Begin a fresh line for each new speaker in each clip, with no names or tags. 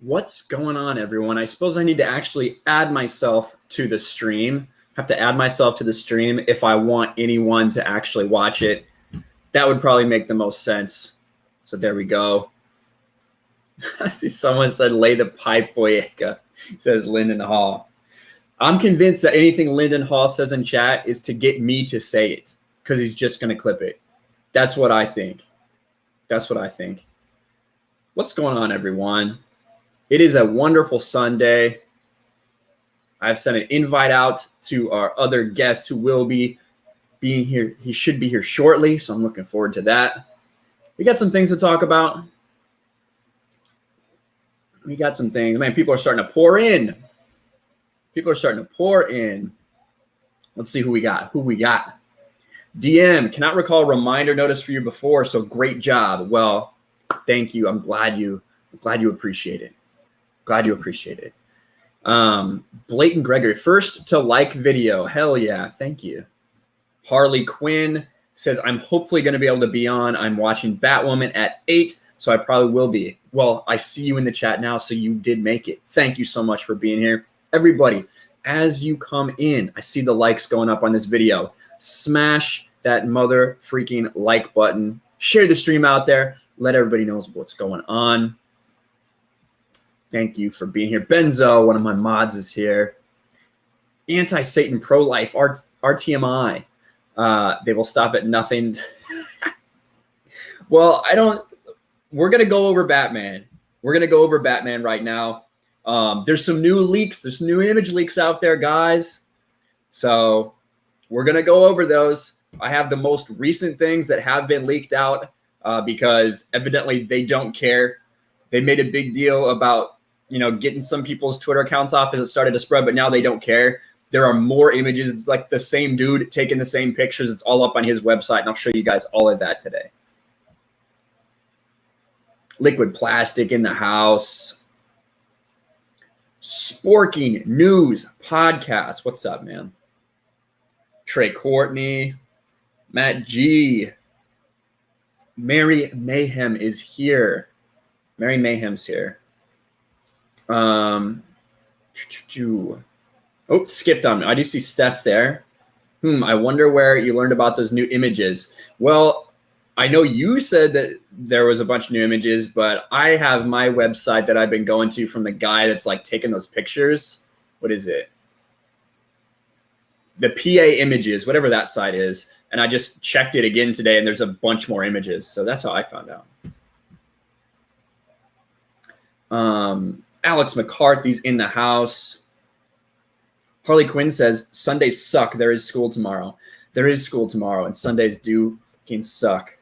What's going on, everyone? I suppose I need to actually add myself to the stream. Have to add myself to the stream if I want anyone to actually watch it. That would probably make the most sense. So there we go. I see someone said, lay the pipe, Boyega. Says Lyndon Hall. I'm convinced that anything Lyndon Hall says in chat is to get me to say it because he's just going to clip it. That's what I think. That's what I think. What's going on, everyone? It is a wonderful Sunday. I've sent an invite out to our other guests who will be being here. He should be here shortly, so I'm looking forward to that. We got some things to talk about. We got some things. Man, people are starting to pour in. People are starting to pour in. Let's see who we got. DM, cannot recall a reminder notice for you before, so great job. Well, thank you. I'm glad you appreciate it. Glad you appreciate it. Blatant Gregory, first to like video. Hell yeah, thank you. Harley Quinn says, I'm hopefully going to be able to be on. I'm watching Batwoman at 8, so I probably will be. Well, I see you in the chat now, so you did make it. Thank you so much for being here. Everybody, as you come in, I see the likes going up on this video. Smash that mother freaking like button. Share the stream out there. Let everybody know what's going on. Thank you for being here. Benzo, one of my mods, is here. Anti-Satan pro-life, RTMI. They will stop at nothing. Well, we're going to go over Batman. We're going to go over Batman right now. There's some new leaks. There's some new image leaks out there, guys. So we're going to go over those. I have the most recent things that have been leaked out because evidently they don't care. They made a big deal about, getting some people's Twitter accounts off as it started to spread, but now they don't care. There are more images. It's like the same dude taking the same pictures. It's all up on his website, and I'll show you guys all of that today. Liquid plastic in the house. Sporking News Podcast. What's up, man? Trey Courtney. Matt G. Mary Mayhem is here. Mary Mayhem's here. Oh, skipped on me. I do see Steph there. I wonder where you learned about those new images. Well, I know you said that there was a bunch of new images, but I have my website that I've been going to from the guy that's like taking those pictures. What is it? The PA Images, whatever that site is. And I just checked it again today, and there's a bunch more images. So that's how I found out. Alex McCarthy's in the house. Harley Quinn says, Sundays suck. There is school tomorrow. There is school tomorrow, and Sundays do fucking suck.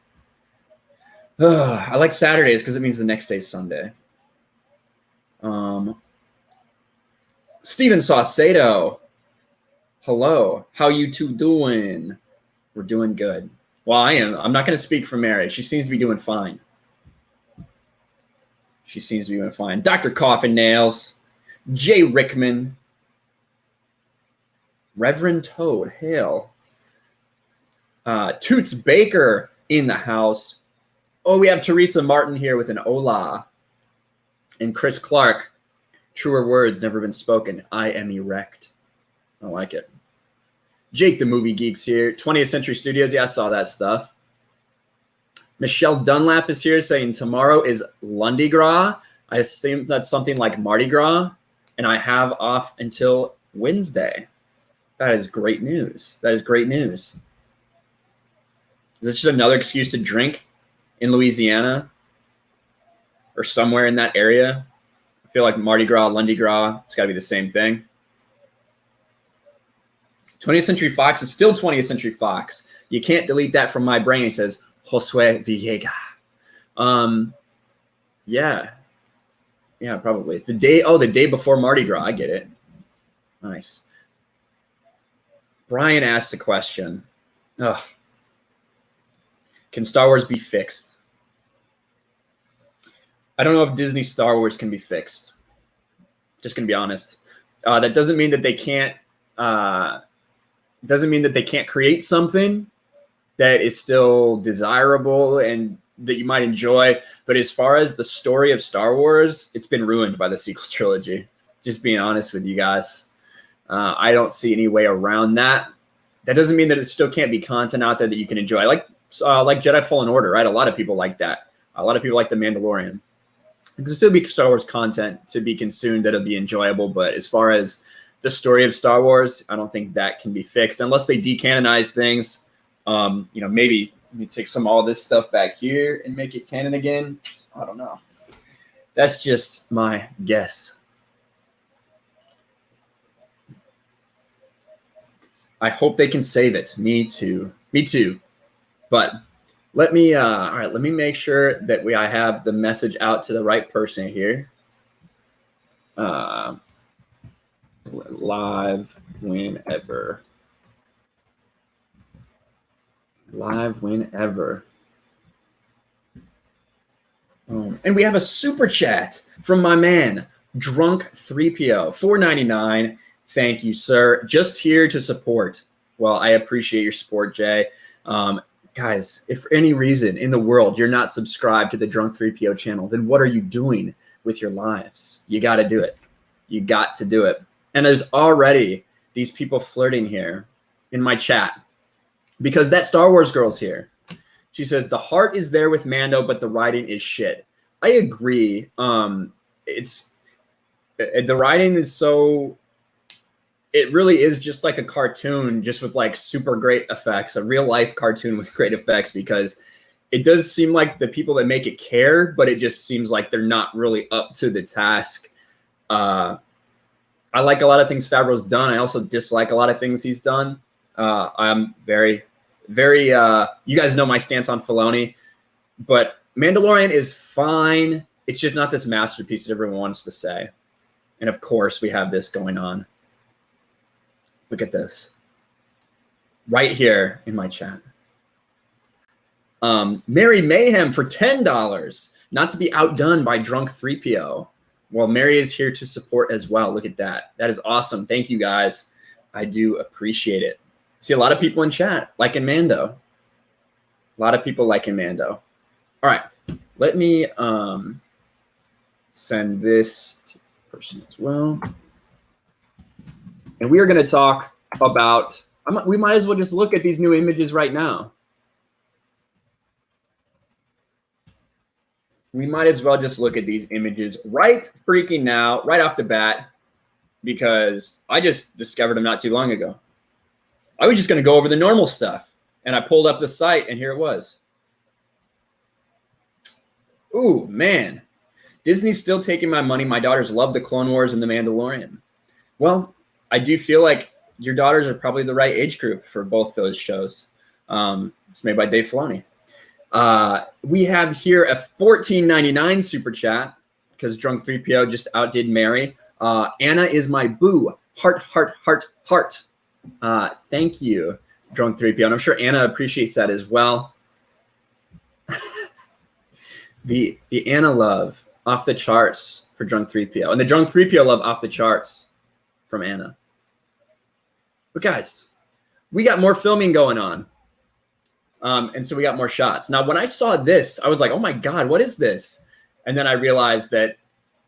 I like Saturdays because it means the next day's Sunday. Steven Saucedo. Hello. How you two doing? We're doing good. Well, I am. I'm not going to speak for Mary. She seems to be doing fine. She seems to be doing fine. Dr. Coffin Nails. Jay Rickman. Reverend Toad. Hail. Toots Baker in the house. Oh, we have Teresa Martin here with an hola. And Chris Clark. Truer words never been spoken. I am erect. I like it. Jake the Movie Geek's here. 20th Century Studios. Yeah, I saw that stuff. Michelle Dunlap is here saying tomorrow is Lundi Gras. I assume that's something like Mardi Gras. And I have off until Wednesday. That is great news. That is great news. Is this just another excuse to drink in Louisiana or somewhere in that area? I feel like Mardi Gras, Lundi Gras, it's got to be the same thing. 20th Century Fox is still 20th Century Fox. You can't delete that from my brain. It says Josue Villega. Yeah, probably. It's the day before Mardi Gras. I get it. Nice. Brian asked a question. Ugh. Can Star Wars be fixed? I don't know if Disney Star Wars can be fixed. Just gonna be honest. That doesn't mean that they can't. Doesn't mean that they can't create something that is still desirable and that you might enjoy. But as far as the story of Star Wars, it's been ruined by the sequel trilogy. Just being honest with you guys. I don't see any way around that. That doesn't mean that it still can't be content out there that you can enjoy. Like Jedi Fallen Order, right? A lot of people like that. A lot of people like The Mandalorian. There can still be Star Wars content to be consumed that'll be enjoyable. But as far as the story of Star Wars, I don't think that can be fixed unless they decanonize things. Maybe let me take all this stuff back here and make it canon again. I don't know. That's just my guess. I hope they can save it. Me too. But let me all right, let me make sure that I have the message out to the right person here. Live whenever. And we have a super chat from my man, Drunk 3PO, $4.99. Thank you, sir. Just here to support. Well, I appreciate your support, Jay. Guys, if for any reason in the world you're not subscribed to the Drunk 3PO channel, then what are you doing with your lives? You got to do it. You got to do it. And there's already these people flirting here in my chat because that Star Wars girl's here. She says, the heart is there with Mando, but the writing is shit. I agree. The writing is so... It really is just like a cartoon, just with like super great effects, a real life cartoon with great effects, because it does seem like the people that make it care, but it just seems like they're not really up to the task. I like a lot of things Favreau's done. I also dislike a lot of things he's done. I'm very, you guys know my stance on Filoni, but Mandalorian is fine. It's just not this masterpiece that everyone wants to say. And of course we have this going on. Look at this right here in my chat. Mary Mayhem for $10, not to be outdone by Drunk 3PO. Well, Mary is here to support as well. Look at that. That is awesome. Thank you, guys. I do appreciate it. See a lot of people in chat liking Mando. A lot of people liking Mando. All right. Let me send this to the person as well. And we are going to talk about, we might as well just look at these new images right now. We might as well just look at these images right freaking now, right off the bat, because I just discovered them not too long ago. I was just going to go over the normal stuff, and I pulled up the site, and here it was. Ooh, man. Disney's still taking my money. My daughters love the Clone Wars and the Mandalorian. Well, I do feel like your daughters are probably the right age group for both those shows. It's made by Dave Filoni. We have here a $14.99 super chat because Drunk 3PO just outdid Mary. Anna is my boo. Heart, heart, heart, heart. Thank you, Drunk 3PO. And I'm sure Anna appreciates that as well. The Anna love off the charts for Drunk 3PO. And the Drunk 3PO love off the charts from Anna. But guys, we got more filming going on. And so we got more shots. Now, when I saw this, I was like, oh my God, what is this? And then I realized that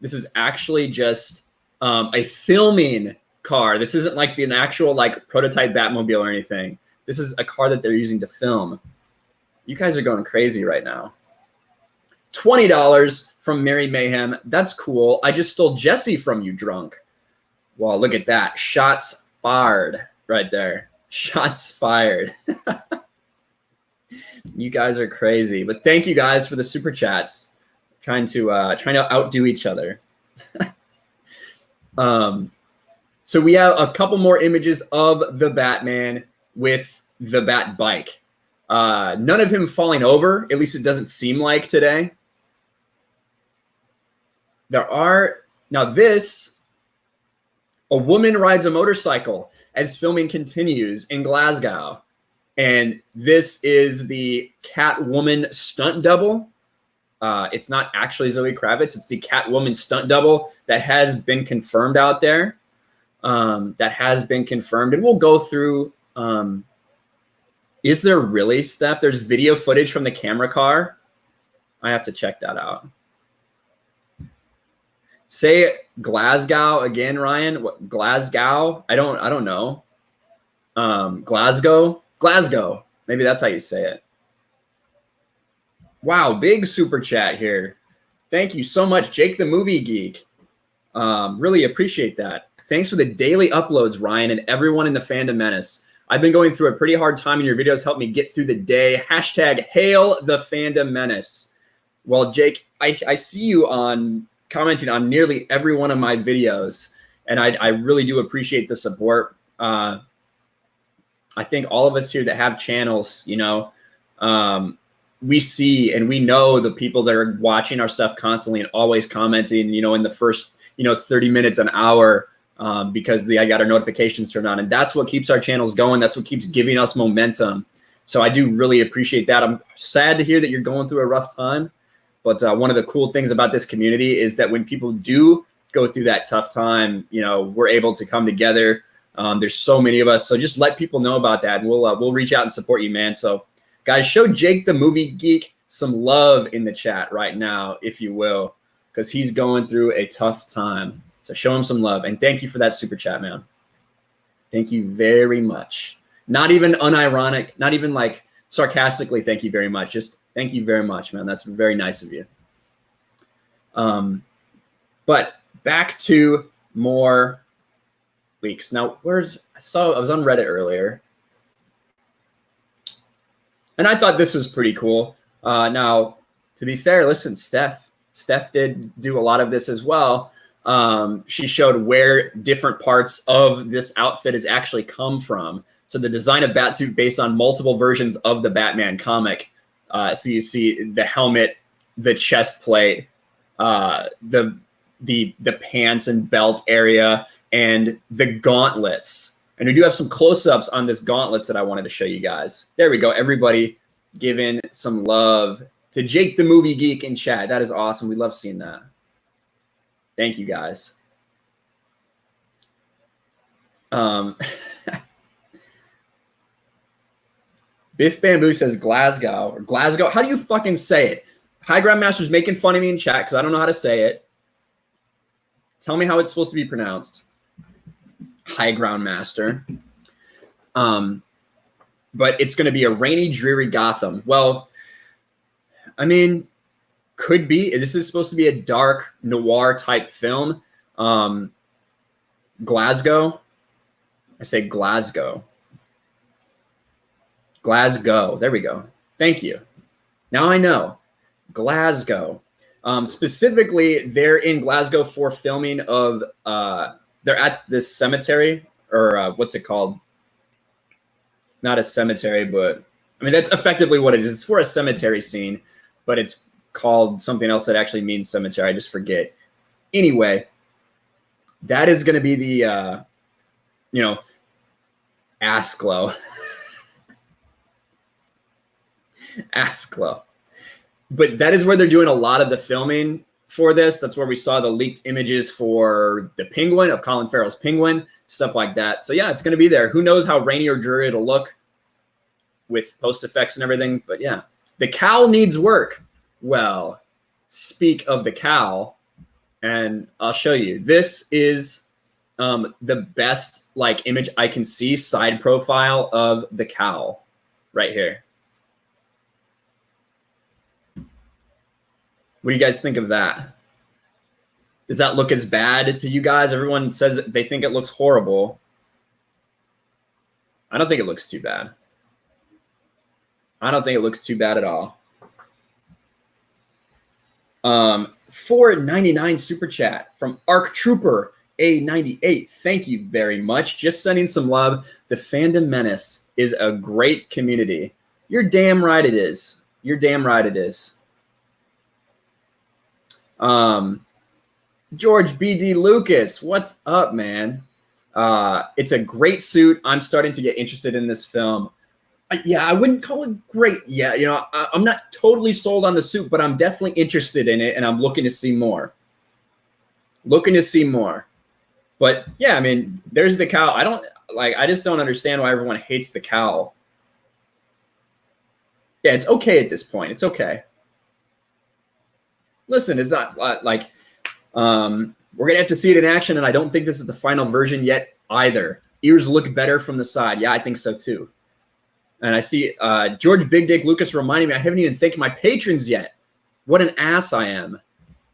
this is actually just a filming car. This isn't like an actual like prototype Batmobile or anything. This is a car that they're using to film. You guys are going crazy right now. $20 from Mary Mayhem. That's cool. I just stole Jesse from you, Drunk. Well, look at that. Shots fired right there. Shots fired. You guys are crazy. But thank you guys for the super chats. Trying to outdo each other. So we have a couple more images of the Batman with the Bat bike. None of him falling over. At least it doesn't seem like today. There are now this. A woman rides a motorcycle as filming continues in Glasgow. And this is the Catwoman stunt double. It's not actually Zoe Kravitz. It's the Catwoman stunt double that has been confirmed out there. That has been confirmed. And we'll go through, is there really, Steph? There's video footage from the camera car. I have to check that out. Say Glasgow again, Ryan. What, Glasgow? I don't know. Glasgow. Maybe that's how you say it. Wow, big super chat here. Thank you so much, Jake the Movie Geek. Really appreciate that. Thanks for the daily uploads, Ryan, and everyone in the Fandom Menace. I've been going through a pretty hard time, and your videos help me get through the day. Hashtag hail the Fandom Menace. Well, Jake, I see you on commenting on nearly every one of my videos, and I really do appreciate the support. I think all of us here that have channels, you know, we see and we know the people that are watching our stuff constantly and always commenting, you know, in the first, 30 minutes, an hour, because I got our notifications turned on, and that's what keeps our channels going. That's what keeps giving us momentum. So I do really appreciate that. I'm sad to hear that you're going through a rough time, but one of the cool things about this community is that when people do go through that tough time, we're able to come together. There's so many of us, so just let people know about that, and we'll reach out and support you, man. So guys, show Jake the Movie Geek some love in the chat right now, if you will, because he's going through a tough time. So show him some love, and thank you for that super chat, man. Thank you very much. Not even unironic, not even like sarcastically, thank you very much. Just thank you very much, man. That's very nice of you. But back to more leaks. Now, I was on Reddit earlier, and I thought this was pretty cool. Now, to be fair, listen, Steph did do a lot of this as well. She showed where different parts of this outfit has actually come from. So the design of Batsuit based on multiple versions of the Batman comic. So you see the helmet, the chest plate, the pants and belt area, and the gauntlets. And we do have some close-ups on this gauntlets that I wanted to show you guys. There we go. Everybody giving some love to Jake the Movie Geek in chat. That is awesome. We love seeing that. Thank you, guys. Biff Bamboo says Glasgow or Glasgow. How do you fucking say it? High Ground Master's making fun of me in chat because I don't know how to say it. Tell me how it's supposed to be pronounced. High Ground Master. But it's going to be a rainy, dreary Gotham. Well, I mean, could be. This is supposed to be a dark noir type film. Glasgow. I say Glasgow. Glasgow. There we go. Thank you. Now I know. Glasgow. Specifically, they're in Glasgow for filming of, they're at this cemetery, or what's it called? Not a cemetery, but I mean, that's effectively what it is. It's for a cemetery scene, but it's called something else that actually means cemetery. I just forget. Anyway, that is going to be the, Asklo. Asklo. But that is where they're doing a lot of the filming for this. That's where we saw the leaked images for the Penguin, of Colin Farrell's Penguin, stuff like that. So yeah, it's going to be there. Who knows how rainy or dreary it'll look with post effects and everything. But yeah, the cowl needs work. Well, speak of the cowl, and I'll show you. This is the best image I can see, side profile of the cowl right here. What do you guys think of that? Does that look as bad to you guys? Everyone says they think it looks horrible. I don't think it looks too bad. I don't think it looks too bad at all. $4.99 super chat from Arc Trooper A98. Thank you very much. Just sending some love. The Fandom Menace is a great community. You're damn right it is. You're damn right it is. George BD Lucas, what's up, man? It's a great suit. I'm starting to get interested in this film. Yeah, I wouldn't call it great yet. I'm not totally sold on the suit, but I'm definitely interested in it, and I'm looking to see more. Looking to see more. But yeah, I mean, there's the cowl. I just don't understand why everyone hates the cowl. Yeah, it's okay at this point. It's okay. listen, it's not like we're going to have to see it in action, and I don't think this is the final version yet either. Ears look better from the side. Yeah, I think so too. And I see George Big Dick Lucas reminding me I haven't even thanked my patrons yet. What an ass I am.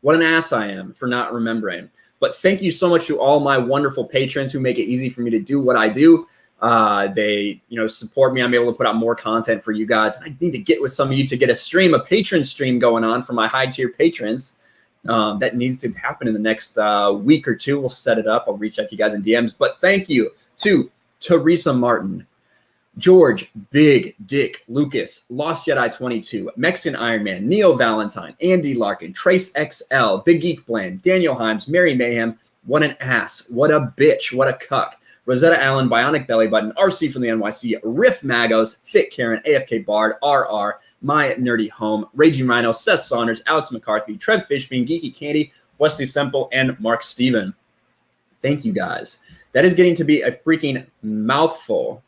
What an ass I am for not remembering. But thank you so much to all my wonderful patrons who make it easy for me to do what I do. They, support me. I'm able to put out more content for you guys. I need to get with some of you to get a patron stream going on for my high tier patrons. That needs to happen in the next week or two. We'll set it up. I'll reach out to you guys in DMs. But thank you to Teresa Martin, George Big Dick Lucas, Lost Jedi 22, Mexican Iron Man, Neo Valentine, Andy Larkin, Trace XL, The Geek Blend, Daniel Himes, Mary Mayhem, What an Ass, What a Bitch, What a Cuck, Rosetta Allen, Bionic Belly Button, RC from the NYC, Riff Magos, Thick Karen, AFK Bard, RR, My Nerdy Home, Raging Rhino, Seth Saunders, Alex McCarthy, Trev Fishbean, Geeky Candy, Wesley Semple, and Mark Steven. Thank you guys. That is getting to be a freaking mouthful,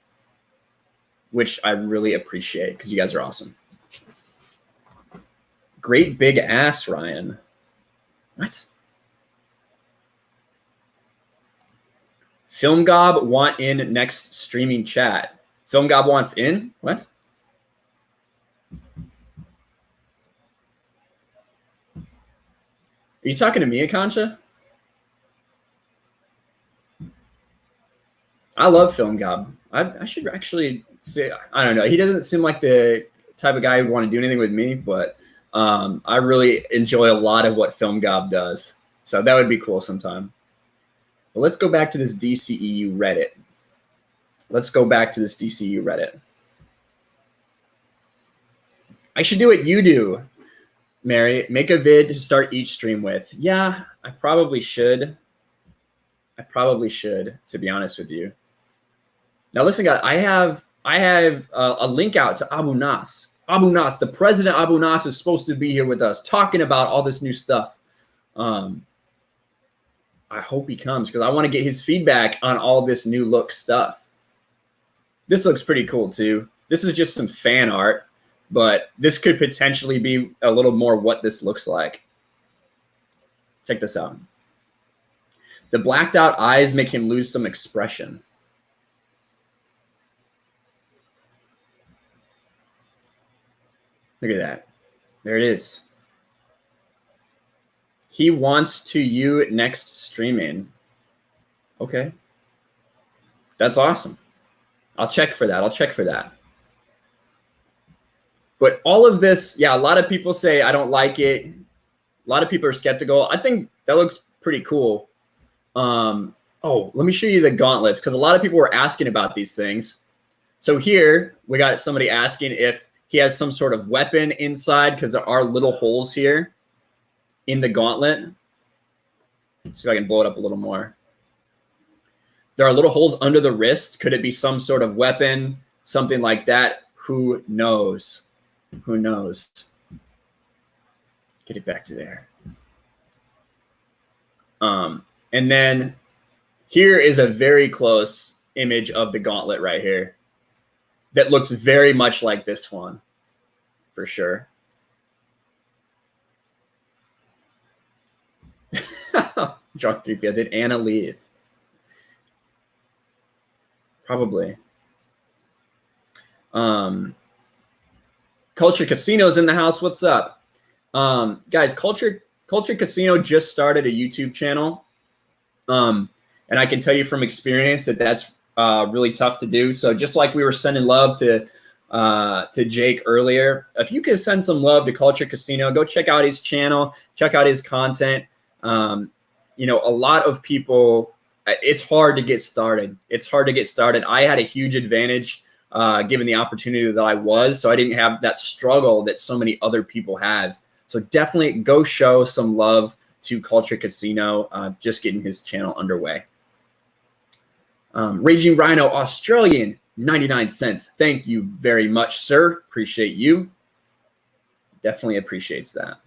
which I really appreciate because you guys are awesome. Great big ass, Ryan. What? Film Gob want in next streaming chat. Film Gob wants in? What? Are you talking to me, Akancha? I love Film Gob. I should actually say, I don't know. He doesn't seem like the type of guy who would want to do anything with me, but I really enjoy a lot of what Film Gob does. So that would be cool sometime. But let's go back to this DCEU Reddit. I should do what you do, Mary. Make a vid to start each stream with. Yeah, I probably should. To be honest with you. Now, listen, guys, I have a link out to Abu Nas. Abu Nas, the president Abu Nas is supposed to be here with us talking about all this new stuff. I hope he comes because I want to get his feedback on all this new look stuff. This looks pretty cool too. This is just some fan art, but this could potentially be a little more what this looks like. Check this out. The blacked out eyes make him lose some expression. Look at that. There it is. He wants to you next streaming. Okay. That's awesome. I'll check for that. But all of this, yeah, a lot of people say I don't like it. A lot of people are skeptical. I think that looks pretty cool. Oh, let me show you the gauntlets because a lot of people were asking about these things. So here we got somebody asking if he has some sort of weapon inside because there are little holes here in the gauntlet. Let's see if I can blow it up a little more. There are little holes under the wrist. Could it be some sort of weapon, something like that? Who knows? Who knows? Get it back to there. And then here is a very close image of the gauntlet right here that looks very much like this one, for sure. Drunk 3PO. Did Anna leave? Probably. Culture Casino's in the house. What's up? Guys, Culture Casino just started a YouTube channel. And I can tell you from experience that that's really tough to do. So just like we were sending love to Jake earlier, if you could send some love to Culture Casino, go check out his channel, check out his content. You know, a lot of people, it's hard to get started. I had a huge advantage given the opportunity that I was, so I didn't have that struggle that so many other people have. So definitely go show some love to Culture Casino, just getting his channel underway. Raging Rhino Australian, 99 cents. Thank you very much, sir. Appreciate you. Definitely appreciates that.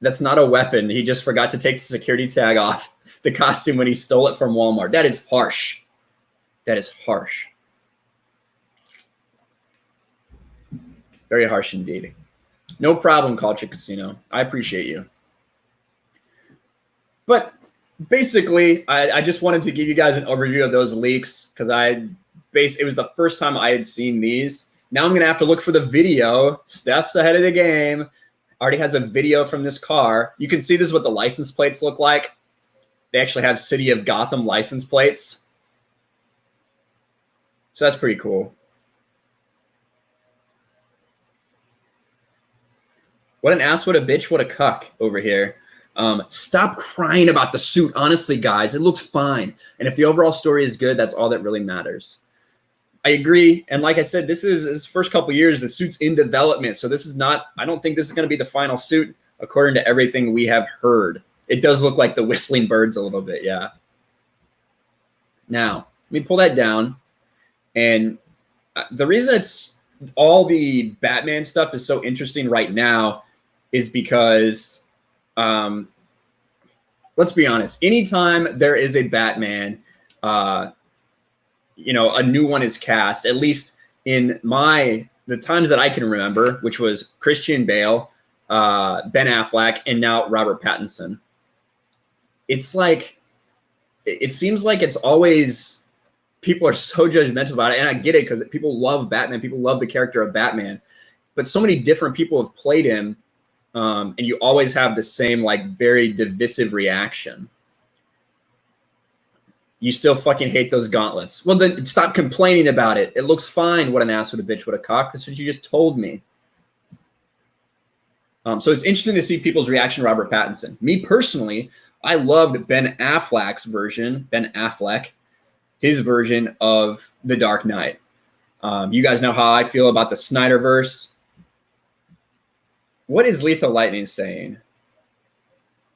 That's not a weapon. He just forgot to take the security tag off the costume when he stole it from Walmart. That is harsh. That is harsh. Very harsh indeed. No problem, Culture Casino. I appreciate you. But basically, I just wanted to give you guys an overview of those leaks because it was the first time I had seen these. Now I'm going to have to look for the video. Steph's ahead of the game. Already has a video from this car. You can see this is what the license plates look like. They actually have City of Gotham license plates. So that's pretty cool. What an ass, what a bitch, what a cuck over here. Stop crying about the suit. Honestly, guys, it looks fine. And if the overall story is good, that's all that really matters. I agree. And like I said, this first couple years, the suit's in development. So this is not, I don't think this is going to be the final suit according to everything we have heard. It does look like the Whistling Birds a little bit. Yeah. Now, let me pull that down. And the reason it's all the Batman stuff is so interesting right now is because, let's be honest, anytime there is a Batman, you know, a new one is cast, at least in the times that I can remember, which was Christian Bale, Ben Affleck, and now Robert Pattinson. It's like, it seems like it's always, people are so judgmental about it. And I get it because people love Batman. People love the character of Batman. But so many different people have played him. And you always have the same, like, very divisive reaction. You still fucking hate those gauntlets. Well, then stop complaining about it. It looks fine. What an ass, what a bitch, what a cock. That's what you just told me. So it's interesting to see people's reaction to Robert Pattinson. Me personally, I loved Ben Affleck's version, his version of The Dark Knight. You guys know how I feel about the Snyderverse. What is Lethal Lightning saying?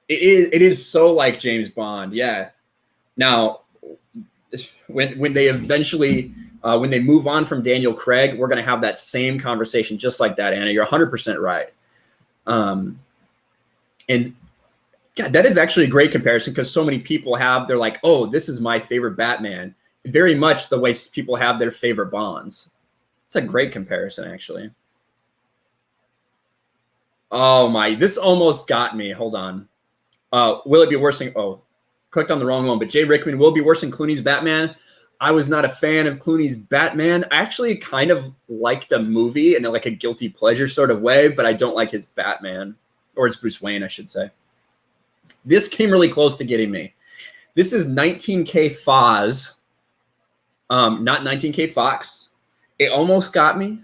It is so like James Bond. Yeah. Now, when they eventually, when they move on from Daniel Craig, we're going to have that same conversation just like that, Anna. You're 100% right. And God, that is actually a great comparison because so many people they're like, oh, this is my favorite Batman. Very much the way people have their favorite Bonds. It's a great comparison, actually. Oh my, this almost got me. Hold on. Will it be worse than, clicked on the wrong one, but Jay Rickman will be worse than Clooney's Batman. I was not a fan of Clooney's Batman. I actually kind of liked the movie in like a guilty pleasure sort of way, but I don't like his Batman, or his Bruce Wayne, I should say. This came really close to getting me. This is 19K Foz, not 19K Fox. It almost got me.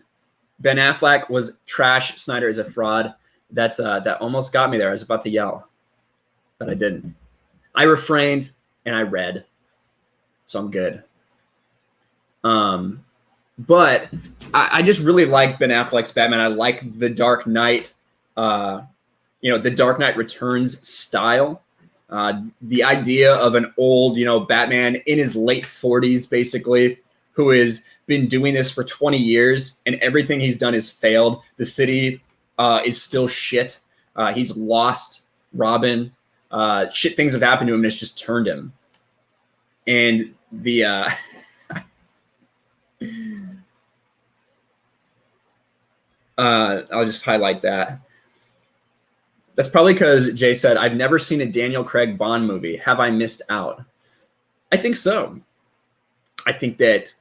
Ben Affleck was trash. Snyder is a fraud. That almost got me there. I was about to yell, but I didn't. I refrained and I read, so I'm good. But I just really like Ben Affleck's Batman. I like the Dark Knight, the Dark Knight Returns style. The idea of an old, Batman in his late 40s, basically, who has been doing this for 20 years and everything he's done has failed. The city is still shit. He's lost Robin. Shit things have happened to him and it's just turned him. And the I'll just highlight that. That's probably because Jay said, I've never seen a Daniel Craig Bond movie. Have I missed out? I think so. I think that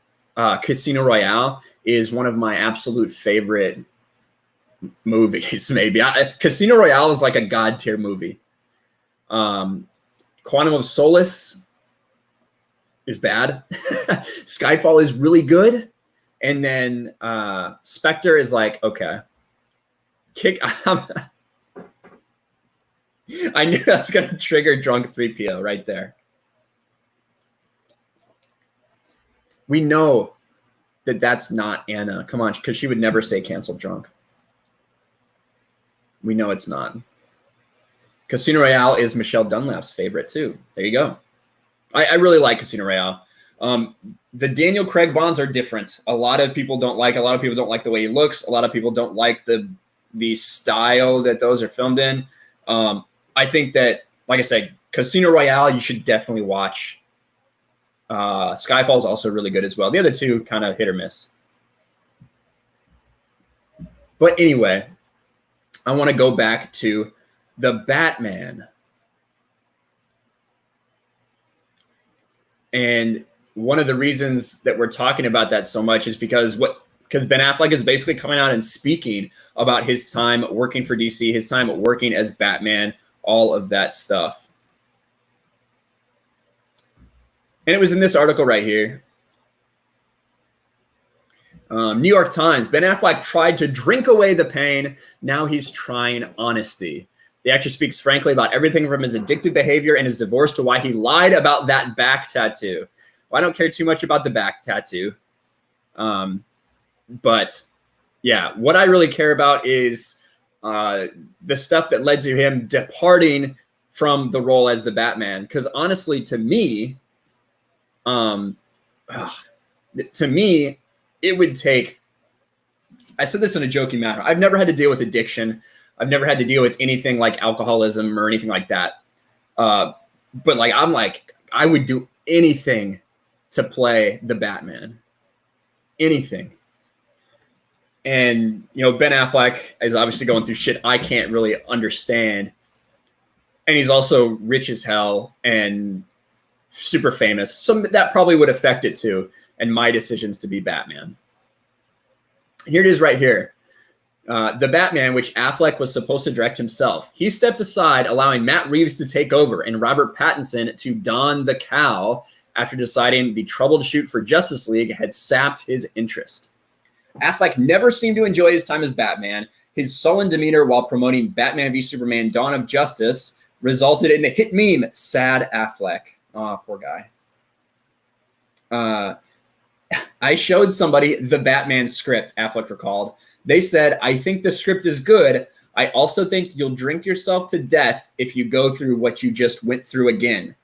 Casino Royale is one of my absolute favorite movies, maybe. Casino Royale is like a God tier movie. Quantum of Solace is bad. Skyfall is really good. And then Spectre is like, okay. I knew that's going to trigger Drunk 3PO right there. We know that that's not Anna. Come on, because she would never say cancel Drunk. We know it's not. Casino Royale is Michelle Dunlap's favorite too. There you go. I really like Casino Royale. The Daniel Craig Bonds are different. A lot of people don't like the way he looks. A lot of people don't like the style that those are filmed in. I think that, like I said, Casino Royale, you should definitely watch. Skyfall is also really good as well. The other two kind of hit or miss. But anyway, I want to go back to the Batman. And one of the reasons that we're talking about that so much is because Ben Affleck is basically coming out and speaking about his time working for DC, his time working as Batman, all of that stuff. And it was in this article right here. New York Times, Ben Affleck tried to drink away the pain. Now he's trying honesty. The actor speaks frankly about everything from his addictive behavior and his divorce to why he lied about that back tattoo. Well, I don't care too much about the back tattoo. But yeah, what I really care about is the stuff that led to him departing from the role as the Batman. Because honestly, to me, it would take, I said this in a joking manner, I've never had to deal with addiction. I've never had to deal with anything like alcoholism or anything like that. But like, I would do anything to play the Batman. Anything. And, you know, Ben Affleck is obviously going through shit I can't really understand. And he's also rich as hell and super famous. So that probably would affect it too. And my decisions to be Batman. Here it is right here. The Batman, which Affleck was supposed to direct himself. He stepped aside, allowing Matt Reeves to take over and Robert Pattinson to don the cowl after deciding the troubleshoot for Justice League had sapped his interest. Affleck never seemed to enjoy his time as Batman. His sullen demeanor while promoting Batman v Superman Dawn of Justice resulted in the hit meme, Sad Affleck. Oh, poor guy. I showed somebody the Batman script, Affleck recalled. They said, I think the script is good. I also think you'll drink yourself to death if you go through what you just went through again.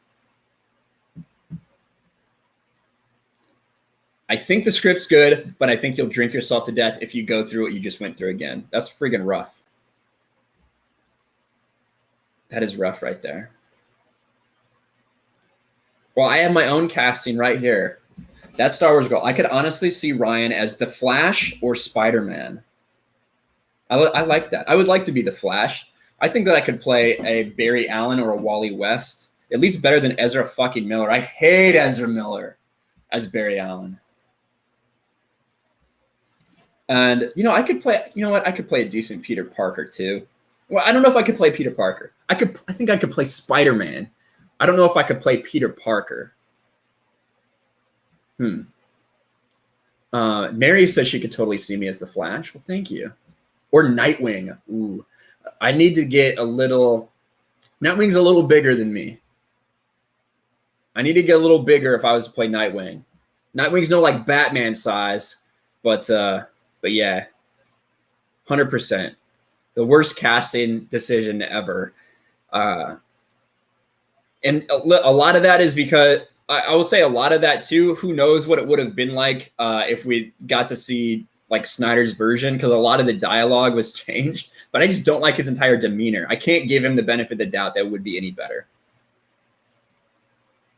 I think the script's good, but I think you'll drink yourself to death if you go through what you just went through again. That's friggin' rough. That is rough right there. Well, I have my own casting right here. That's Star Wars girl. I could honestly see Ryan as the Flash or Spider-Man. I like that. I would like to be the Flash. I think that I could play a Barry Allen or a Wally West. At least better than Ezra fucking Miller. I hate Ezra Miller as Barry Allen. And, you know, I could play, you know what? I could play a decent Peter Parker too. Well, I don't know if I could play Peter Parker. I think I could play Spider-Man. I don't know if I could play Peter Parker. Mary says she could totally see me as the Flash. Well, thank you. Or Nightwing. Ooh, I need to get a little. Nightwing's a little bigger than me. I need to get a little bigger if I was to play Nightwing. Nightwing's no like Batman size, but yeah, 100%. The worst casting decision ever. And a lot of that is because. I would say a lot of that too. Who knows what it would have been like if we got to see like Snyder's version, because a lot of the dialogue was changed. But I just don't like his entire demeanor. I can't give him the benefit of the doubt that it would be any better.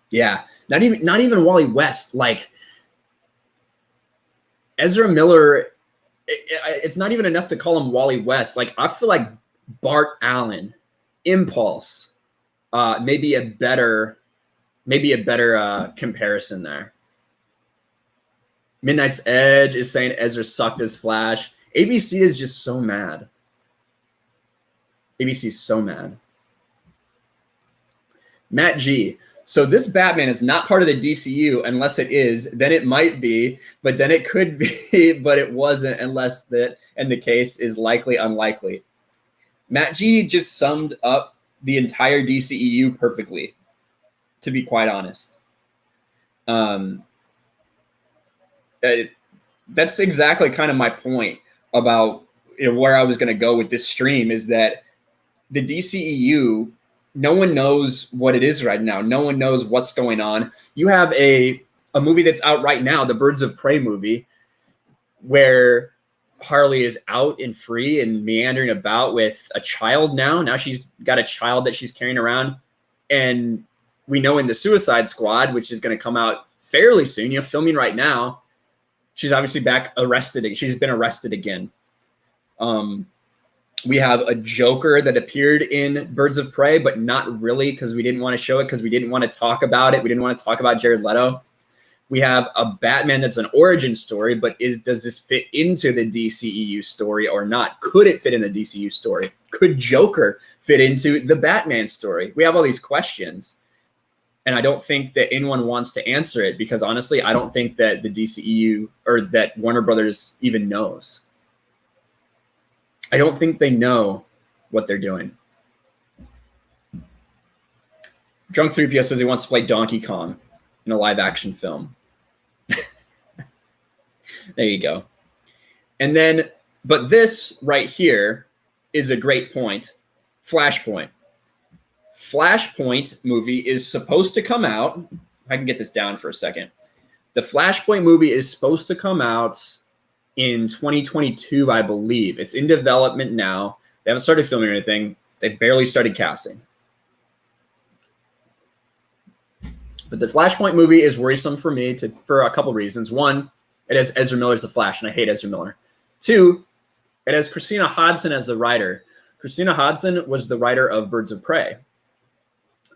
Yeah, not even Wally West. Like Ezra Miller, it's not even enough to call him Wally West. Like I feel like Bart Allen, Impulse, maybe a better comparison there. Midnight's Edge is saying Ezra sucked as Flash. ABC is just so mad. ABC's so mad. Matt G. So this Batman is not part of the DCU unless it is. Then it might be, but then it could be, but it wasn't unless that, and the case is likely unlikely. Matt G just summed up the entire DCEU perfectly, to be quite honest. That's exactly kind of my point about where I was going to go with this stream, is that the DCEU, no one knows what it is right now. No one knows what's going on. You have a movie that's out right now, the Birds of Prey movie, where Harley is out and free and meandering about with a child now. Now she's got a child that she's carrying around. And we know in the Suicide Squad, which is going to come out fairly soon, filming right now, she's obviously back arrested. She's been arrested again. We have a Joker that appeared in Birds of Prey, but not really, because we didn't want to show it, because we didn't want to talk about it. We didn't want to talk about Jared Leto. We have a Batman that's an origin story, but does this fit into the DCEU story or not? Could it fit in the DCU story? Could Joker fit into the Batman story? We have all these questions, and I don't think that anyone wants to answer it, because honestly, I don't think that the DCEU or that Warner Brothers even knows. I don't think they know what they're doing. Drunk 3PO says he wants to play Donkey Kong in a live action film. There you go. And then, but this right here is a great point. Flashpoint. Flashpoint movie is supposed to come out. I can get this down for a second. The Flashpoint movie is supposed to come out in 2022, I believe. It's in development now. They haven't started filming or anything. They barely started casting. But the Flashpoint movie is worrisome for me for a couple reasons. One, it has Ezra Miller as the Flash, and I hate Ezra Miller. Two, it has Christina Hodson as the writer. Christina Hodson was the writer of Birds of Prey.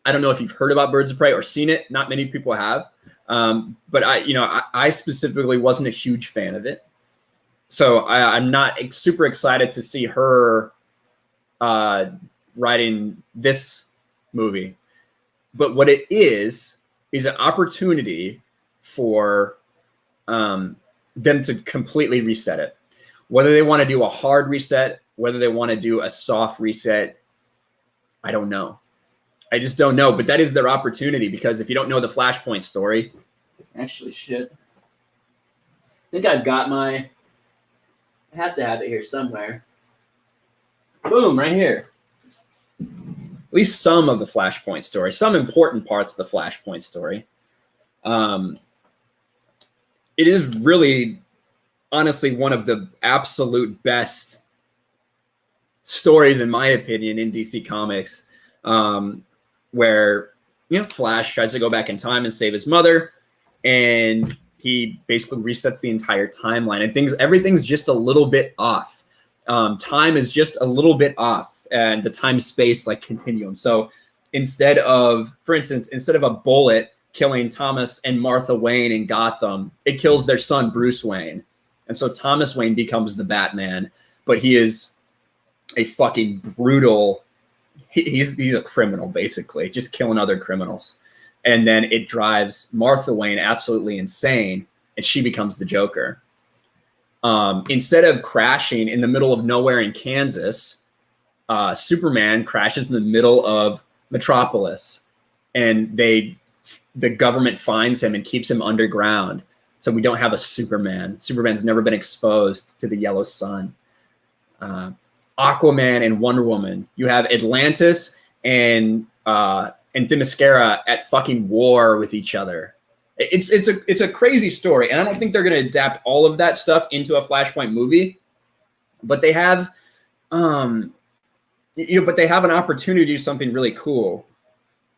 I don't know if you've heard about Birds of Prey or seen it. Not many people have. But I specifically wasn't a huge fan of it. So I'm not super excited to see her writing this movie. But what it is an opportunity for them to completely reset it. Whether they want to do a hard reset, whether they want to do a soft reset, I don't know. I just don't know. But that is their opportunity, because if you don't know the Flashpoint story, actually, shit. I think I've got I have to have it here somewhere. Boom, right here. At least some of the Flashpoint story, some important parts of the Flashpoint story. It is really, honestly, one of the absolute best stories, in my opinion, in DC Comics, where Flash tries to go back in time and save his mother, and he basically resets the entire timeline, and everything's just a little bit off. Time is just a little bit off, and the time-space continuum. So instead of, for instance, a bullet killing Thomas and Martha Wayne in Gotham, it kills their son Bruce Wayne, and so Thomas Wayne becomes the Batman, but he is a fucking brutal. He's a criminal, basically, just killing other criminals. And then it drives Martha Wayne absolutely insane, and she becomes the Joker. Instead of crashing in the middle of nowhere in Kansas, Superman crashes in the middle of Metropolis, and the government finds him and keeps him underground. So we don't have a Superman. Superman's never been exposed to the yellow sun. Aquaman and Wonder Woman. You have Atlantis and Themyscira at fucking war with each other. It's a crazy story, and I don't think they're going to adapt all of that stuff into a Flashpoint movie, but they have, but they have an opportunity to do something really cool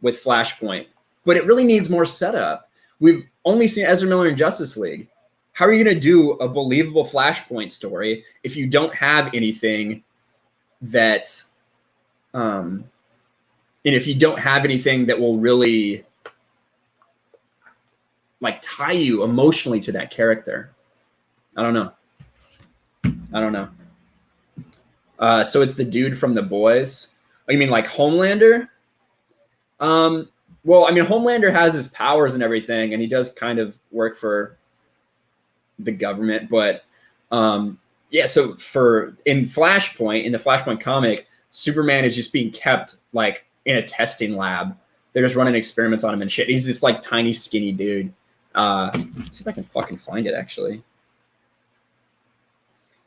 with Flashpoint. But it really needs more setup. We've only seen Ezra Miller in Justice League. How are you going to do a believable Flashpoint story if you don't have anything that, and if you don't have anything that will really tie you emotionally to that character? I don't know. So it's the dude from The Boys. Oh, you mean like Homelander? Well, I mean, Homelander has his powers and everything, and he does kind of work for the government, but yeah. So in the Flashpoint comic, Superman is just being kept in a testing lab. They're just running experiments on him and shit. He's this tiny, skinny dude. Let's see if I can fucking find it, actually.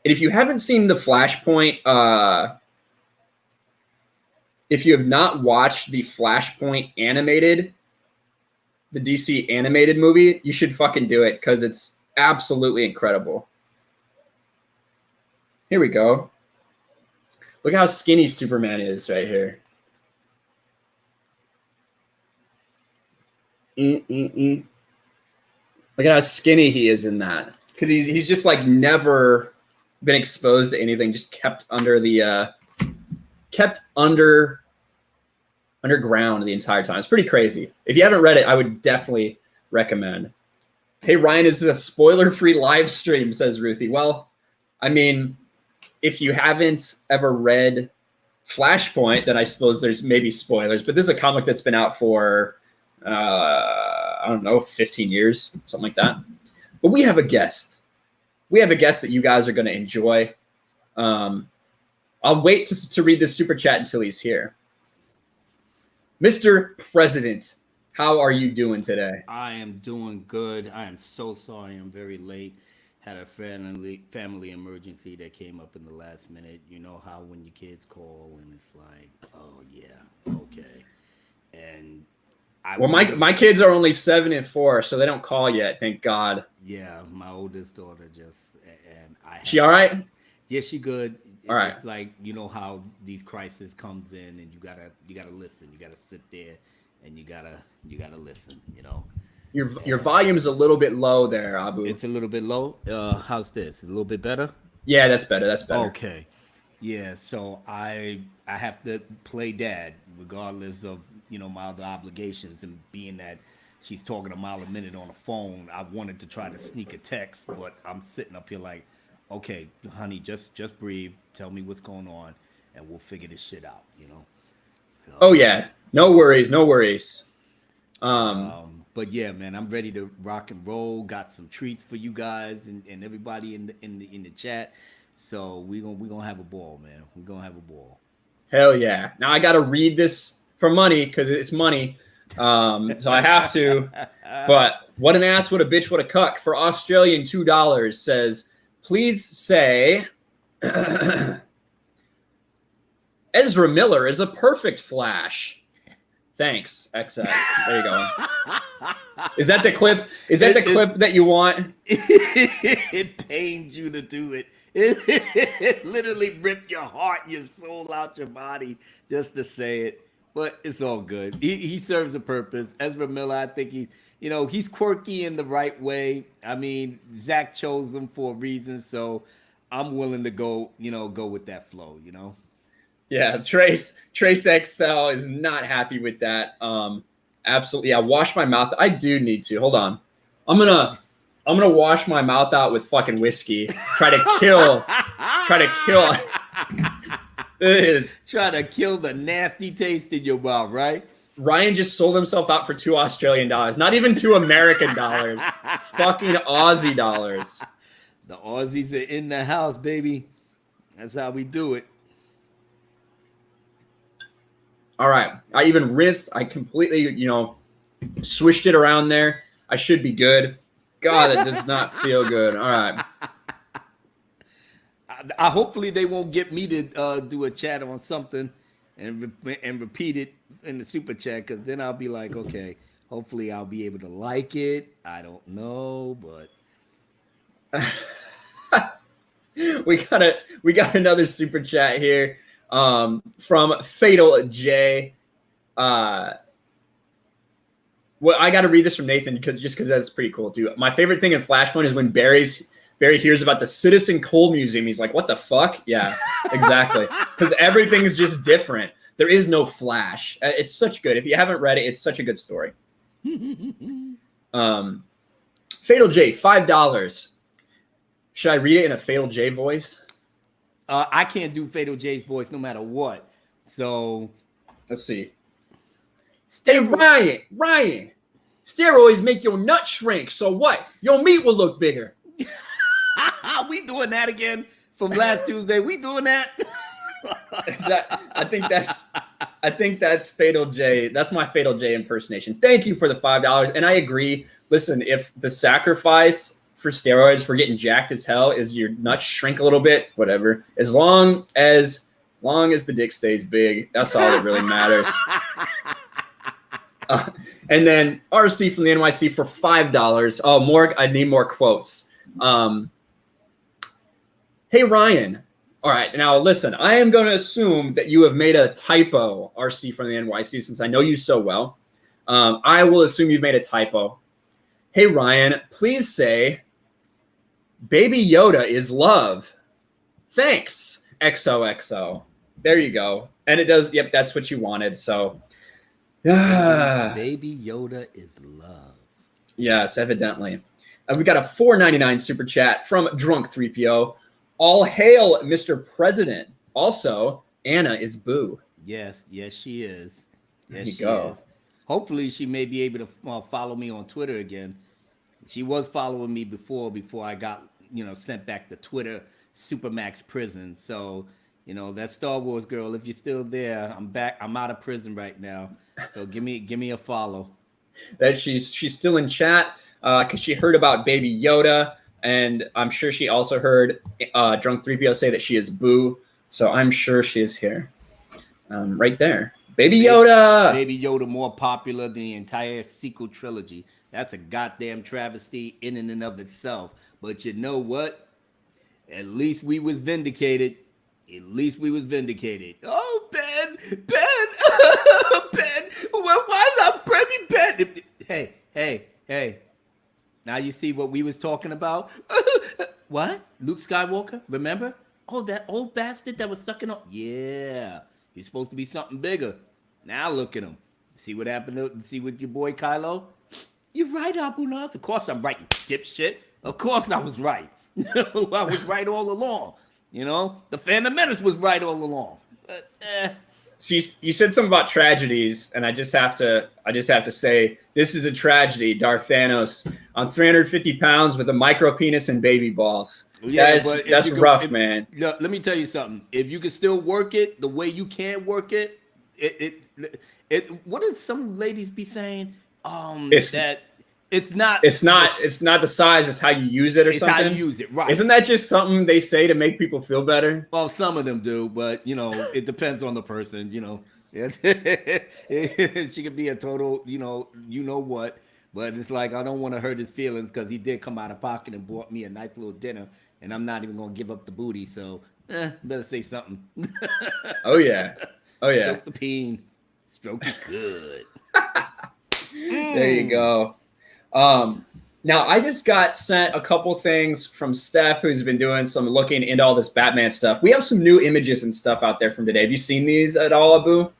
And if you haven't seen the Flashpoint, if you have not watched the Flashpoint the DC animated movie, you should fucking do it, because it's absolutely incredible. Here we go. Look how skinny Superman is right here. Look at how skinny he is in that. Because he's just never been exposed to anything, just kept under the kept underground the entire time. It's pretty crazy. If you haven't read it, I would definitely recommend. Hey, Ryan, is this a spoiler-free live stream, says Ruthie. Well, I mean, if you haven't ever read Flashpoint, then I suppose there's maybe spoilers. But this is a comic that's been out for, I don't know, 15 years, something like that. But we have a guest. We have a guest that you guys are going to enjoy. I'll wait to read this super chat until he's here. Mr. President, how are you doing today?
I am doing good. I am so sorry I'm very late. Had a family emergency that came up in the last minute. You know how when your kids call and it's like, oh yeah, okay. And
my kids are only 7 and 4, so they don't call yet, thank God.
Yeah, my oldest daughter
She all right?
Yeah, she good.
All right.
It's like, you know how these crises comes in and you gotta listen. You gotta sit there and you gotta listen, you know.
Your volume's a little bit low there, Abu.
It's a little bit low. How's this? A little bit better?
Yeah, that's better. That's better.
Okay. Yeah, so I have to play dad regardless of, you know, my other obligations, and being that she's talking a mile a minute on the phone, I wanted to try to sneak a text, but I'm sitting up here like, okay, honey, just breathe, tell me what's going on, and we'll figure this shit out, you know. So,
oh yeah, no worries.
But yeah, man, I'm ready to rock and roll. Got some treats for you guys and everybody in the chat. So we gonna have a ball, man. We're gonna have a ball.
Hell yeah! Now I gotta read this for money because it's money, so I have to. But what an ass, what a bitch, what a cuck. For Australian $2 says, please say Ezra Miller is a perfect Flash. Thanks, XS. There you go. Is that the clip? Is that the clip that you want?
It pains you to do it. It literally ripped your heart, your soul out your body just to say it. But it's all good. He serves a purpose. Ezra Miller, I think he's quirky in the right way. I mean, Zach chose him for a reason, so I'm willing to go with that flow, you know.
Yeah, Trace XL is not happy with that. Absolutely. Yeah, wash my mouth. I do need to. Hold on. I'm gonna wash my mouth out with fucking whiskey. Try to kill. It is.
Try to kill the nasty taste in your mouth, right?
Ryan just sold himself out for $2 Australian. Not even $2 American. Fucking Aussie dollars.
The Aussies are in the house, baby. That's how we do it.
All right. I even rinsed. I completely, swished it around there. I should be good. God, it does not feel good. All right.
Hopefully they won't get me to do a chat on something and repeat it in the super chat, because then I'll be like, okay, hopefully I'll be able to like it. I don't know, but
we got another super chat here. From Fatal J. Well, I got to read this from Nathan because that's pretty cool too. My favorite thing in Flashpoint is when Barry hears about the Citizen Coal Museum. He's like, "What the fuck?" Yeah, exactly. Because everything is just different. There is no Flash. It's such good. If you haven't read it, it's such a good story. Fatal J, $5. Should I read it in a Fatal J voice?
I can't do Fatal J's voice no matter what. So
let's see. Hey, Ryan, steroids make your nut shrink. So what? Your meat will look bigger.
We doing that again from last Tuesday. We doing that.
I think that's Fatal J. That's my Fatal J impersonation. Thank you for the $5. And I agree. Listen, if the sacrifice for steroids for getting jacked as hell is your nuts shrink a little bit, whatever. As long as the dick stays big, that's all that really matters. And then RC from the NYC for $5. Oh, more. I need more quotes. Hey, Ryan. All right. Now, listen, I am going to assume that you have made a typo, RC from the NYC, since I know you so well. I will assume you've made a typo. Hey, Ryan, please say Baby Yoda is love. Thanks, XOXO. There you go. And it does. Yep, that's what you wanted. So,
Baby Yoda is love.
yes, evidently. We got a $4.99 super chat from Drunk 3PO. All hail, Mr. President. Also, Anna is boo.
Yes, she is.
There
Yes,
you
she
go.
is. Hopefully, she may be able to follow me on Twitter again. She was following me before I got sent back to Twitter Supermax prison. So that Star Wars girl, if you're still there, I'm back. I'm out of prison right now. So give me a follow.
That she's still in chat because she heard about Baby Yoda, and I'm sure she also heard Drunk 3PO say that she is boo. So I'm sure she is here, right there. Baby Yoda.
Baby Yoda more popular than the entire sequel trilogy. That's a goddamn travesty in and of itself. But you know what? At least we was vindicated. At least we was vindicated. Oh, Ben! Ben! Why is that Bremy Ben? Hey. Now you see what we was talking about? What? Luke Skywalker? Remember? Oh, that old bastard that was sucking up? Yeah. He's supposed to be something bigger. Now look at him. See what happened? See with your boy Kylo? You're right, Abu Nas. Of course I'm right, you dipshit. Of course I was right. I was right all along. The Phantom Menace was right all along. But,
So you said something about tragedies, and I just have to say this is a tragedy. Darth Thanos on 350 pounds with a micro penis and baby balls.
Yeah,
that's rough, man.
Let me tell you something. If you can still work it the way you can work it, what did some ladies be saying? It's not
the size, it's how you use it or
it's
something.
How you use it, right?
Isn't that just something they say to make people feel better?
Well, some of them do, but it depends on the person. She could be a total, what. But it's like I don't want to hurt his feelings because he did come out of pocket and bought me a nice little dinner, and I'm not even gonna give up the booty. So, better say something.
Oh yeah.
Stroke the peen, stroke it good.
There you go. Now I just got sent a couple things from Steph, who's been doing some looking into all this Batman stuff. We have some new images and stuff out there from today. Have you seen these at all, Abu?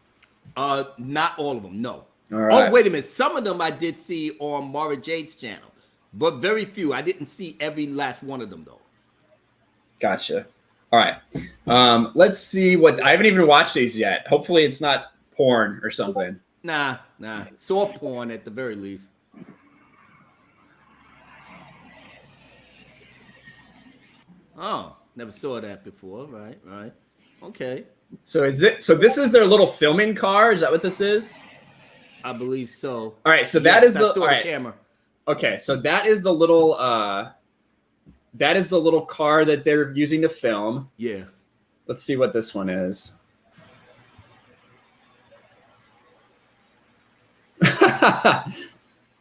Not all of them, no.
All right.
Oh, wait a minute. Some of them I did see on Mara Jade's channel, but very few. I didn't see every last one of them though.
Gotcha. All right. Let's see what I haven't even watched these yet. Hopefully it's not porn or something.
Nah. Soft porn at the very least. Oh, never saw that before. Right. Okay.
So this is their little filming car? Is that what this is?
I believe so.
All right. So that is the
all right. Camera.
Okay. So that is the little car that they're using to film.
Yeah.
Let's see what this one is.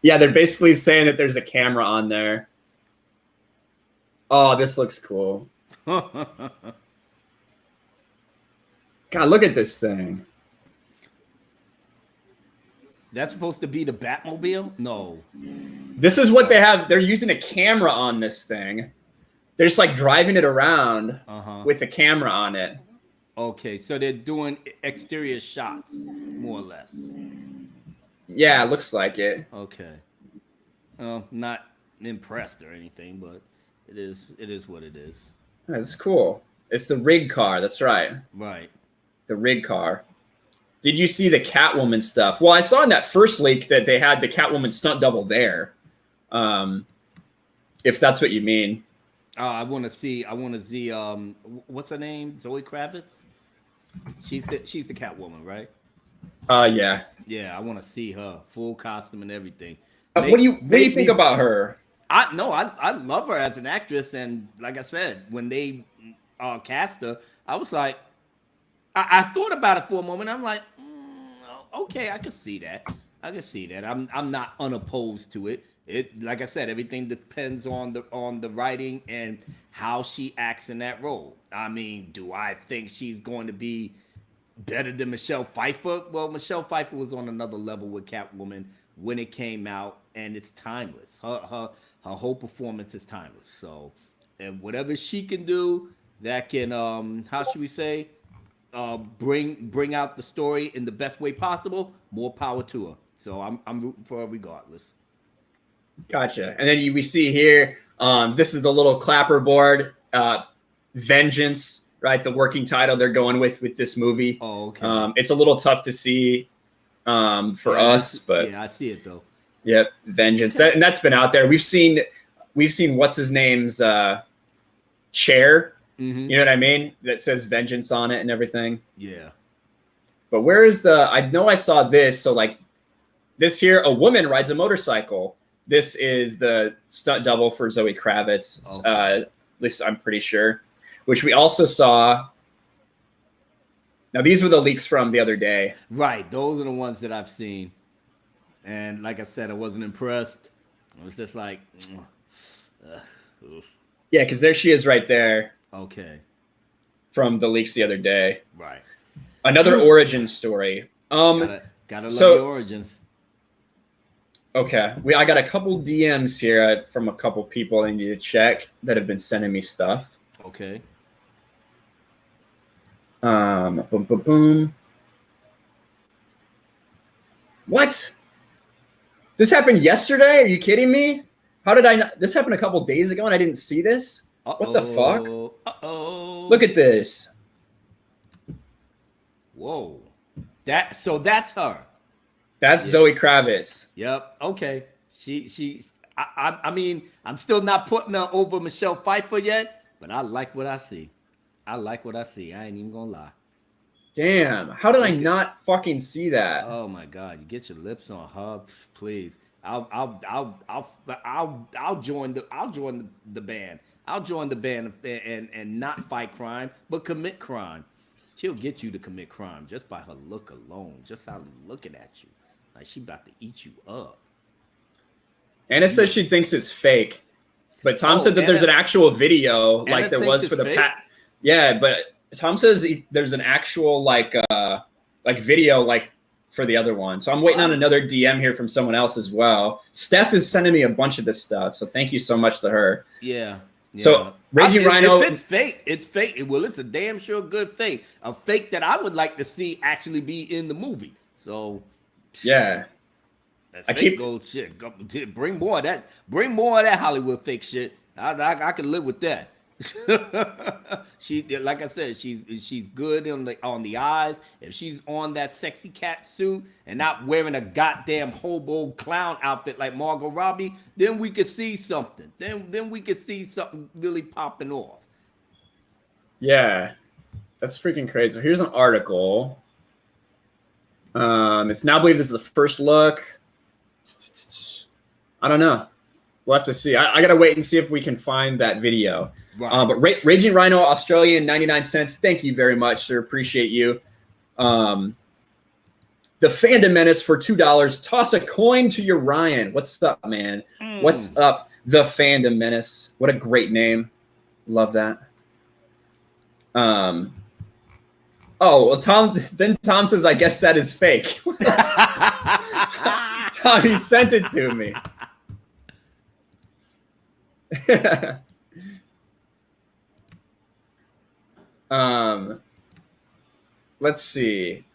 Yeah, they're basically saying that there's a camera on there. Oh, this looks cool. God, look at this thing.
That's supposed to be the Batmobile? No.
This is what they have. They're using a camera on this thing. They're just like driving it around with a camera on it.
Okay, so they're doing exterior shots, more or less.
Yeah, it looks like it.
Okay. Not impressed or anything, but it is what it is.
That's cool. It's the rig car. That's right.
Right.
The rig car. Did you see the Catwoman stuff? Well, I saw in that first leak that they had the Catwoman stunt double there. If that's what you mean.
I want to see. What's her name? Zoe Kravitz. She's the Catwoman, right?
Yeah.
Yeah, I want to see her full costume and everything.
What do you think about her?
I love her as an actress, and like I said, when they cast her, I was like, I thought about it for a moment. I'm like, okay, I can see that. I'm not unopposed to it. It, like I said, everything depends on the writing and how she acts in that role. I mean, do I think she's going to be better than Michelle Pfeiffer? Well, Michelle Pfeiffer was on another level with Catwoman when it came out, and it's timeless. Her whole performance is timeless. So, and whatever she can do, that can how should we say, bring out the story in the best way possible, more power to her. So I'm rooting for her regardless.
Gotcha. And then we see here, this is the little clapperboard, Vengeance, right? The working title they're going with this movie.
Oh, okay.
It's a little tough to see for us, but
yeah, I see it though.
Yep, Vengeance. That's been out there. We've seen what's his name's chair.
Mm-hmm.
You know what I mean? That says Vengeance on it and everything.
Yeah.
But where is I know I saw this. So like this here, a woman rides a motorcycle. This is the stunt double for Zoe Kravitz.
Okay.
At least I'm pretty sure. Which we also saw. Now these were the leaks from the other day.
Right. Those are the ones that I've seen. And like I said, I wasn't impressed. I was just like,
yeah, because there she is right there.
Okay.
From the leaks the other day.
Right.
Another origin story.
Gotta love the origins.
Okay. I got a couple DMs here from a couple people I need to check that have been sending me stuff.
Okay.
Boom, boom, boom. What? This happened yesterday? Are you kidding me? How did I not? This happened a couple days ago and I didn't see this? What the fuck? Look at this.
Whoa. So that's her.
That's Zoe Kravitz.
Yep. Okay. I mean, I'm still not putting her over Michelle Pfeiffer yet, but I like what I see. I ain't even gonna lie.
Damn. How did I not fucking see that?
Oh my God. You get your lips on her, please. I'll join the band. I'll join the band and not fight crime, but commit crime. She'll get you to commit crime just by her look alone, just how looking at you. Like she about to eat you up.
Anna says she thinks it's fake. But Tom said that there's an actual video like there was for the Yeah, but Tom says there's an actual like video like for the other one. So I'm waiting on another DM here from someone else as well. Steph is sending me a bunch of this stuff. So thank you so much to her.
Yeah.
So Raging Rhino.
If it's fake, it's fake. Well, it's a damn sure good fake. A fake that I would like to see actually be in the movie. So
yeah.
I keep shit. Bring more of that. Bring more of that Hollywood fake shit. I can live with that. She, like I said, she's good on the eyes. If she's on that sexy cat suit and not wearing a goddamn hobo clown outfit like Margot Robbie, then we could see something. Then we could see something really popping off.
Yeah, that's freaking crazy. So here's an article. It's now believed it's the first look. I don't know. We'll have to see. I got to wait and see if we can find that video. Right. But Raging Rhino, Australian, 99 cents. Thank you very much, sir. Appreciate you. The Fandom Menace for $2. Toss a coin to your Ryan. What's up, man? What's up, the Fandom Menace? What a great name. Love that. Oh, well, Tom says, I guess that is fake. Tom, he sent it to me. Let's see.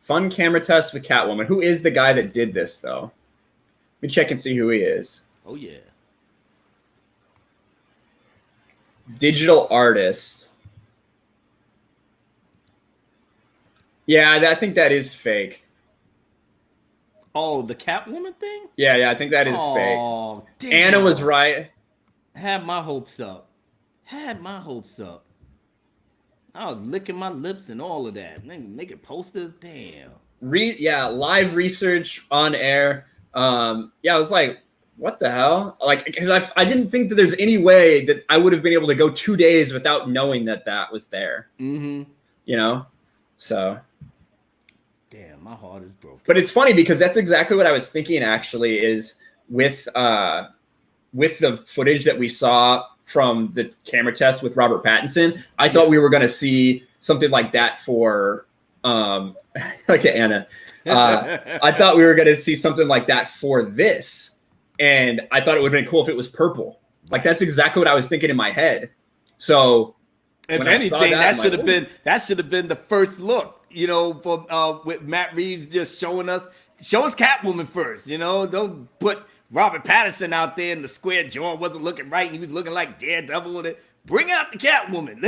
Fun camera test with Catwoman. Who is the guy that did this, though? Let me check and see who he is.
Oh, yeah.
Digital artist. Yeah, I think that is fake.
Oh, the Catwoman thing?
Yeah, I think that is fake. Damn. Anna was right.
Had my hopes up. I was licking my lips and all of that. Making posters. Damn.
Live research on air. I was like, what the hell? Like, because I didn't think that there's any way that I would have been able to go 2 days without knowing that was there.
Mm-hmm.
You know? So.
Damn, my heart is broken.
But it's funny because that's exactly what I was thinking, actually, is with the footage that we saw from the camera test with Robert Pattinson, I thought we were going to see something like that for Anna. I thought we were going to see something like that for this. And I thought it would have been cool if it was purple. Like, that's exactly what I was thinking in my head. So
If
when I saw
anything,
that,
that should have been the first look, you know, for with Matt Reeves just show us Catwoman first, you know. Don't put Robert Pattinson out there and the square jaw wasn't looking right and he was looking like Daredevil with it. Bring out the Catwoman.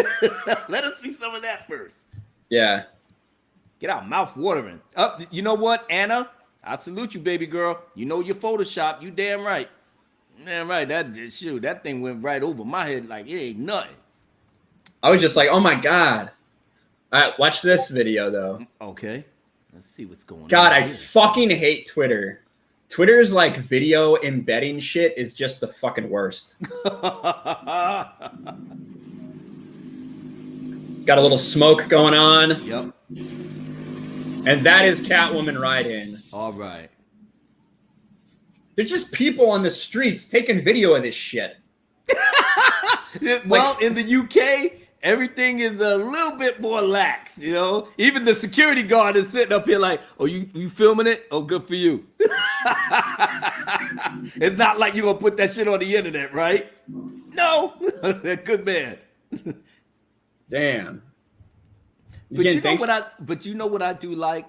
Let us see some of that first.
Yeah.
Get out, mouth watering. You know what, Anna? I salute you, baby girl. You know your Photoshop. You damn right. Damn right. That thing went right over my head like it ain't nothing.
I was just like, oh my God. All right, watch this video though.
Okay. Let's see what's going on.
God, I fucking hate Twitter. Twitter's like video embedding shit is just the fucking worst. Got a little smoke going on.
Yep.
And that is Catwoman ride-in.
All right.
There's just people on the streets taking video of this shit.
Well, in the UK, everything is a little bit more lax, you know? Even the security guard is sitting up here like, oh, you filming it? Oh, good for you. It's not like you're going to put that shit on the internet, right? No. Good man.
Damn.
But you know what I do like?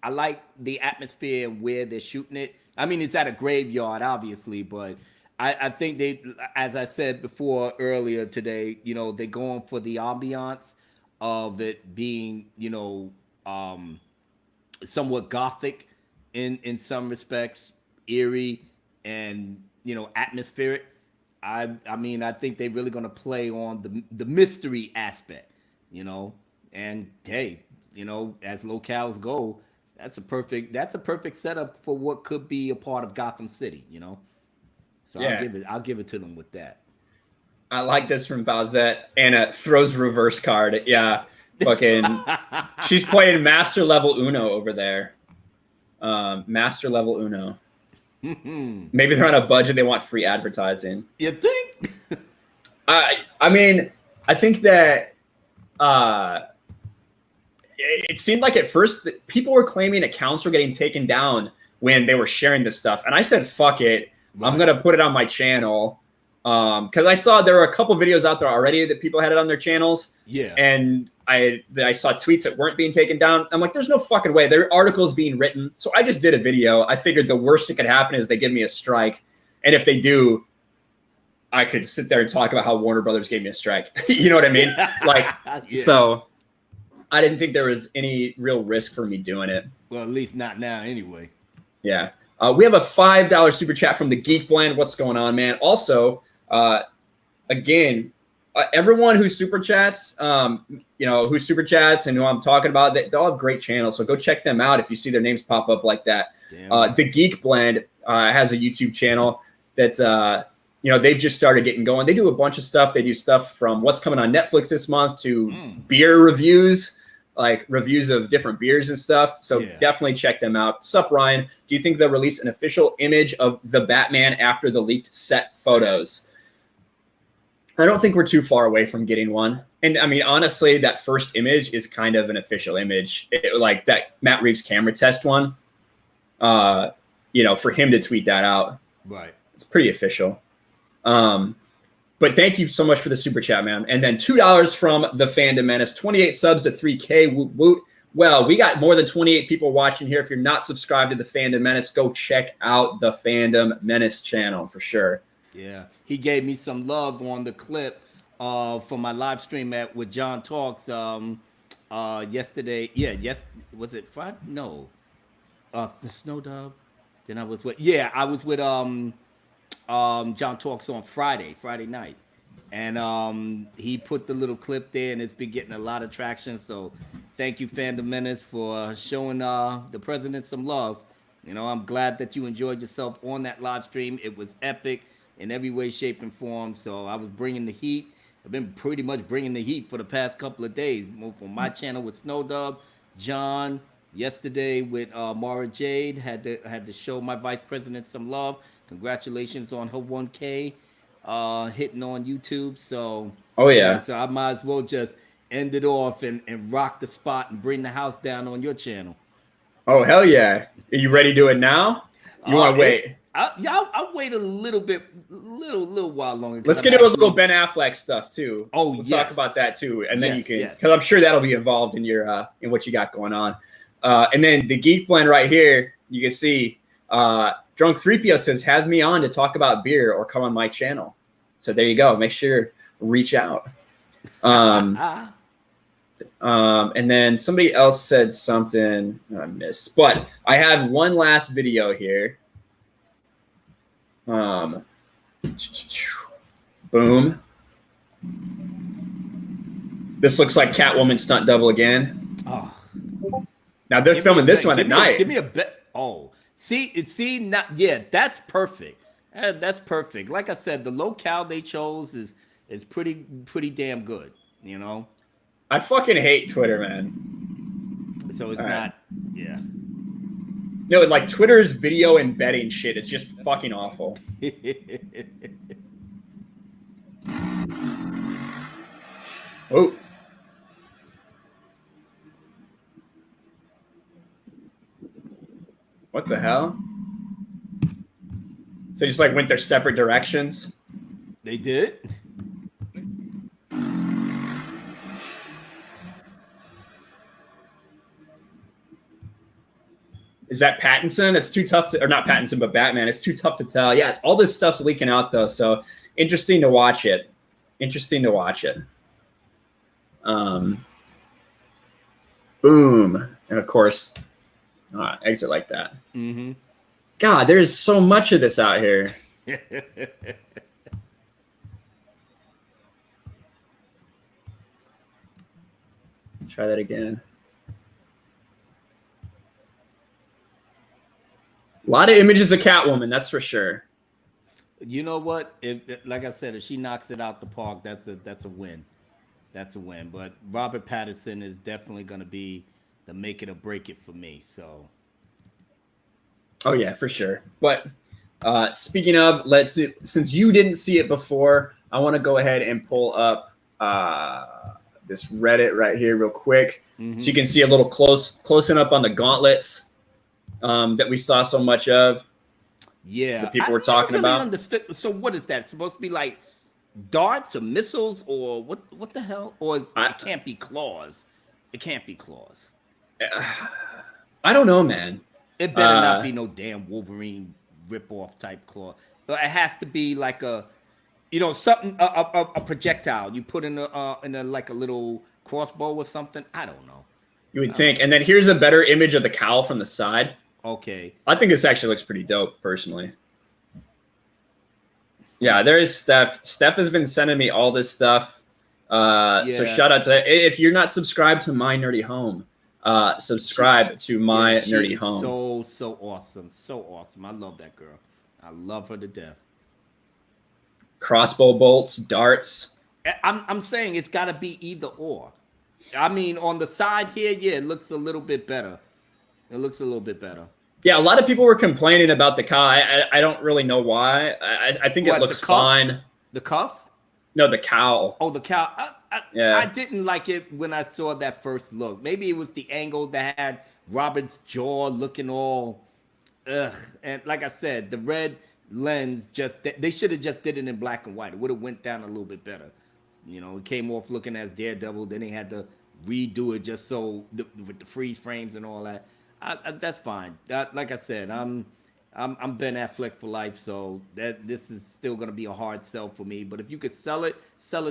I like the atmosphere and where they're shooting it. I mean, it's at a graveyard, obviously, but I think they, as I said before earlier today, you know, they're going for the ambiance of it being, you know, somewhat gothic in some respects, eerie and, you know, atmospheric. I mean, I think they're really going to play on the mystery aspect, you know. And hey, you know, as locales go, that's a perfect setup for what could be a part of Gotham City, you know. So yeah. I'll give it to them with that.
I like this from Bowsette. Anna throws reverse card. Yeah, fucking. She's playing master level Uno over there. Master level Uno. Maybe they're on a budget. They want free advertising.
You think?
I mean, I think that. It seemed like at first that people were claiming accounts were getting taken down when they were sharing this stuff. And I said, fuck it. Right. I'm going to put it on my channel. Because I saw there were a couple videos out there already that people had it on their channels.
Yeah.
And I saw tweets that weren't being taken down. I'm like, there's no fucking way. There are articles being written. So I just did a video. I figured the worst that could happen is they give me a strike. And if they do, I could sit there and talk about how Warner Brothers gave me a strike. You know what I mean? Like, yeah. So I didn't think there was any real risk for me doing it.
Well, at least not now anyway.
Yeah. We have a $5 super chat from the Geek Blend. What's going on, man? Also, again, everyone who super chats, who super chats and who I'm talking about, they all have great channels. So go check them out if you see their names pop up like that. The Geek Blend has a YouTube channel that, they've just started getting going. They do a bunch of stuff. They do stuff from what's coming on Netflix this month to beer reviews, like reviews of different beers and stuff. So definitely check them out. Sup, Ryan? Do you think they'll release an official image of the Batman after the leaked set photos? I don't think we're too far away from getting one. And I mean, honestly, that first image is kind of an official image. Like that Matt Reeves camera test one, for him to tweet that out.
Right.
It's pretty official. But thank you so much for the super chat, man. And then $2 from the Fandom Menace, 28 subs to 3K. Woot woot. Well, we got more than 28 people watching here. If you're not subscribed to the Fandom Menace, go check out the Fandom Menace channel for sure.
Yeah, he gave me some love on the clip for my live stream with John Talks yesterday. Yeah, was it Friday? No, the Snow Dub. Then I was with John Talks on Friday night. And he put the little clip there, and it's been getting a lot of traction. So thank you, Fandom Menace, for showing the president some love. You know, I'm glad that you enjoyed yourself on that live stream. It was epic in every way, shape, and form. So I was bringing the heat. I've been pretty much bringing the heat for the past couple of days. On my channel with Snowdub, John, yesterday with Mara Jade, had to show my vice president some love. Congratulations on her 1K hitting on YouTube. So so I might as well just end it off and rock the spot and bring the house down on your channel.
Oh, hell yeah. Are you ready to do it now? You want to wait?
I'll wait a little while longer.
Let's get into a little Ben Affleck stuff too.
Oh,
we'll talk about that too, and then you can,
yes.
because I'm sure that'll be involved in your in what you got going on. And then the Geek Blend right here, you can see Drunk 3PO says, "Have me on to talk about beer or come on my channel." So there you go. Make sure reach out. And then somebody else said something I missed, but I have one last video here. Boom. This looks like Catwoman stunt double again.
Oh.
Now they're filming this one at night.
Give me a bit. Oh, see, not yeah. That's perfect. That's perfect. Like I said, the locale they chose is pretty damn good. You know.
I fucking hate Twitter, man.
So it's not. Yeah.
No, like Twitter's video embedding shit. It's just fucking awful. Oh. What the hell? So just like went their separate directions?
They did?
Is that Pattinson? It's too tough to, or not Pattinson, but Batman. It's too tough to tell. Yeah, all this stuff's leaking out though, so interesting to watch it. Interesting to watch it. Boom. And of course, exit like that.
Mm-hmm.
God, there's so much of this out here. Let's try that again. A lot of images of Catwoman, that's for sure.
You know what? Like I said, if she knocks it out the park, that's a win. That's a win. But Robert Pattinson is definitely going to be the make it or break it for me. So.
Oh yeah, for sure. But speaking of, let's see, since you didn't see it before, I want to go ahead and pull up this Reddit right here real quick, so you can see a little closing up on the gauntlets that we saw so much of.
Yeah,
that people were talking
really
about.
Understood. So what is that? It's supposed to be like darts or missiles or what the hell? Or it can't be claws. It can't be claws.
I don't know, man.
It better not be no damn Wolverine rip-off type claw. But it has to be like a, something, a projectile you put in a like a little crossbow or something. I don't know.
You would think. And then here's a better image of the cowl from the side.
Okay.
I think this actually looks pretty dope, personally. Yeah, there is Steph. Steph has been sending me all this stuff. So shout out to, if you're not subscribed to My Nerdy Home, subscribe to My Nerdy Home.
So awesome. So awesome. I love that girl. I love her to death.
Crossbow bolts, darts.
I'm saying it's got to be either or. I mean, on the side here, yeah, it looks a little bit better. It looks a little bit better.
Yeah, a lot of people were complaining about the cowl. I don't really know why. I think it looks fine.
The cuff?
No, the cowl.
Oh, the cowl.
Yeah.
I didn't like it when I saw that first look. Maybe it was the angle that had Robert's jaw looking all ugh. And like I said, the red lens they should have just did it in black and white. It would have went down a little bit better. It came off looking as Daredevil. Then they had to redo it just so with the freeze frames and all that. That's fine. Like I said, I'm Ben Affleck for life, so this is still gonna be a hard sell for me. But if you could sell it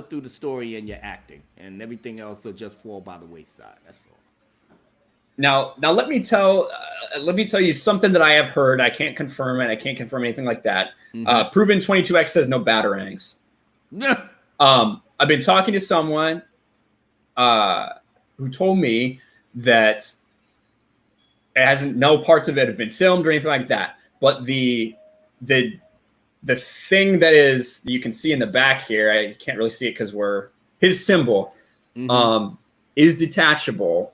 through the story and your acting, and everything else will just fall by the wayside. That's all.
Now let me tell you something that I have heard. I can't confirm it. I can't confirm anything like that. Proven 22X says no batarangs. I've been talking to someone who told me that no parts of it have been filmed or anything like that. But the thing that you can see in the back here, I can't really see it because his symbol is detachable,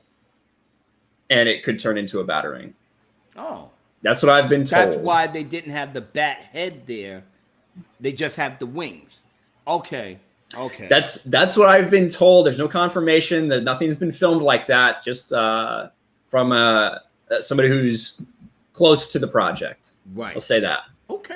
and it could turn into a batarang.
Oh,
that's what I've been told.
That's why they didn't have the bat head there. They just have the wings. Okay.
That's what I've been told. There's no confirmation that nothing's been filmed like that. Just from somebody who's close to the project.
Right.
I'll say that.
Okay.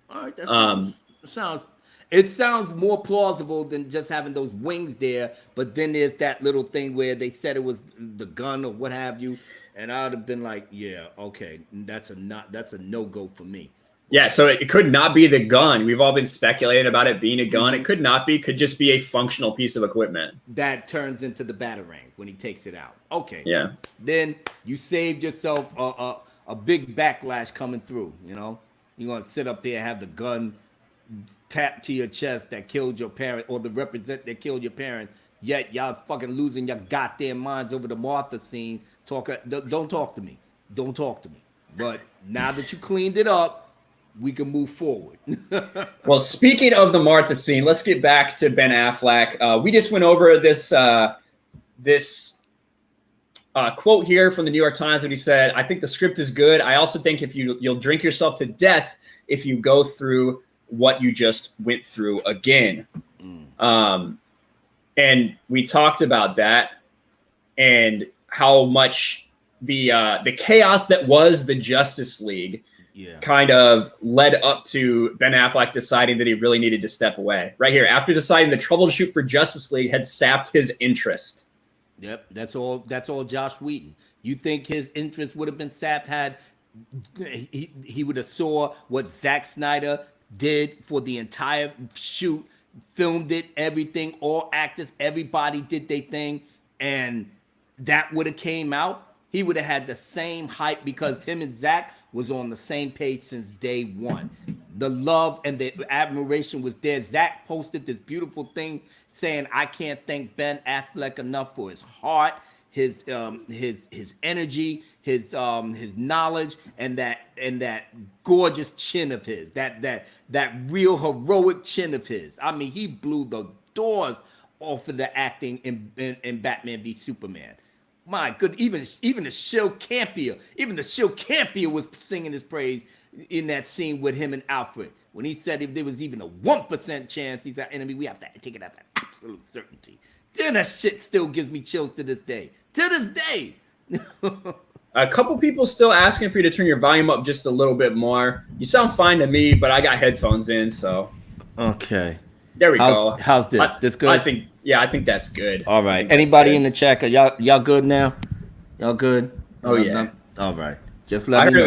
All right, that sounds more plausible than just having those wings there. But then there's that little thing where they said it was the gun or what have you, and I would have been like, yeah, okay, that's a no go for me.
Yeah, so it could not be the gun. We've all been speculating about it being a gun. It could not be. Could just be a functional piece of equipment
that turns into the batarang when he takes it out. Okay.
Yeah.
Then you saved yourself a big backlash coming through. You know, you're gonna sit up there and have the gun tapped to your chest that killed your parent, or the represent that killed your parent. Yet y'all fucking losing your goddamn minds over the Martha scene. Don't talk to me. Don't talk to me. But now that you cleaned it up, we can move forward.
Well, speaking of the Martha scene, let's get back to Ben Affleck. We just went over this quote here from the New York Times that he said, "I think the script is good. I also think if you'll drink yourself to death if you go through what you just went through again." And we talked about that and how much the chaos that was the Justice League kind of led up to Ben Affleck deciding that he really needed to step away. Right here, after deciding the troubleshoot for Justice League had sapped his interest.
Yep, that's all Josh Whedon. You think his interest would have been sapped had he would have saw what Zack Snyder did for the entire shoot, filmed it, everything, all actors, everybody did their thing, and that would have came out? He would have had the same hype because him and Zack was on the same page since day one. The love and the admiration was there. Zack posted this beautiful thing saying, "I can't thank Ben Affleck enough for his heart, his energy, his knowledge, and that gorgeous chin of his, that real heroic chin of his." I mean, he blew the doors off of the acting in Batman v Superman. My good, even the Shill Campier was singing his praise in that scene with him and Alfred. When he said if there was even a 1% chance he's our enemy, we have to take it as an absolute certainty. Then that shit still gives me chills to this day. To this day.
A couple people still asking for you to turn your volume up just a little bit more. You sound fine to me, but I got headphones in, so.
Okay.
There we go.
How's this? This good?
I think that's good.
All right. Anybody in the chat? Y'all good now? Y'all good?
Oh yeah.
All right. Just let me know.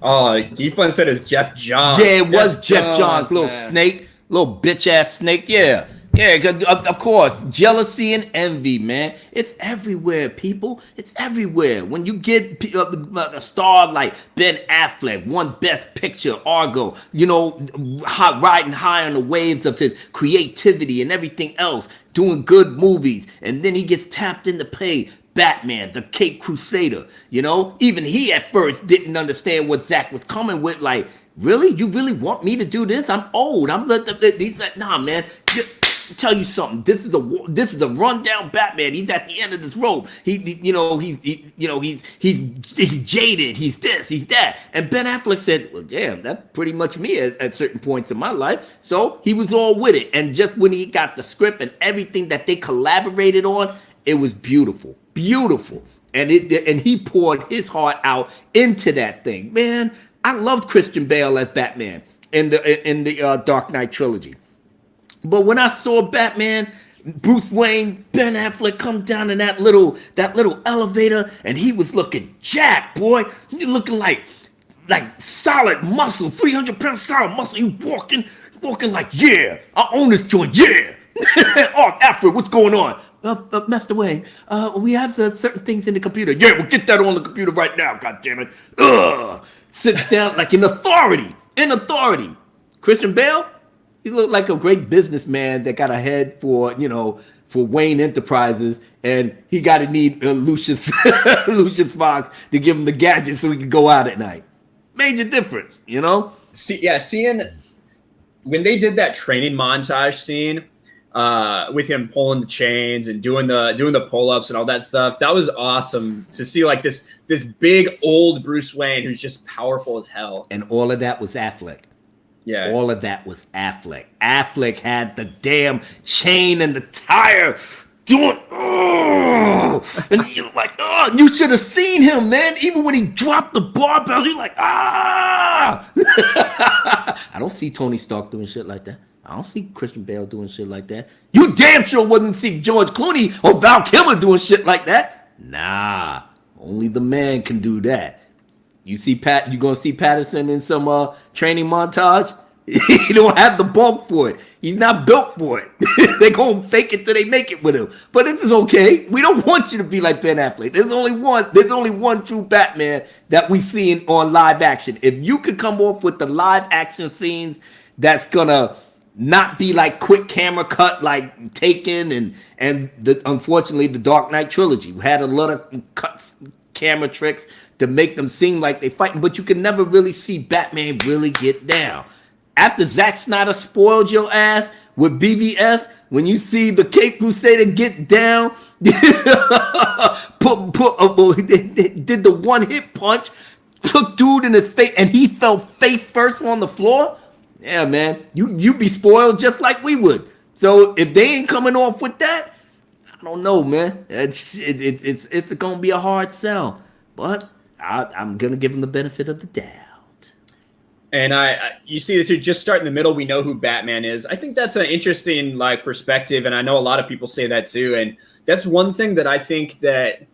Geeflin said it's Jeff Johns.
Yeah, it was Jeff Johns, little snake, little bitch ass snake. Yeah. Yeah, of course, jealousy and envy, man. It's everywhere, people. It's everywhere. When you get a star like Ben Affleck, won Best Picture, Argo, riding high on the waves of his creativity and everything else, doing good movies, and then he gets tapped into play Batman, the Cape Crusader. Even he at first didn't understand what Zack was coming with. Like, really? You really want me to do this? I'm old. He said, nah, man. Tell you something. This is a rundown Batman. He's at the end of this rope. He's jaded. He's this. He's that. And Ben Affleck said, "Well, damn, that's pretty much me at certain points in my life." So he was all with it. And just when he got the script and everything that they collaborated on, it was beautiful, beautiful. And he poured his heart out into that thing. Man, I loved Christian Bale as Batman in the Dark Knight trilogy. But when I saw Batman, Bruce Wayne, Ben Affleck come down in that little elevator, and he was looking jacked, boy. He looking like solid muscle, 300-pound solid muscle. He walking like, yeah, I own this joint, yeah. Oh, Alfred, what's going on? Master Wayne, we have certain things in the computer. Yeah, we'll get that on the computer right now, goddammit. Sits down like in authority. Christian Bale, he looked like a great businessman that got a head for Wayne Enterprises, and he got to need Lucius Fox to give him the gadgets so he could go out at night. Major difference,
Seeing when they did that training montage scene with him pulling the chains and doing the pull-ups and all that stuff, that was awesome to see. Like this big old Bruce Wayne who's just powerful as hell,
and all of that was Affleck.
Yeah.
All of that was Affleck. Affleck had the damn chain and the tire doing, and you're like, oh, you should have seen him, man. Even when he dropped the barbell, he's like, ah. I don't see Tony Stark doing shit like that. I don't see Christian Bale doing shit like that. You damn sure wouldn't see George Clooney or Val Kilmer doing shit like that. Nah, only the man can do that. You gonna see Patterson in some training montage? He don't have the bulk for it. He's not built for it. They gonna fake it till they make it with him. But this is okay. We don't want you to be like Ben Affleck. There's only one true Batman that we see on live action. If you could come off with the live action scenes that's gonna not be like quick camera cut like Taken and unfortunately the Dark Knight trilogy had a lot of cuts, camera tricks to make them seem like they fighting, but you can never really see Batman really get down. After Zack Snyder spoiled your ass with BVS, when you see the Cape Crusader get down, did the one hit punch, took dude in his face, and he fell face first on the floor. Yeah, man, you be spoiled just like we would. So if they ain't coming off with that, I don't know, man. It's gonna be a hard sell, but I'm gonna give him the benefit of the doubt.
And you see this, you just start in the middle. We know who Batman is. I think that's an interesting like perspective, and I know a lot of people say that too. And that's one thing that I think that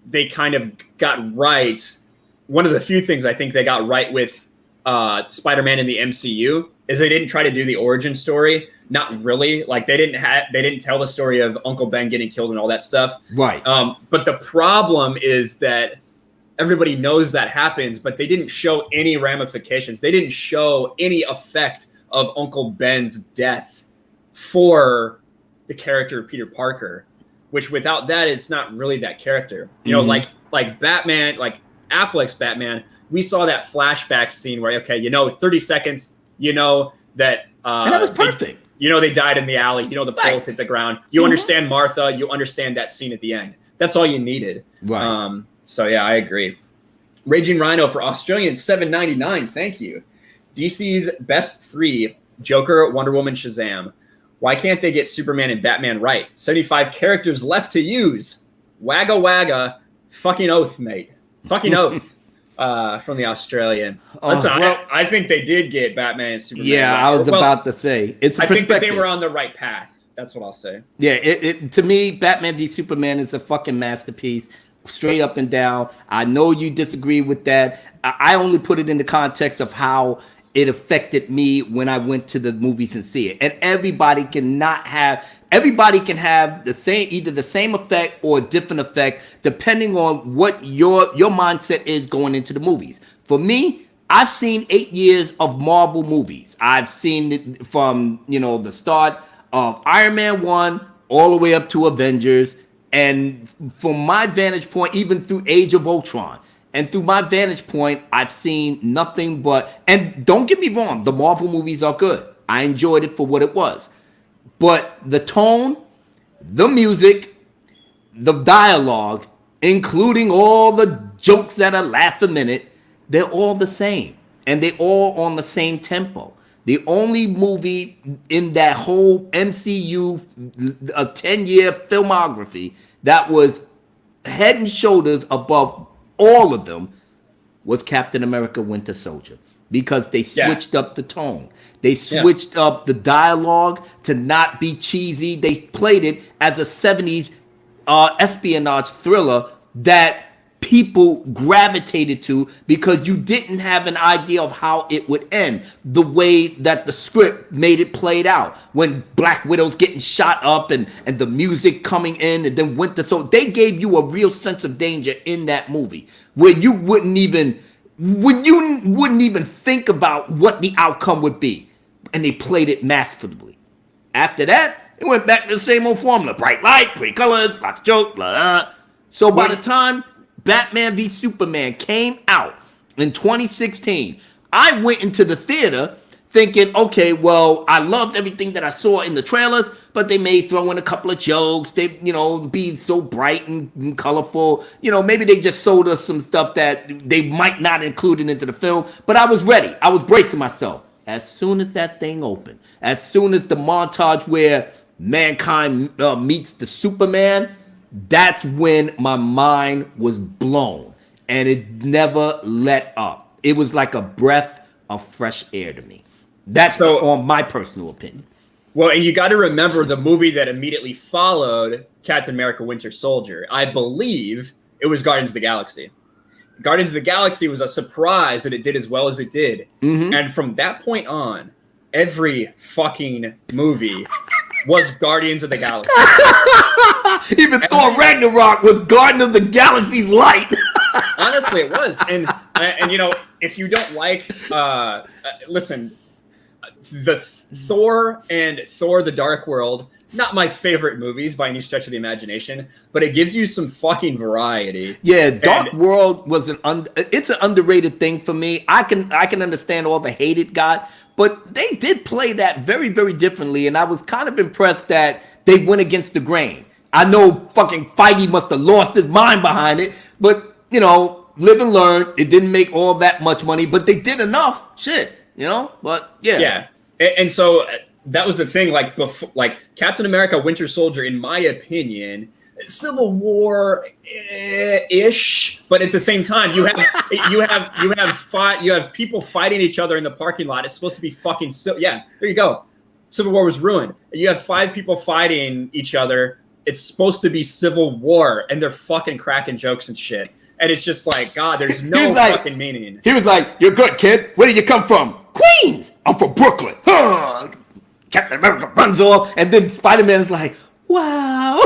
they kind of got right. One of the few things I think they got right with Spider-Man in the MCU is they didn't try to do the origin story. Not really. Like they didn't tell the story of Uncle Ben getting killed and all that stuff.
Right.
But the problem is that everybody knows that happens, but they didn't show any ramifications. They didn't show any effect of Uncle Ben's death for the character of Peter Parker, which without that, it's not really that character. You know, like Batman, like Affleck's Batman, we saw that flashback scene where, okay, 30 seconds, that
and that was perfect.
They died in the alley. The pole hit the ground. You understand Martha. You understand that scene at the end. That's all you needed.
Right.
So yeah, I agree. Raging Rhino for Australian $7.99. Thank you. DC's best three: Joker, Wonder Woman, Shazam. Why can't they get Superman and Batman right? 75 characters left to use. Wagga wagga. Fucking oath, mate. Fucking oath. From the Australian. Listen, I think they did get Batman and Superman.
Yeah, right. I was about to say it's. I think
that they were on the right path. That's what I'll say.
Yeah, it to me, Batman v Superman is a fucking masterpiece, straight up and down. I know you disagree with that. I only put it in the context of how it affected me when I went to the movies and see it. And everybody can have the same, either the same effect or a different effect, depending on what your mindset is going into the movies. For me, I've seen 8 years of Marvel movies. I've seen it from, the start of Iron Man 1 all the way up to Avengers. And from my vantage point, even through Age of Ultron, and through my vantage point, I've seen nothing but, and don't get me wrong, the Marvel movies are good. I enjoyed it for what it was. But the tone, the music, the dialogue, including all the jokes that are laugh a minute, they're all the same. And they're all on the same tempo. The only movie in that whole MCU, a 10-year filmography that was head and shoulders above all of them was Captain America Winter Soldier, because they switched up the tone. They switched up the dialogue to not be cheesy. They played it as a 70s espionage thriller that people gravitated to because you didn't have an idea of how it would end. The way that the script made it played out. When Black Widow's getting shot up and the music coming in and then Winter Soldier. They gave you a real sense of danger in that movie where you wouldn't even think about what the outcome would be. And they played it masterfully. After that, it went back to the same old formula. Bright light, pretty colors, lots of jokes, blah, blah. So by the time Batman v Superman came out in 2016, I went into the theater thinking, okay, well, I loved everything that I saw in the trailers, but they may throw in a couple of jokes. They, be so bright and colorful. Maybe they just sold us some stuff that they might not include it into the film. But I was ready. I was bracing myself. As soon as that thing opened, as soon as the montage where Mankind meets the Superman, that's when my mind was blown. And it never let up. It was like a breath of fresh air to me. That's on my personal opinion.
Well, and you got to remember the movie that immediately followed Captain America Winter Soldier. I believe it was Guardians of the Galaxy. Guardians of the Galaxy was a surprise that it did as well as it did. Mm-hmm. And from that point on, every fucking movie was Guardians of the Galaxy.
Even Thor Ragnarok was Guardian of the Galaxy's light.
Honestly, it was. And you know, if you don't like, listen, the Thor and Thor the Dark World, not my favorite movies by any stretch of the imagination, but it gives you some fucking variety.
Yeah, Dark World was it's an underrated thing for me. I can understand all the hate it got, but they did play that very, very differently, and I was kind of impressed that they went against the grain. I know fucking Feige must have lost his mind behind it, but, you know, live and learn. It didn't make all that much money, but they did enough shit, you know? But, yeah.
Yeah, and so that was the thing, like, before, like Captain America Winter Soldier, in my opinion, Civil War ish, but at the same time, you have people fighting each other in the parking lot. It's supposed to be fucking yeah. There you go. Civil War was ruined. You have 5 people fighting each other. It's supposed to be Civil War, and they're fucking cracking jokes and shit. And it's just like, God, there's no fucking meaning.
He was like, "You're good, kid. Where did you come from?" "Queens." "I'm from Brooklyn." Huh. Captain America runs off, and then Spider-Man's like, "Wow."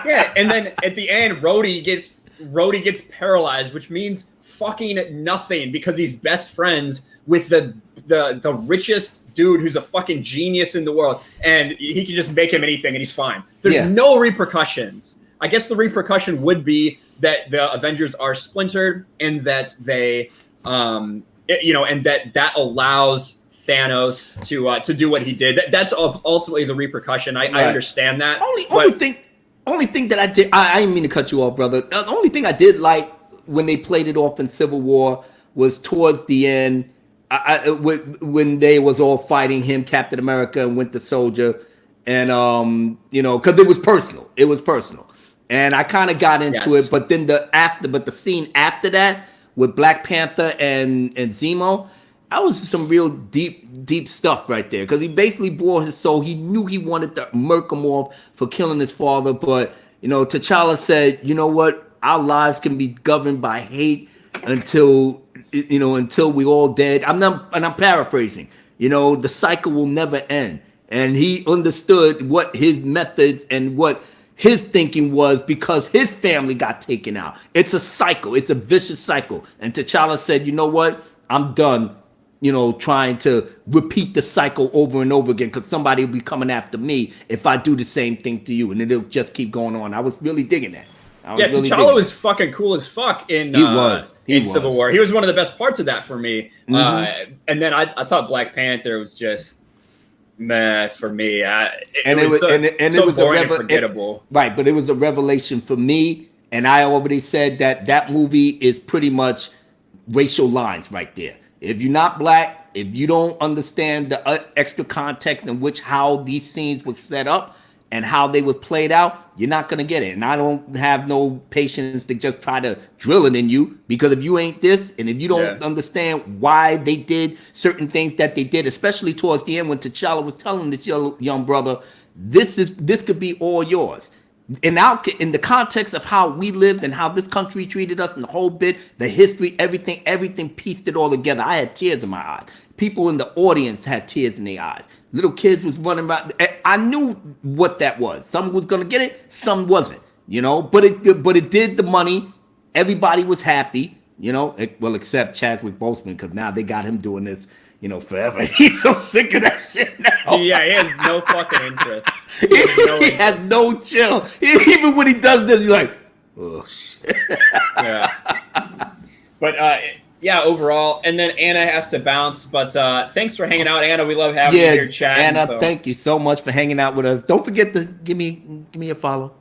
Yeah, and then at the end, Rhodey gets paralyzed, which means fucking nothing because he's best friends with the richest dude who's a fucking genius in the world, and he can just make him anything and he's fine. There's no repercussions. I guess the repercussion would be that the Avengers are splintered and that they, you know, and that allows Thanos to do what he did. That's ultimately the repercussion. I understand that.
Only thing that I did, I didn't mean to cut you off, brother. The only thing I did like when they played it off in Civil War was towards the end, when they was all fighting him, Captain America and Winter Soldier, and you know, because it was personal. It was personal, and I kind of got into it. But then the scene after that with Black Panther and Zemo, that was some real deep stuff right there. Because he basically bore his soul. He knew he wanted to murk him off for killing his father, but you know, T'Challa said, "You know what? Our lives can be governed by hate until we all dead." I'm paraphrasing. You know, the cycle will never end. And he understood what his methods and what his thinking was because his family got taken out. It's a cycle. It's a vicious cycle. And T'Challa said, "You know what? I'm done, you know, trying to repeat the cycle over and over again because somebody will be coming after me if I do the same thing to you." And it'll just keep going on. I was really digging that.
T'Challa was fucking cool as fuck in Civil War. He was one of the best parts of that for me. Mm-hmm. And then I thought Black Panther was just meh for me. It was so boring and forgettable.
Right, but it was a revelation for me. And I already said that movie is pretty much racial lines right there. If you're not black, if you don't understand the extra context in which how these scenes were set up and how they was played out, you're not going to get it. And I don't have no patience to just try to drill it in you, because if you ain't this, and if you don't understand why they did certain things that they did, especially towards the end when T'Challa was telling this young brother, this could be all yours. In the context of how we lived and how this country treated us and the whole bit, the history, everything pieced it all together. I had tears in my eyes. People in the audience had tears in their eyes. Little kids was running around. I knew what that was. Some was gonna get it, some wasn't. You know, but it did the money. Everybody was happy. You know, well, except Chadwick Boseman, because now they got him doing this, you know, forever. He's so sick of that shit now.
Yeah, he has no fucking interest.
He has no chill. Even when he does this, you're like, oh shit.
Yeah. But yeah, overall, and then Anna has to bounce. But thanks for hanging out, Anna. We love having you here, chat.
Anna, thank you so much for hanging out with us. Don't forget to give me a follow.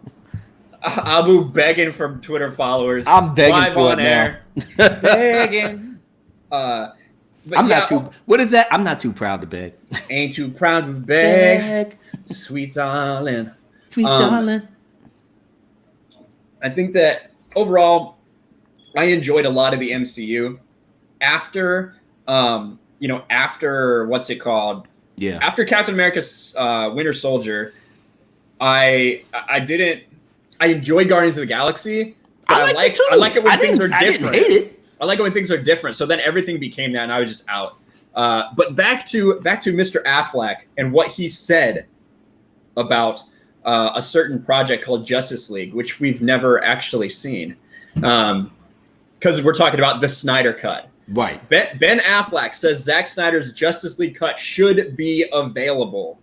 Abu begging for Twitter followers.
I'm begging for it now.
Begging. But
I'm not too. What is that? I'm not too proud to beg.
Ain't too proud to beg, sweet darling.
Sweet darling.
I think that overall, I enjoyed a lot of the MCU. After, after what's it called?
Yeah.
After Captain America's Winter Soldier, I enjoyed Guardians of the Galaxy. But I like it when things are different. I didn't hate it. I like it when things are different. So then everything became that, and I was just out. But back to Mr. Affleck and what he said about a certain project called Justice League, which we've never actually seen, because we're talking about the Snyder Cut.
Right.
Ben Affleck says Zack Snyder's Justice League cut should be available.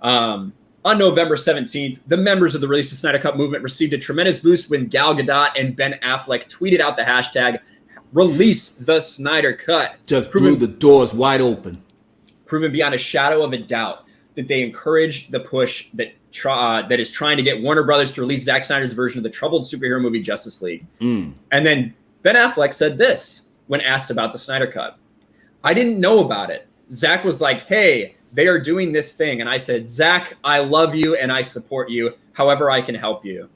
On November 17th, the members of the Release the Snyder Cut movement received a tremendous boost when Gal Gadot and Ben Affleck tweeted out the hashtag Release the Snyder Cut.
Just blew the doors wide open.
Proven beyond a shadow of a doubt that they encourage the push that is trying to get Warner Brothers to release Zack Snyder's version of the troubled superhero movie Justice League. And then Ben Affleck said this when asked about the Snyder Cut. I didn't know about it. Zack was like, hey, they are doing this thing. And I said, Zack, I love you and I support you. However I can help you.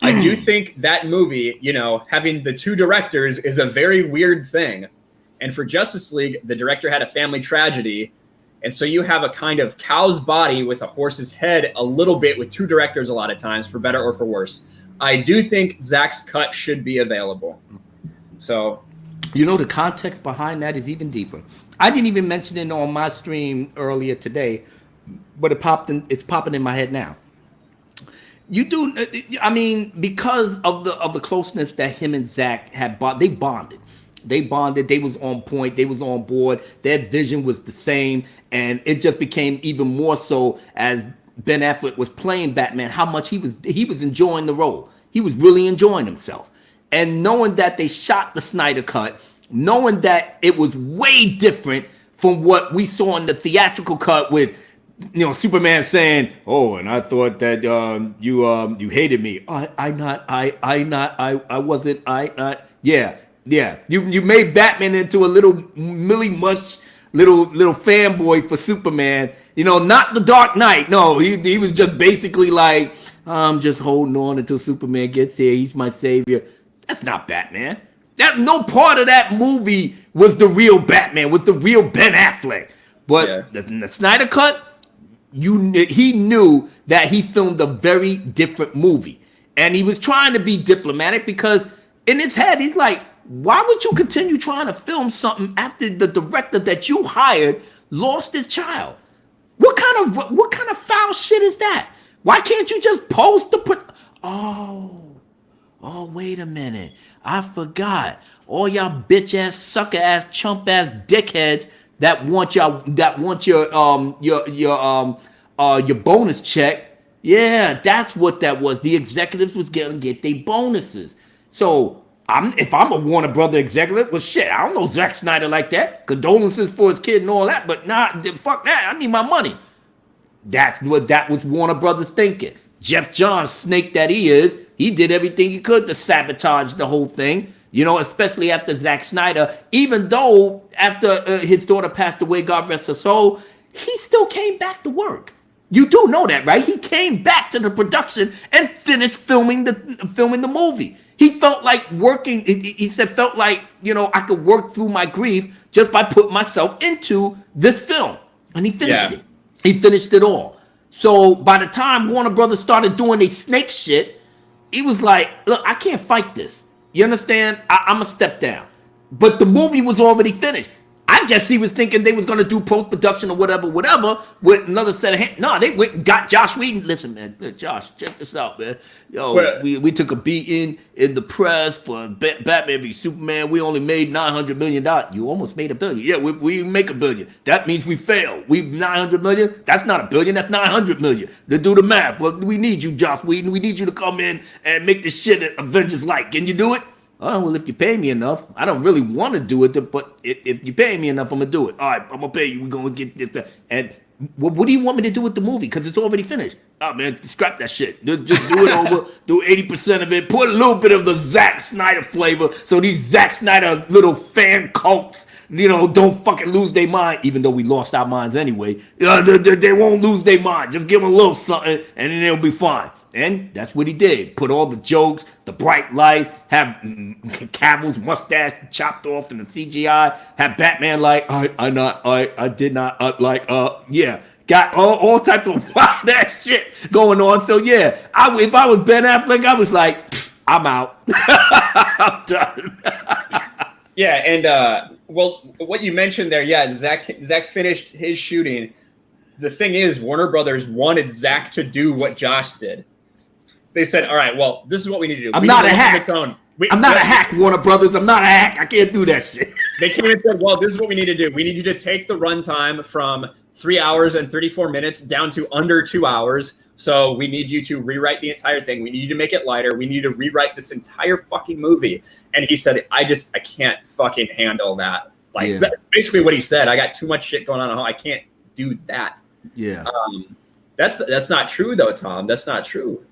I do think that movie, having the two directors is a very weird thing. And for Justice League, the director had a family tragedy. And so you have a kind of cow's body with a horse's head a little bit with two directors a lot of times, for better or for worse. I do think Zack's cut should be available. So,
the context behind that is even deeper. I didn't even mention it on my stream earlier today, but it's popping in my head now. Because of the closeness that him and Zack had, they bonded. They bonded. They was on point. They was on board. Their vision was the same, and it just became even more so as Ben Affleck was playing Batman. How much he was enjoying the role. He was really enjoying himself, and knowing that they shot the Snyder Cut, knowing that it was way different from what we saw in the theatrical cut with. Superman saying, "Oh, and I thought that you hated me. Yeah. You made Batman into a little Millie Mush, little fanboy for Superman. Not the Dark Knight. No, he was just basically like, I'm just holding on until Superman gets here. He's my savior. That's not Batman. That no part of that movie was the real Batman, was the real Ben Affleck. But the Snyder Cut." He knew that he filmed a very different movie. And he was trying to be diplomatic because in his head, he's like, why would you continue trying to film something after the director that you hired lost his child? What kind of foul shit is that? Why can't you just post the... Oh, wait a minute. I forgot. All y'all bitch-ass, sucker-ass, chump-ass dickheads that want your bonus check. Yeah, that's what that was. The executives was gonna get their bonuses. So if I'm a Warner Brother executive, well shit, I don't know Zack Snyder like that. Condolences for his kid and all that, but nah, fuck that. I need my money. That was Warner Brothers thinking. Jeff Johns, snake that he is, he did everything he could to sabotage the whole thing. Especially after Zack Snyder, even though after his daughter passed away, God rest her soul, he still came back to work. You do know that, right? He came back to the production and finished filming the movie. He felt like working. He said, felt like, I could work through my grief just by putting myself into this film. And he finished it. He finished it all. So by the time Warner Brothers started doing their snake shit, he was like, look, I can't fight this. You understand? I'm going to step down. But the movie was already finished. I guess he was thinking they was going to do post-production or whatever, with another set of hands. No, they went and got Josh Whedon. Listen, man, Josh, check this out, man. We took a beating in the press for Batman v Superman. We only made $900 million. You almost made $1 billion. Yeah, we make $1 billion. That means we failed. We $900 million. That's not $1 billion. That's $900 million. To do the math. Well, we need you, Josh Whedon. We need you to come in and make this shit Avengers-like. Can you do it? Oh, well, if you pay me enough, I don't really want to do it, but if you pay me enough, I'm going to do it. All right, I'm going to pay you. We're going to get this. And what do you want me to do with the movie? Because it's already finished. Oh, man, scrap that shit. Just do it over. Do 80% of it. Put a little bit of the Zack Snyder flavor so these Zack Snyder little fan cults don't fucking lose their mind, even though we lost our minds anyway. They won't lose their mind. Just give them a little something, and then they'll be fine. And that's what he did. Put all the jokes, the bright lights, have Cavill's mustache chopped off in the CGI, have Batman like, I did not, yeah. Got all types of wild ass shit going on. So yeah, if I was Ben Affleck, I was like, I'm out. I'm done.
Yeah, and well, what you mentioned there, yeah, Zach finished his shooting. The thing is, Warner Brothers wanted Zach to do what Josh did. They said, all right, well, this is what we need to do.
I'm not a hack. I'm not a hack, Warner Brothers. I'm not a hack. I can't do that shit.
They came in and said, well, this is what we need to do. We need you to take the runtime from 3 hours and 34 minutes down to under 2 hours. So we need you to rewrite the entire thing. We need you to make it lighter. We need you to rewrite this entire fucking movie. And he said, I can't fucking handle that. That's basically what he said. I got too much shit going on. I can't do that.
Yeah.
That's not true though, Tom. That's not true.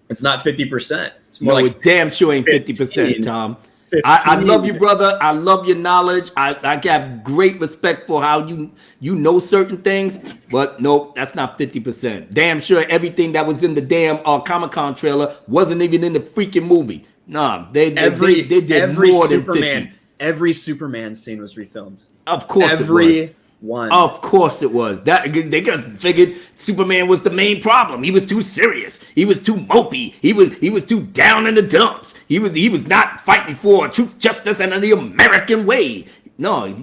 It's not 50%. It's more like
it damn sure ain't 50%, Tom. I love you, brother. I love your knowledge. I have great respect for how you know certain things, but nope, that's not 50%. Damn sure everything that was in the damn Comic-Con trailer wasn't even in the freaking movie. Nah, they did more than 50.
Every Superman scene was refilmed.
Of course,
every one.
Of course it was. That they could have figured Superman was the main problem. He was too serious. He was too mopey. He was too down in the dumps. He was not fighting for truth, justice, and the American way. No,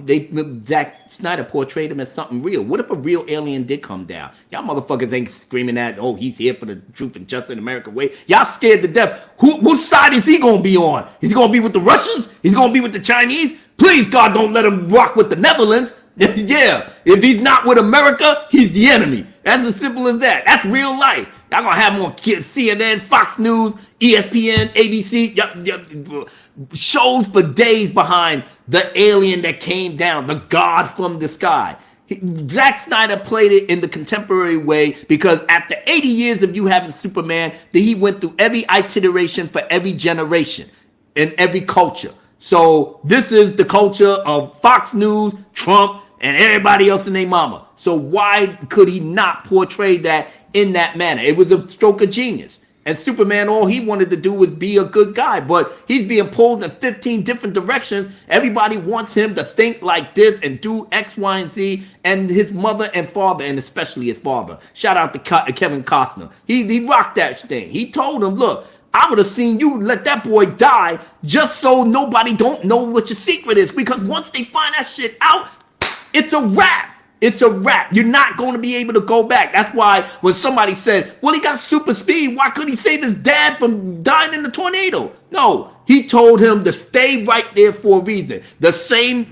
Zack Snyder portrayed him as something real. What if a real alien did come down? Y'all motherfuckers ain't screaming at, oh, he's here for the truth and justice in the American way. Y'all scared to death. Whose side is he gonna be on? He's gonna be with the Russians? He's gonna be with the Chinese? Please, God, don't let him rock with the Netherlands. Yeah, if he's not with America, he's the enemy. That's as simple as that. That's real life. Y'all gonna have him on CNN, Fox News, ESPN, ABC, shows for days behind the alien that came down, the God from the sky. Zack Snyder played it in the contemporary way because after 80 years of you having Superman, he went through every iteration for every generation and every culture. So this is the culture of Fox News, Trump, and everybody else in their mama. So why could he not portray that in that manner? It was a stroke of genius. And Superman, all he wanted to do was be a good guy, but he's being pulled in 15 different directions. Everybody wants him to think like this and do X, Y, and Z, and his mother and father, and especially his father. Shout out to Kevin Costner. He rocked that thing. He told him, look, I would have seen you let that boy die just so nobody don't know what your secret is. Because once they find that shit out, it's a wrap. It's a wrap. You're not going to be able to go back. That's why when somebody said, well, he got super speed, why couldn't he save his dad from dying in the tornado? No, he told him to stay right there for a reason. The same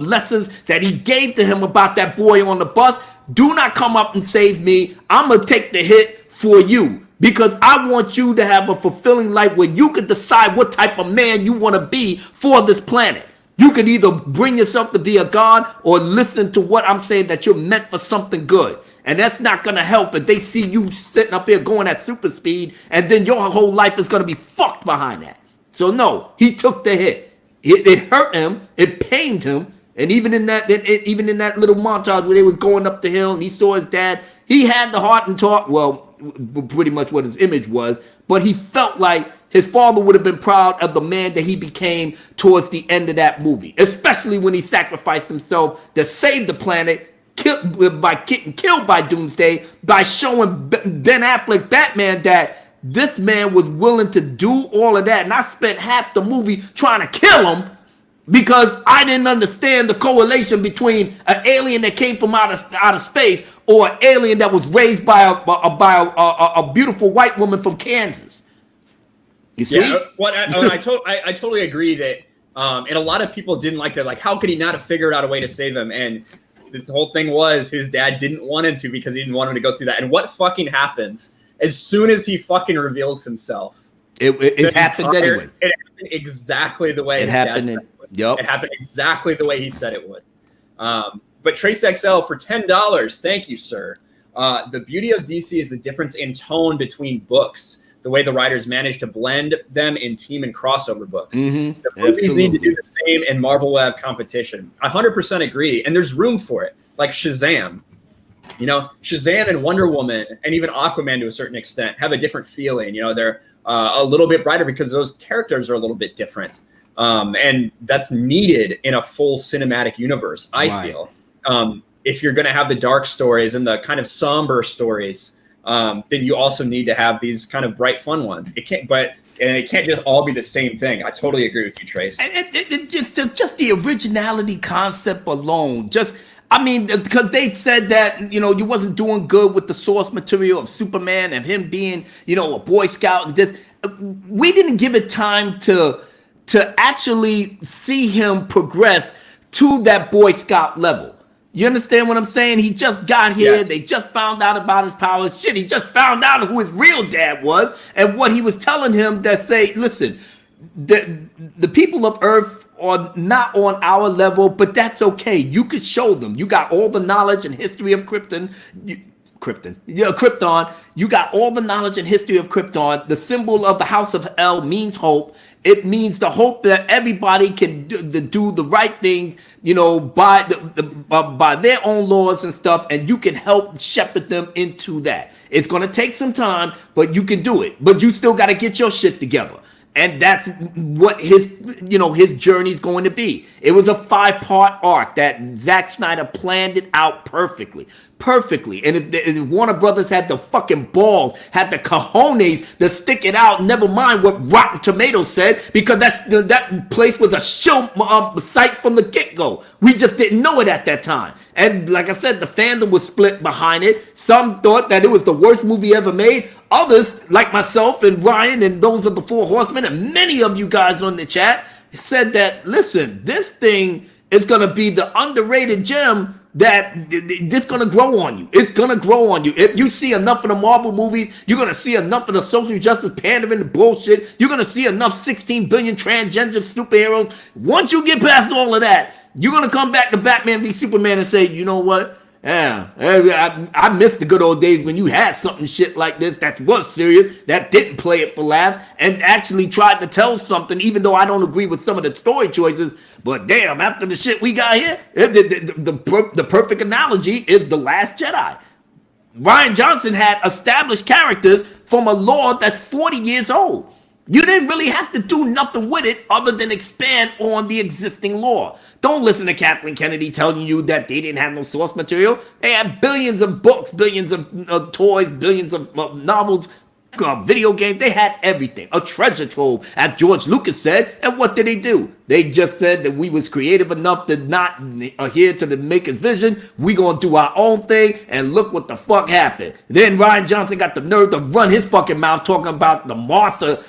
lessons that he gave to him about that boy on the bus. Do not come up and save me. I'm going to take the hit for you. Because I want you to have a fulfilling life where you can decide what type of man you want to be for this planet. You can either bring yourself to be a god or listen to what I'm saying that you're meant for something good. And that's not going to help if they see you sitting up here going at super speed and then your whole life is going to be fucked behind that. So no, he took the hit. It hurt him. It pained him. And even in that little montage where they was going up the hill and he saw his dad, he had the heart and talk. Well, pretty much what his image was, but he felt like his father would have been proud of the man that he became towards the end of that movie, especially when he sacrificed himself to save the planet, getting killed by Doomsday, by showing Ben Affleck, Batman, that this man was willing to do all of that. And I spent half the movie trying to kill him because I didn't understand the correlation between an alien that came from outer space or an alien that was raised by a beautiful white woman from Kansas. You see?
Yeah, I totally agree that, and a lot of people didn't like that. Like, how could he not have figured out a way to save him? And the whole thing was his dad didn't want him to because he didn't want him to go through that. And what fucking happens as soon as he fucking reveals himself?
It happened anyway.
It happened exactly the way
it happened. Yep.
It happened exactly the way he said it would. But Trace XL for $10. Thank you, sir. The beauty of DC is the difference in tone between books. the way the writers managed to blend them in team and crossover books.
Mm-hmm.
The movies need to do the same in Marvel Web competition. I 100% agree, and there's room for it. Like Shazam. You know, Shazam and Wonder Woman and even Aquaman to a certain extent have a different feeling. You know, they're a little bit brighter because those characters are a little bit different. And that's needed in a full cinematic universe, I feel. If you're going to have the dark stories and the kind of somber stories, then you also need to have these kind of bright, fun ones. It can't just all be the same thing. I totally agree with you, Trace.
Just the originality concept alone, because they said that, you know, you wasn't doing good with the source material of Superman and him being, you know, a Boy Scout and this. We didn't give it time to actually see him progress to that Boy Scout level. You understand what I'm saying? He just got here. Yes. They just found out about his powers. Shit, he just found out who his real dad was and what he was telling him that say, listen, the people of Earth are not on our level, but that's okay. You could show them. You got all the knowledge and history of Krypton. Krypton. You got all the knowledge and history of Krypton. The symbol of the House of L means hope. It means the hope that everybody can do the right things, you know, by their own laws and stuff, and you can help shepherd them into that. It's going to take some time, but you can do it. But you still got to get your shit together. And that's what his journey is going to be. It was a 5-part arc that Zack Snyder planned it out perfectly. And if Warner Brothers had the fucking balls, had the cojones to stick it out, never mind what Rotten Tomatoes said, because that place was a show site from the get-go. We just didn't know it at that time. And like I said, the fandom was split behind it. Some thought that it was the worst movie ever made. Others, like myself and Ryan and those of the Four Horsemen and many of you guys on the chat, said that, listen, this thing is going to be the underrated gem that it's going to grow on you. It's going to grow on you. If you see enough of the Marvel movies, you're going to see enough of the social justice pandering and bullshit. You're going to see enough 16 billion transgender superheroes. Once you get past all of that, you're going to come back to Batman v Superman and say, you know what? Yeah, I miss the good old days when you had something shit like this that was serious, that didn't play it for laughs, and actually tried to tell something, even though I don't agree with some of the story choices. But damn, after the shit we got here, the perfect analogy is The Last Jedi. Rian Johnson had established characters from a lore that's 40 years old. You didn't really have to do nothing with it other than expand on the existing lore. Don't listen to Kathleen Kennedy telling you that they didn't have no source material. They had billions of books, billions of toys, billions of novels, video games. They had everything. A treasure trove, as George Lucas said. And what did they do? They just said that we was creative enough to not adhere to the maker's vision. We gonna do our own thing, and look what the fuck happened. Then Rian Johnson got the nerve to run his fucking mouth talking about the Martha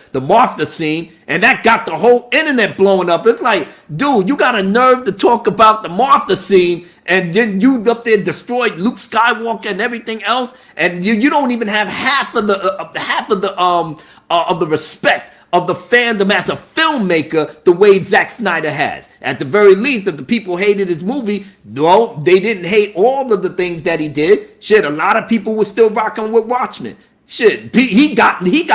scene, and that got the whole internet blowing up. It's like, dude, you got a nerve to talk about the Martha scene, and then you up there destroyed Luke Skywalker and everything else, and you don't even have half of the respect of the fandom as a filmmaker the way Zack Snyder has. At the very least, if the people hated his movie, no, they didn't hate all of the things that he did. Shit, a lot of people were still rocking with Watchmen. Shit, he got heat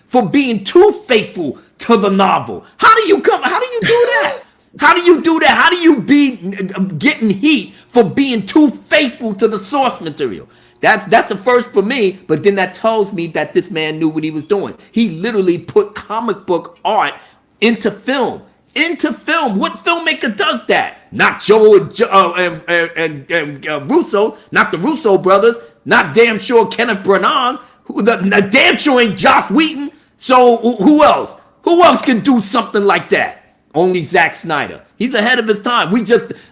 for being too faithful to the novel. How do you do that? How do you do that? How do you be getting heat for being too faithful to the source material? That's a first for me, but then that tells me that this man knew what he was doing. He literally put comic book art into film. What filmmaker does that? Not Joe and Russo, not the Russo brothers, not damn sure Kenneth Branagh, the damn sure ain't Joss Whedon. So who else? Who else can do something like that? Only Zack Snyder. He's ahead of his time.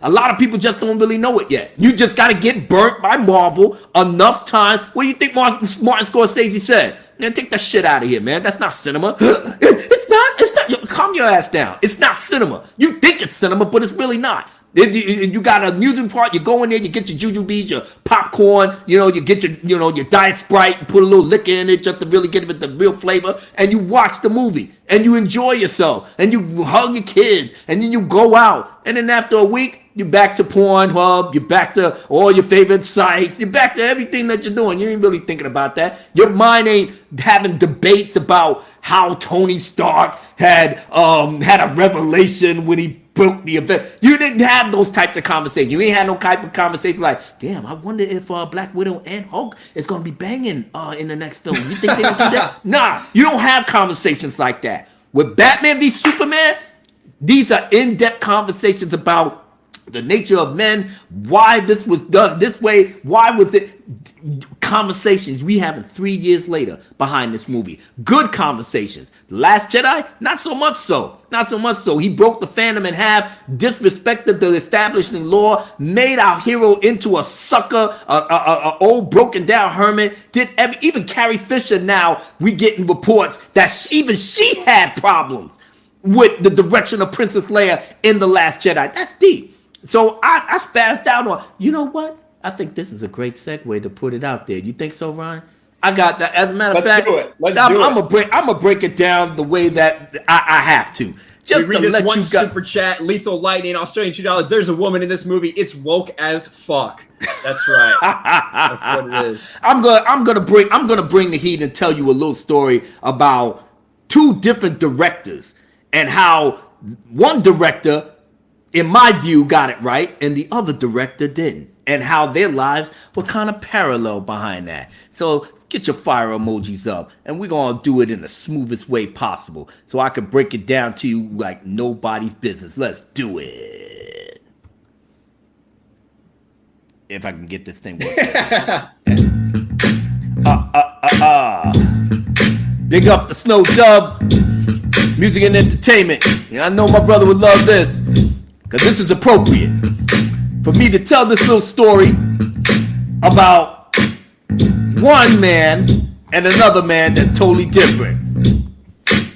A lot of people just don't really know it yet. You just got to get burnt by Marvel enough time. What do you think Martin Scorsese said? Man, take that shit out of here, man. That's not cinema. It's not. Yo, calm your ass down. It's not cinema. You think it's cinema, but it's really not. You got an amusement part. You go in there, you get your jujubes, your popcorn. You get your Diet Sprite, put a little liquor in it just to really get it the real flavor, and you watch the movie and you enjoy yourself and you hug your kids and then you go out and then after a week You're back to Pornhub. You're back to all your favorite sites. You're back to everything that you're doing. You ain't really thinking about that. Your mind ain't having debates about how Tony Stark had a revelation when he broke the event. You didn't have those types of conversations. You ain't had no type of conversation like, damn, I wonder if Black Widow and Hulk is going to be banging in the next film. You think they would do that? Nah, you don't have conversations like that. With Batman v Superman, these are in-depth conversations about the nature of men, why this was done this way, why was it, conversations we having 3 years later behind this movie. Good conversations. The Last Jedi, not so much so. Not so much so. He broke the fandom in half, disrespected the establishing law, made our hero into a sucker, a old broken down hermit. Even Carrie Fisher now, we getting reports that even she had problems with the direction of Princess Leia in The Last Jedi. That's deep. So I spazzed out on, you know what? I think this is a great segue to put it out there. You think so, Ryan? I got that. As a matter of fact,
Let's do it.
I'm gonna break it down the way that I have to. Just
we read this one super chat, Lethal Lightning, Australian $2. There's a woman in this movie. It's woke as fuck. That's right. That's what it is.
I'm gonna bring the heat and tell you a little story about two different directors and how one director, in my view, got it right and the other director didn't, and how their lives were kind of parallel behind that. So get your fire emojis up, and we're gonna do it in the smoothest way possible so I can break it down to you like nobody's business. Let's do it. If I can get this thing working. Big up the Snow Dub, music and entertainment. Yeah, I know my brother would love this, because this is appropriate for me to tell this little story about one man and another man that's totally different.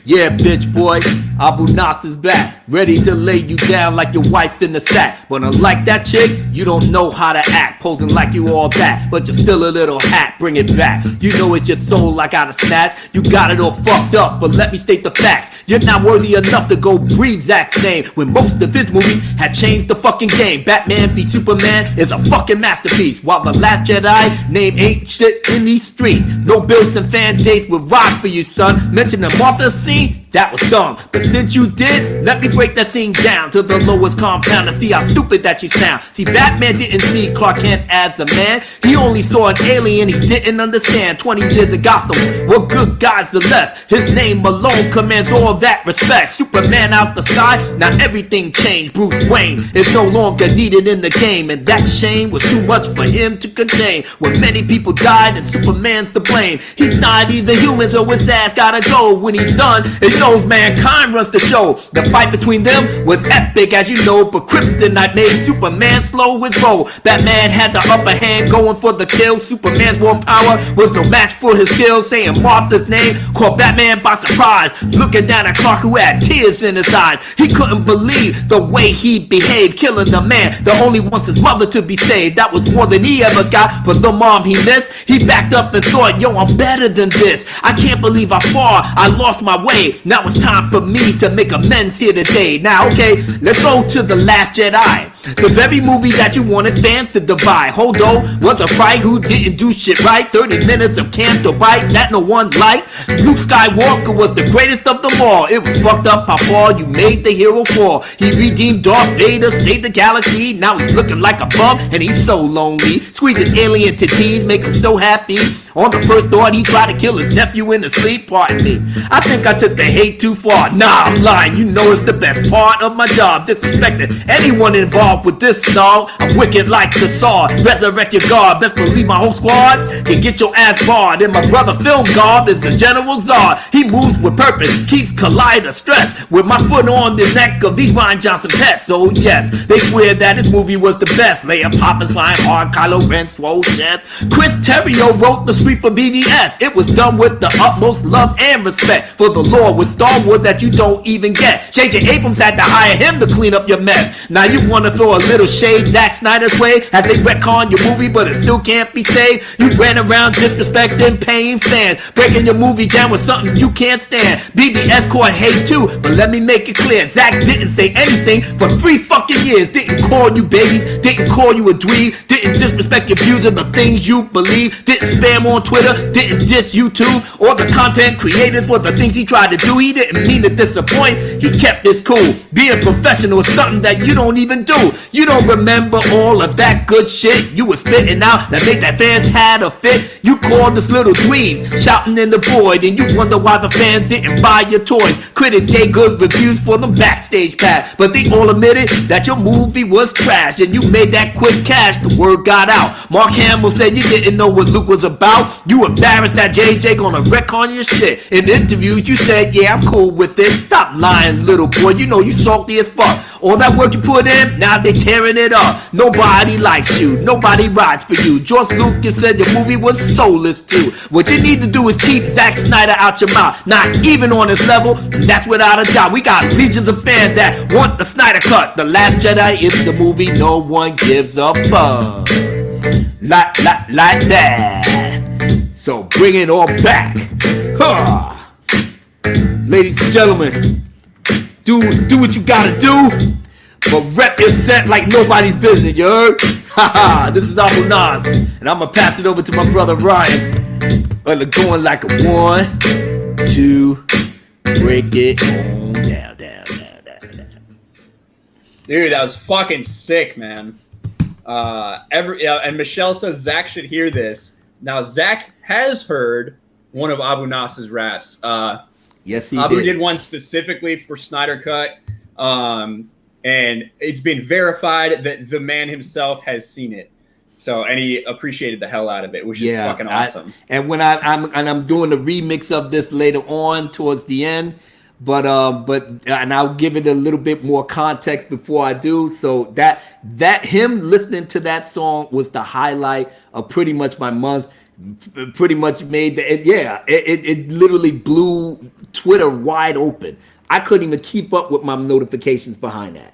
Yeah, bitch boy, Abu Nasser's back, ready to lay you down like your wife in the sack. But unlike that chick, you don't know how to act, posing like you all that, but you're still a little hat, bring it back. You know it's your soul I gotta snatch, you got it all fucked up, but let me state the facts. You're not worthy enough to go breathe Zack's name, when most of his movies had changed the fucking game. Batman v Superman is a fucking masterpiece, while The Last Jedi name ain't shit in these streets. No built-in fan dates with rock for you, son. Mention the Martha's scene, that was dumb. But since you did, let me break that scene down to the lowest compound to see how stupid that you sound. See, Batman didn't see Clark Kent as a man. He only saw an alien he didn't understand. 20 years of Gotham, what good guys are left? His name alone commands all that respect. Superman out the sky, now everything changed. Bruce Wayne is no longer needed in the game, and that shame was too much for him to contain. When many people died and Superman's to blame. He's not either human, so his ass gotta go. When he's done, it knows mankind runs the show. The fight between them was epic, as you know, but Kryptonite made Superman slow his roll. Batman had the upper hand, going for the kill. Superman's raw power was no match for his skill. Saying Martha's name caught Batman by surprise, looking down at Clark, who had tears in his eyes. He couldn't believe the way he behaved, killing the man that only wants his mother to be saved. That was more than he ever got for the mom he missed. He backed up and thought, yo, I'm better than this. I can't believe how far I lost my way. Now it's time for me to make amends here today. Now, okay, let's go to The Last Jedi, the very movie that you wanted fans to divide. Holdo was a fight who didn't do shit right. 30 minutes of camp to bite that no one liked. Luke Skywalker was the greatest of them all. It was fucked up how far you made the hero fall. He redeemed Darth Vader, saved the galaxy. Now he's looking like a bum and he's so lonely. Squeezing alien titties make him so happy. On the first thought, he tried to kill his nephew in his sleep. Pardon me, I think I took the hate too far. Nah, I'm lying, you know it's the best part of my job. Disrespecting anyone involved with this song. I'm wicked like the Saw. Resurrect your guard, best believe my whole squad can get your ass barred. And my brother Film Garb is the General Zod. He moves with purpose, keeps Collider stressed. With my foot on the neck of these Ryan Johnson pets. Oh yes, they swear that his movie was the best. Leia Poppins flying hard, Kylo Ren swole chest. Chris Terrio wrote the sweet for BVS. It was done with the utmost love and respect for the Lord with Star Wars that you don't even get. J.J. Abrams had to hire him to clean up your mess. Now you want to throw a little shade Zack Snyder's way as they retcon your movie, but it still can't be saved. You ran around disrespecting paying fans, breaking your movie down with something you can't stand. BVS caught hate too, but let me make it clear, Zack didn't say anything for 3 fucking years. Didn't call you babies, didn't call you a dweeb, didn't disrespect your views of the things you believe, didn't spam on Twitter, didn't diss YouTube or the content creators for the things he tried to do. He didn't mean to disappoint, he kept his cool. Being professional is something that you don't even do. You don't remember all of that good shit you were spitting out that made that fans had a fit. You called us little dweebs, shouting in the void, and you wonder why the fans didn't buy your toys. Critics gave good reviews for the backstage pass, but they all admitted that your movie was trash, and you made that quick cash. The word got out. Mark Hamill said you didn't know what Luke was about. You embarrassed that JJ gonna wreck on your shit. In interviews you said, yeah, I'm cool with it. Stop lying, little boy. You know you salty as fuck. All that work you put in, now they tearing it up. Nobody likes you. Nobody rides for you. George Lucas said your movie was soulless too. What you need to do is keep Zack Snyder out your mouth. Not even on his level, that's without a doubt. We got legions of fans that want the Snyder cut. The Last Jedi is the movie no one gives a fuck. Like that. So bring it all back. Huh. Ladies and gentlemen, do what you gotta do, but rep your set like nobody's business, you heard? Haha, this is Abu Nas, and I'm gonna pass it over to my brother Ryan. Going like a 1, 2, break it on down.
Dude, that was fucking sick, man. And Michelle says Zach should hear this. Now, Zach has heard one of Abu Nas's raps.
Yes, he
Abu
did.
did one specifically for Snyder Cut, and it's been verified that the man himself has seen it. So, and he appreciated the hell out of it, which is fucking awesome.
And when I'm doing the remix of this later on towards the end, but I'll give it a little bit more context before I do. So that him listening to that song was the highlight of pretty much my month. Pretty much made it literally blew Twitter wide open. I couldn't even keep up with my notifications behind it.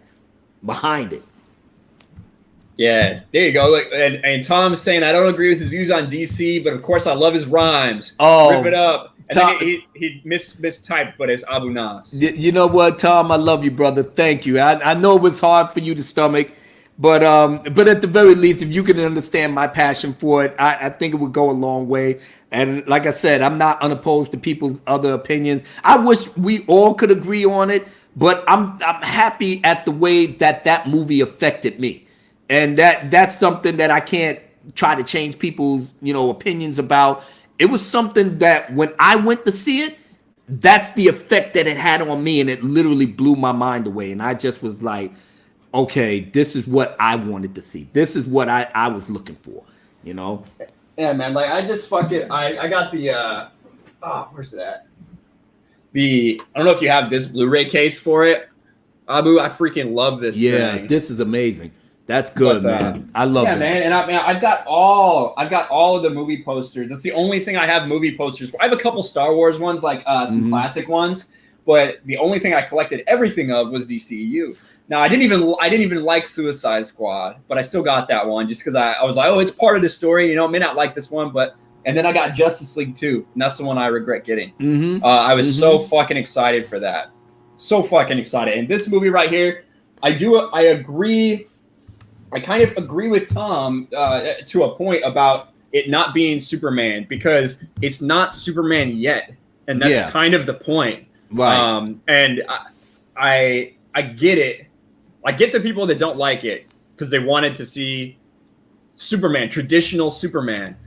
Yeah, there you go. Look, and Tom's saying I don't agree with his views on DC, but of course I love his rhymes.
Oh,
rip it up. And
Tom,
then he mistyped, but it's Abu Nas.
You know what, Tom? I love you, brother. Thank you. I know it was hard for you to stomach. But at the very least, if you can understand my passion for it, I think it would go a long way. And like I said, I'm not unopposed to people's other opinions. I wish we all could agree on it, but I'm happy at the way that movie affected me, and that's something that I can't try to change people's opinions about. It was something that when I went to see it, that's the effect that it had on me, and it literally blew my mind away. And I just was like, okay, this is what I wanted to see. This is what I was looking for,
Yeah, man. Like I just fucking I got the where's it at? I don't know if you have this Blu-ray case for it, Abu. I freaking love this.
Yeah,
thing.
this is amazing. That's good, man. I love that.
Man. And I've got all of the movie posters. That's the only thing I have movie posters for. I have a couple Star Wars ones, like some classic ones, but the only thing I collected everything of was DCEU. Now I didn't even like Suicide Squad, but I still got that one just because I was like, oh, it's part of the story. I may not like this one, and then I got Justice League 2, and that's the one I regret getting. I was so fucking excited for that, so fucking excited. And this movie right here, I agree. I kind of agree with Tom to a point about it not being Superman because it's not Superman yet, and that's kind of the point.
Right.
And I get it. I get the people that don't like it because they wanted to see Superman, traditional Superman.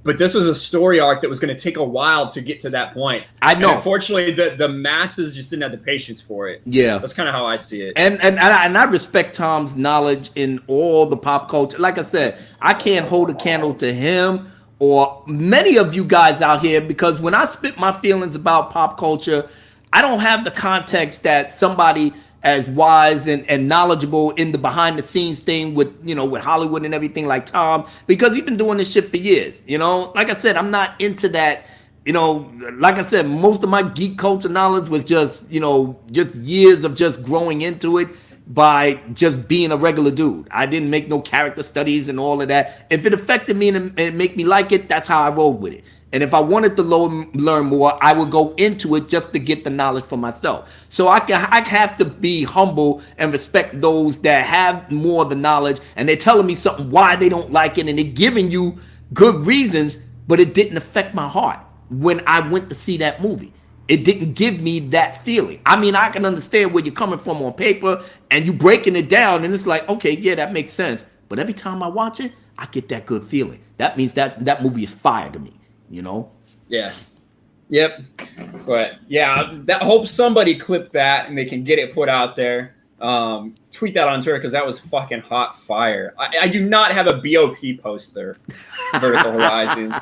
But this was a story arc that was going to take a while to get to that point.
I know.
And unfortunately, the masses just didn't have the patience for it.
Yeah.
That's kind of how I see it.
And I respect Tom's knowledge in all the pop culture. Like I said, I can't hold a candle to him or many of you guys out here because when I spit my feelings about pop culture, I don't have the context that somebody as wise and knowledgeable in the behind the scenes thing with, you know, with Hollywood and everything like Tom, because he's been doing this shit for years. You know, like I said, I'm not into that. You know, like I said, most of my geek culture knowledge was just, you know, just years of just growing into it by just being a regular dude. I didn't make no character studies and all of that. If it affected me and it make me like it, that's how I rolled with it. And if I wanted to learn more, I would go into it just to get the knowledge for myself. So I have to be humble and respect those that have more of the knowledge, and they're telling me something why they don't like it, and they're giving you good reasons, but it didn't affect my heart when I went to see that movie. It didn't give me that feeling. I mean, I can understand where you're coming from on paper, and you breaking it down, and it's like, okay, yeah, that makes sense. But every time I watch it, I get that good feeling. That means that movie is fire to me, you know?
Yeah. Yep. But yeah, that hope somebody clipped that and they can get it put out there. Tweet that on Twitter because that was fucking hot fire. I do not have a BOP poster, Vertical Horizons.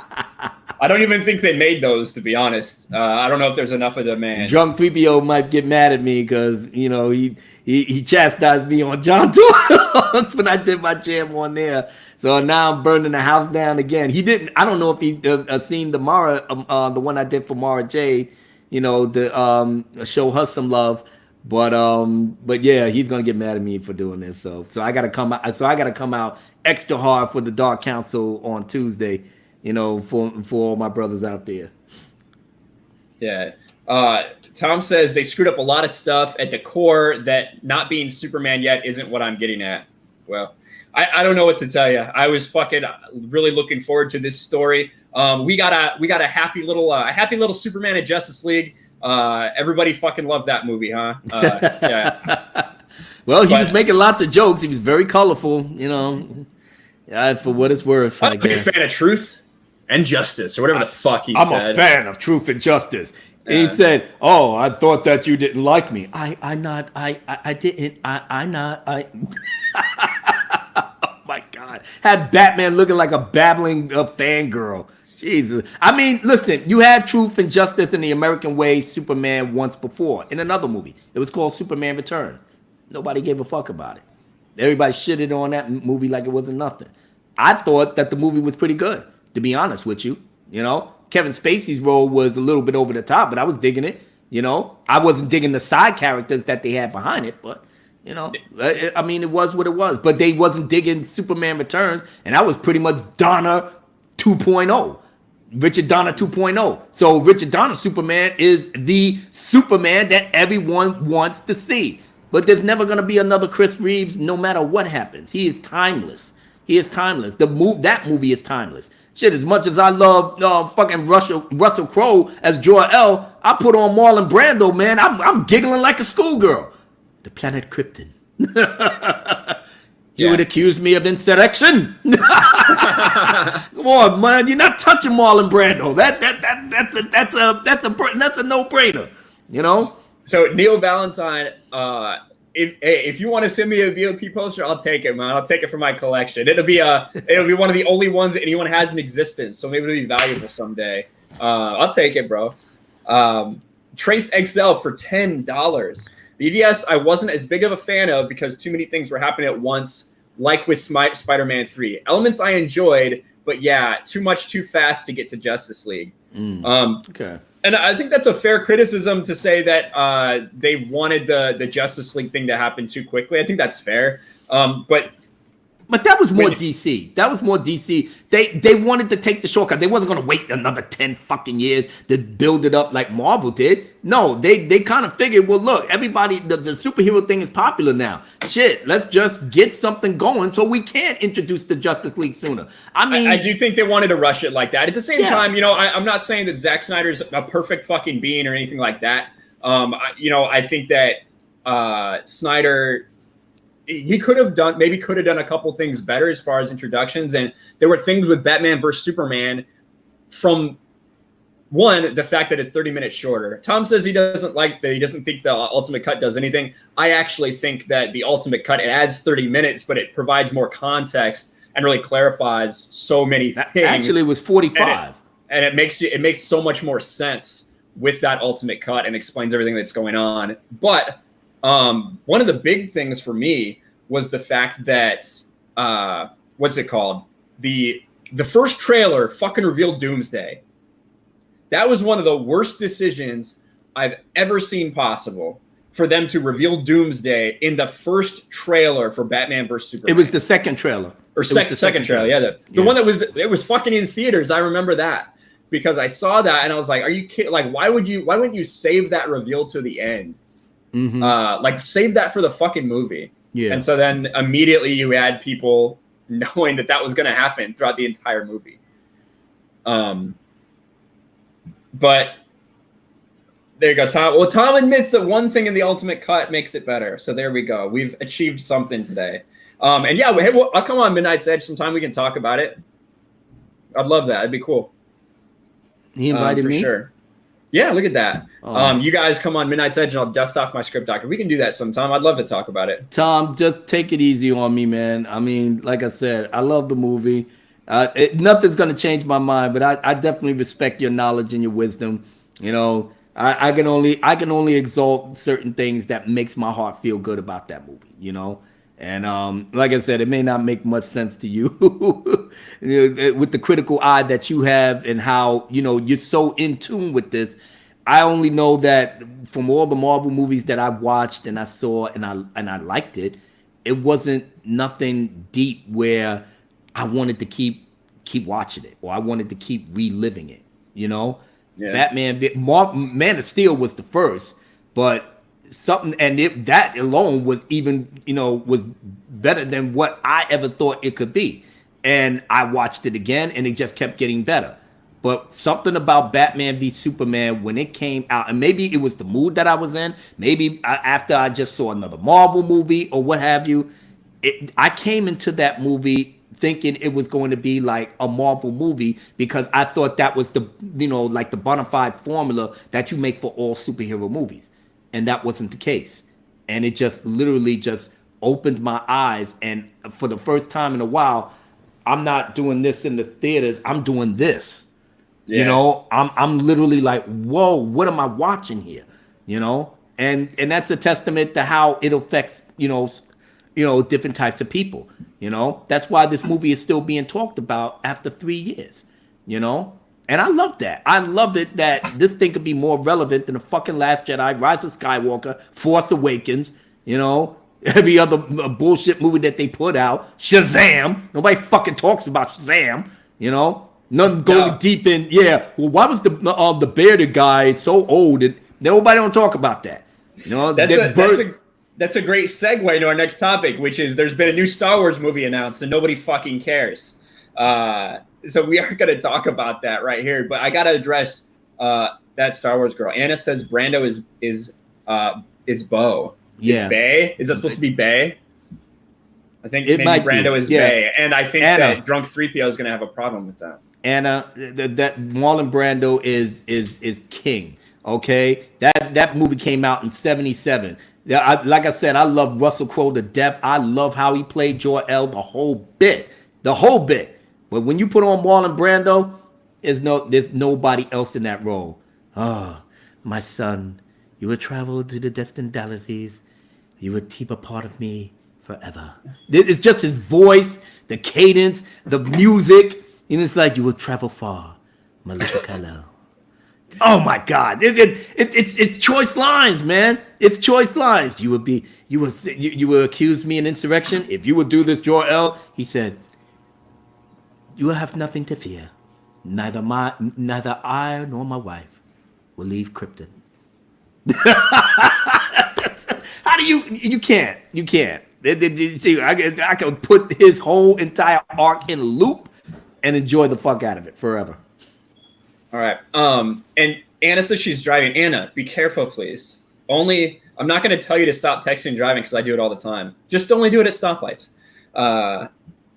I don't even think they made those, to be honest. I don't know if there's enough of demand.
Drunk 3PO might get mad at me because, you know, he chastised me on John 2 when I did my jam on there. So now I'm burning the house down again. He didn't. I don't know if he seen the Mara, the one I did for Mara Jade. You know, the show her some love. But yeah, he's gonna get mad at me for doing this. So I gotta come out. So I gotta come out extra hard for the Dark Council on Tuesday. You know, for all my brothers out there.
Yeah. Tom says they screwed up a lot of stuff at the core. That not being Superman yet isn't what I'm getting at. Well, I don't know what to tell you. I was fucking really looking forward to this story. We got a happy little Superman at Justice League. Everybody fucking loved that movie, huh? Yeah.
Well, he was making lots of jokes. He was very colorful, you know. For what it's worth,
I'm a fan of truth and justice, or whatever the fuck he said.
I'm a fan of truth and justice. And he said, "Oh, I thought that you didn't like me. I didn't. Oh my God! Had Batman looking like a babbling fangirl. Jesus. I mean, listen, you had truth and justice in the American way Superman once before in another movie. It was called Superman Returns. Nobody gave a fuck about it. Everybody shitted on that movie like it wasn't nothing. I thought that the movie was pretty good, to be honest with you. You know, Kevin Spacey's role was a little bit over the top, but I was digging it. You know, I wasn't digging the side characters that they had behind it, but, you know, I mean, it was what it was. But they wasn't digging Superman Returns, and I was pretty much Donner 2.0. Richard Donner 2.0. So Richard Donner Superman is the Superman that everyone wants to see. But there's never going to be another Chris Reeves no matter what happens. He is timeless. He is timeless. That movie is timeless. Shit, as much as I love fucking Russell Crowe as Jor-El, I put on Marlon Brando, man. I'm giggling like a schoolgirl. The planet Krypton. You would accuse me of insurrection? Come on, man! You're not touching Marlon Brando. That's a no-brainer. You know.
So Neil Valentine, if you want to send me a VOP poster, I'll take it, man. I'll take it for my collection. It'll be one of the only ones that anyone has in existence. So maybe it'll be valuable someday. I'll take it, bro. Trace XL for $10. BVS, I wasn't as big of a fan of because too many things were happening at once, like with Spider-Man 3. Elements I enjoyed, but yeah, too much too fast to get to Justice League.
Okay.
And I think that's a fair criticism to say that they wanted the Justice League thing to happen too quickly. I think that's fair.
But that was more DC. That was more DC. They wanted to take the shortcut. They wasn't going to wait another 10 fucking years to build it up like Marvel did. No, they kind of figured, well, look, everybody, the superhero thing is popular now. Shit, let's just get something going so we can introduce the Justice League sooner. I mean,
I do think they wanted to rush it like that. At the same time, you know, I'm not saying that Zack Snyder's a perfect fucking being or anything like that. I think that Snyder, he could have done a couple things better as far as introductions. And there were things with Batman versus Superman from one, the fact that it's 30 minutes shorter. Tom says he doesn't like that. He doesn't think the Ultimate Cut does anything. I actually think that the Ultimate Cut, it adds 30 minutes, but it provides more context and really clarifies so many things.
Actually, it was 45.
And it makes so much more sense with that Ultimate Cut and explains everything that's going on. But One of the big things for me was the fact that what's it called? The first trailer fucking revealed Doomsday. That was one of the worst decisions I've ever seen possible, for them to reveal Doomsday in the first trailer for Batman vs Superman.
It was the second trailer.
Or second trailer, yeah. The one that was fucking in theaters. I remember that because I saw that and I was like, "Are you kidding? Like, why wouldn't you save that reveal to the end? Like, save that for the fucking movie." Yeah. And so then immediately you had people knowing that was going to happen throughout the entire movie. But there you go, Tom. Well, Tom admits that one thing in the Ultimate Cut makes it better. So there we go. We've achieved something today. And yeah, hey, I'll come on Midnight's Edge sometime. We can talk about it. I'd love that. It'd be cool.
He invited me?
For sure. Yeah, look at that. You guys come on Midnight's Edge and I'll dust off my script doctor. We can do that sometime. I'd love to talk about it.
Tom, just take it easy on me, man. I mean, like I said, I love the movie. Nothing's going to change my mind, but I definitely respect your knowledge and your wisdom. You know, I can only exalt certain things that makes my heart feel good about that movie, you know? And like I said, it may not make much sense to you, with the critical eye that you have and how, you know, you're so in tune with this. I only know that from all the Marvel movies that I watched and I saw and I liked it, it wasn't nothing deep where I wanted to keep watching it or I wanted to keep reliving it, you know? Yeah. Batman, Man of Steel was the first, but something, and that alone was even, you know, was better than what I ever thought it could be. And I watched it again and it just kept getting better. But something about Batman v Superman when it came out, and maybe it was the mood that I was in, maybe after I just saw another Marvel movie or what have you, I came into that movie thinking it was going to be like a Marvel movie because I thought that was the, you know, like the bona fide formula that you make for all superhero movies. And that wasn't the case. And it just literally just opened my eyes. And for the first time in a while, I'm not doing this in the theaters. I'm doing this. Yeah. You know, I'm literally like, whoa, what am I watching here? You know, and that's a testament to how it affects, you know, different types of people. You know, that's why this movie is still being talked about after 3 years, you know? And I love that. I love it that this thing could be more relevant than the fucking Last Jedi, Rise of Skywalker, Force Awakens, you know, every other bullshit movie that they put out. Shazam. Nobody fucking talks about Shazam, you know? Nothing going deep in, yeah. Well, why was the bearded guy so old? And nobody don't talk about that. You know,
that's a great segue to our next topic, which is there's been a new Star Wars movie announced and nobody fucking cares. So we are going to talk about that right here, but I got to address that Star Wars girl. Anna says Brando is Bo.
Yeah.
Is Bay? Is that supposed to be Bay? I think maybe Brando is Bay, and I think that Drunk 3PO is going to have a problem with that.
Anna, that Marlon Brando is king. Okay, that movie came out in '77. Like I said, I love Russell Crowe to death. I love how he played Jor-El the whole bit. But when you put on Marlon Brando, there's nobody else in that role. Oh, my son, you will travel to the distant galaxies. You will keep a part of me forever. It's just his voice, the cadence, the music. And it's like, you will travel far, my little Kinel. Oh my God! It's choice lines, man. It's choice lines. You will accuse me in insurrection if you would do this, Jor-El. He said, "You will have nothing to fear. Neither I nor my wife will leave Krypton." How do you can't? See, I can put his whole entire arc in a loop and enjoy the fuck out of it forever.
All right. And Anna says she's driving. Anna, be careful, please. I'm not going to tell you to stop texting and driving because I do it all the time. Just only do it at stoplights. Well,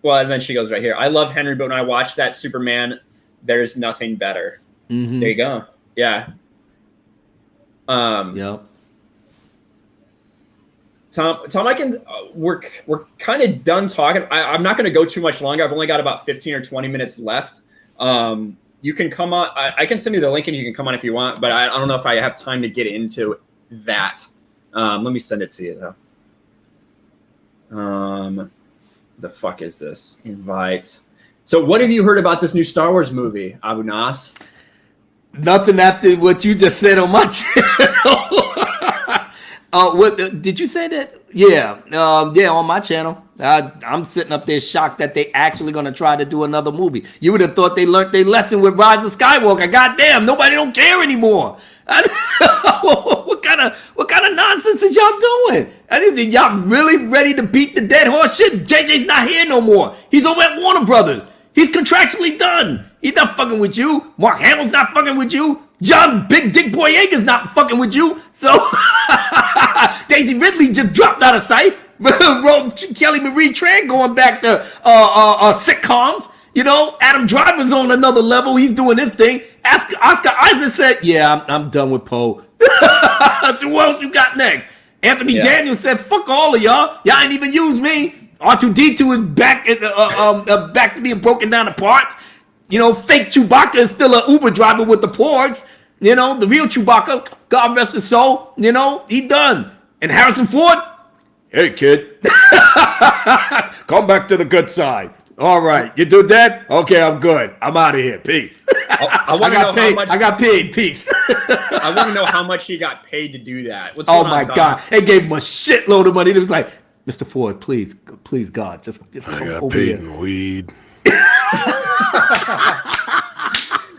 and then she goes right here. I love Henry, but when I watch that Superman, there's nothing better. Mm-hmm. There you go. Yeah.
Yep.
Tom, I can. We're kind of done talking. I'm not going to go too much longer. I've only got about 15 or 20 minutes left. You can come on. I can send you the link and you can come on if you want, but I don't know if I have time to get into that Let me send it to you though. The fuck is this? Invite. So what have you heard about this new Star Wars movie, Abu Nas?
Nothing after what you just said on my channel. What did you say that? Yeah, on my channel. I'm sitting up there shocked that they actually going to try to do another movie. You would have thought they learned their lesson with Rise of Skywalker. Goddamn, nobody don't care anymore. What kind of nonsense is y'all doing? Y'all really ready to beat the dead horse? Shit, JJ's not here no more. He's over at Warner Brothers. He's contractually done. He's not fucking with you. Mark Hamill's not fucking with you. John Big Dick Boyega's not fucking with you. So Daisy Ridley just dropped out of sight. Kelly Marie Tran going back to sitcoms. You know, Adam Driver's on another level. He's doing his thing. Oscar Isaac said, "Yeah, I'm done with Poe." So what else you got next? Anthony Daniels said, "Fuck all of y'all. Y'all ain't even use me." R2-D2 is back back to being broken down apart. You know, fake Chewbacca is still an Uber driver with the Porgs. You know, the real Chewbacca, God rest his soul, you know, he done. And Harrison Ford, hey, kid, come back to the good side. All right, you do that? Okay, I'm good. I'm out of here. Peace. I got paid. Peace.
I want to know how much he got paid to do that. What's
going on, my God. They gave him a shitload of money. It was like, Mr. Ford, please, God, just come over here. I got paid in weed.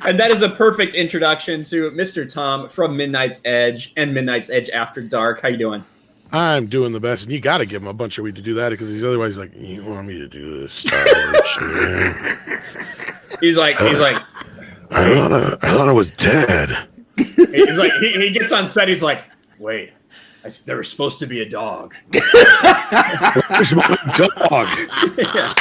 And that is a perfect introduction to Mr. Tom from Midnight's Edge and Midnight's Edge After Dark. How you doing?
I'm doing the best, and you got to give him a bunch of weed to do that because he's otherwise like, you want me to do this Star Wars?
He's like,
I thought I was dead.
He's like, he gets on set. He's like, wait, there was supposed to be a dog.
Where's my dog?
Yeah.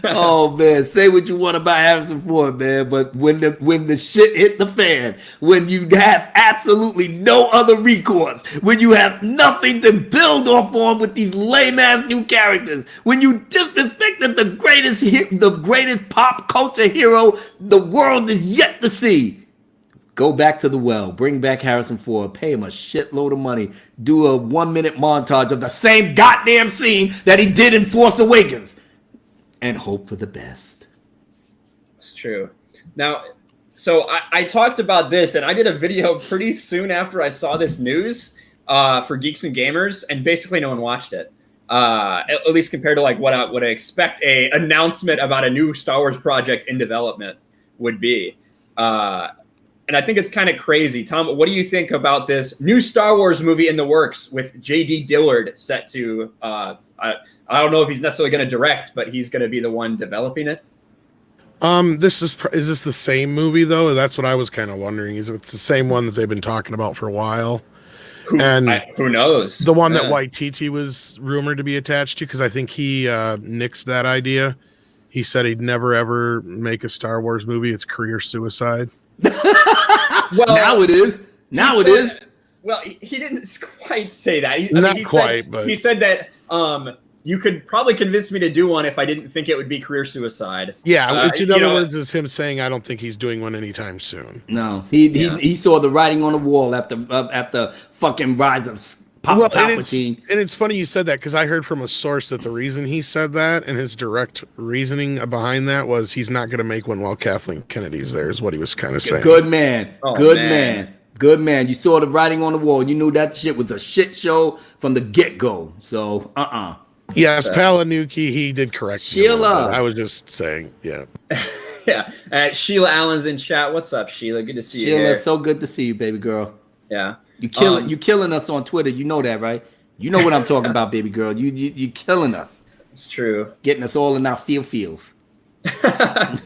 Oh man, say what you want about Harrison Ford, man, but when the shit hit the fan, when you have absolutely no other recourse, when you have nothing to build off on with these lame ass new characters, when you disrespected the greatest pop culture hero the world is yet to see, go back to the well, bring back Harrison Ford, pay him a shitload of money, do a 1-minute montage of the same goddamn scene that he did in Force Awakens. And hope for the best.
It's true. Now, so I talked about this, and I did a video pretty soon after I saw this news for Geeks and Gamers, and basically no one watched it. At least compared to like what I expect a announcement about a new Star Wars project in development would be. And I think it's kind of crazy. Tom, what do you think about this new Star Wars movie in the works with J.D. Dillard set to I don't know if he's necessarily going to direct, but he's going to be the one developing it.
Is this the same movie though? That's what I was kind of wondering. Is it the same one that they've been talking about for a while?
Who knows?
The one that Waititi was rumored to be attached to, because I think he nixed that idea. He said he'd never ever make a Star Wars movie. It's career suicide.
Well, now it is. Now it is.
Well, he didn't quite say that.
He
said that you could probably convince me to do one if I didn't think it would be career suicide.
Yeah, which in other words is him saying I don't think he's doing one anytime soon.
No, he saw the writing on the wall after fucking Rise of Palpatine.
And it's funny you said that because I heard from a source that the reason he said that and his direct reasoning behind that was he's not going to make one while Kathleen Kennedy's there, is what he was kind of saying.
Good man. Good man. You saw the writing on the wall. You knew that shit was a shit show from the get-go. So,
Yes, Palanuki, he did correct
Sheila.
I was just saying, yeah.
Yeah. Sheila Allen's in chat. What's up, Sheila? Good to see you.
Sheila, so good to see you, baby girl.
Yeah.
You killing us on Twitter. You know that, right? You know what I'm talking about, baby girl. You killing us.
It's true.
Getting us all in our feels.
But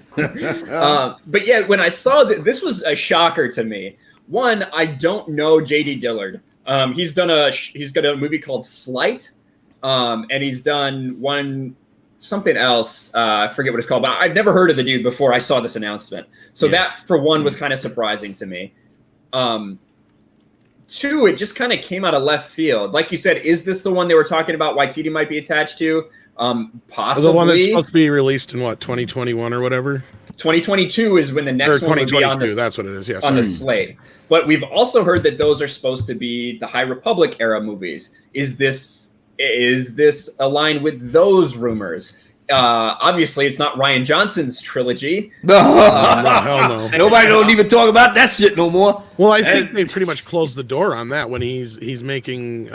yeah, when I saw that, this was a shocker to me. One, I don't know J.D. Dillard. He's got a movie called Slight, and he's done something else. I forget what it's called, but I've never heard of the dude before I saw this announcement. So that, for one, was kind of surprising to me. Two, it just kind of came out of left field. Like you said, is this the one they were talking about Waititi might be attached to? Possibly.
The one that's supposed to be released in, 2021 or whatever?
2022 is when the next one would be on the,
that's what it is. Yeah,
on the slate. But we've also heard that those are supposed to be the High Republic era movies. Is this aligned with those rumors? Obviously, it's not Rian Johnson's trilogy.
No,
hell no.
Nobody don't even talk about that shit no more.
Well, I think they pretty much closed the door on that when he's making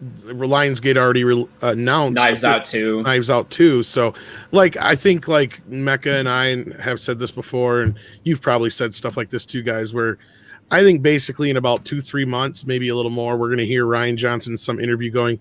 Lionsgate already announced Knives Out 2. So, like, I think like Mecca and I have said this before, and you've probably said stuff like this too, guys, where I think basically in about 2-3 months, maybe a little more, we're going to hear Rian Johnson in some interview going,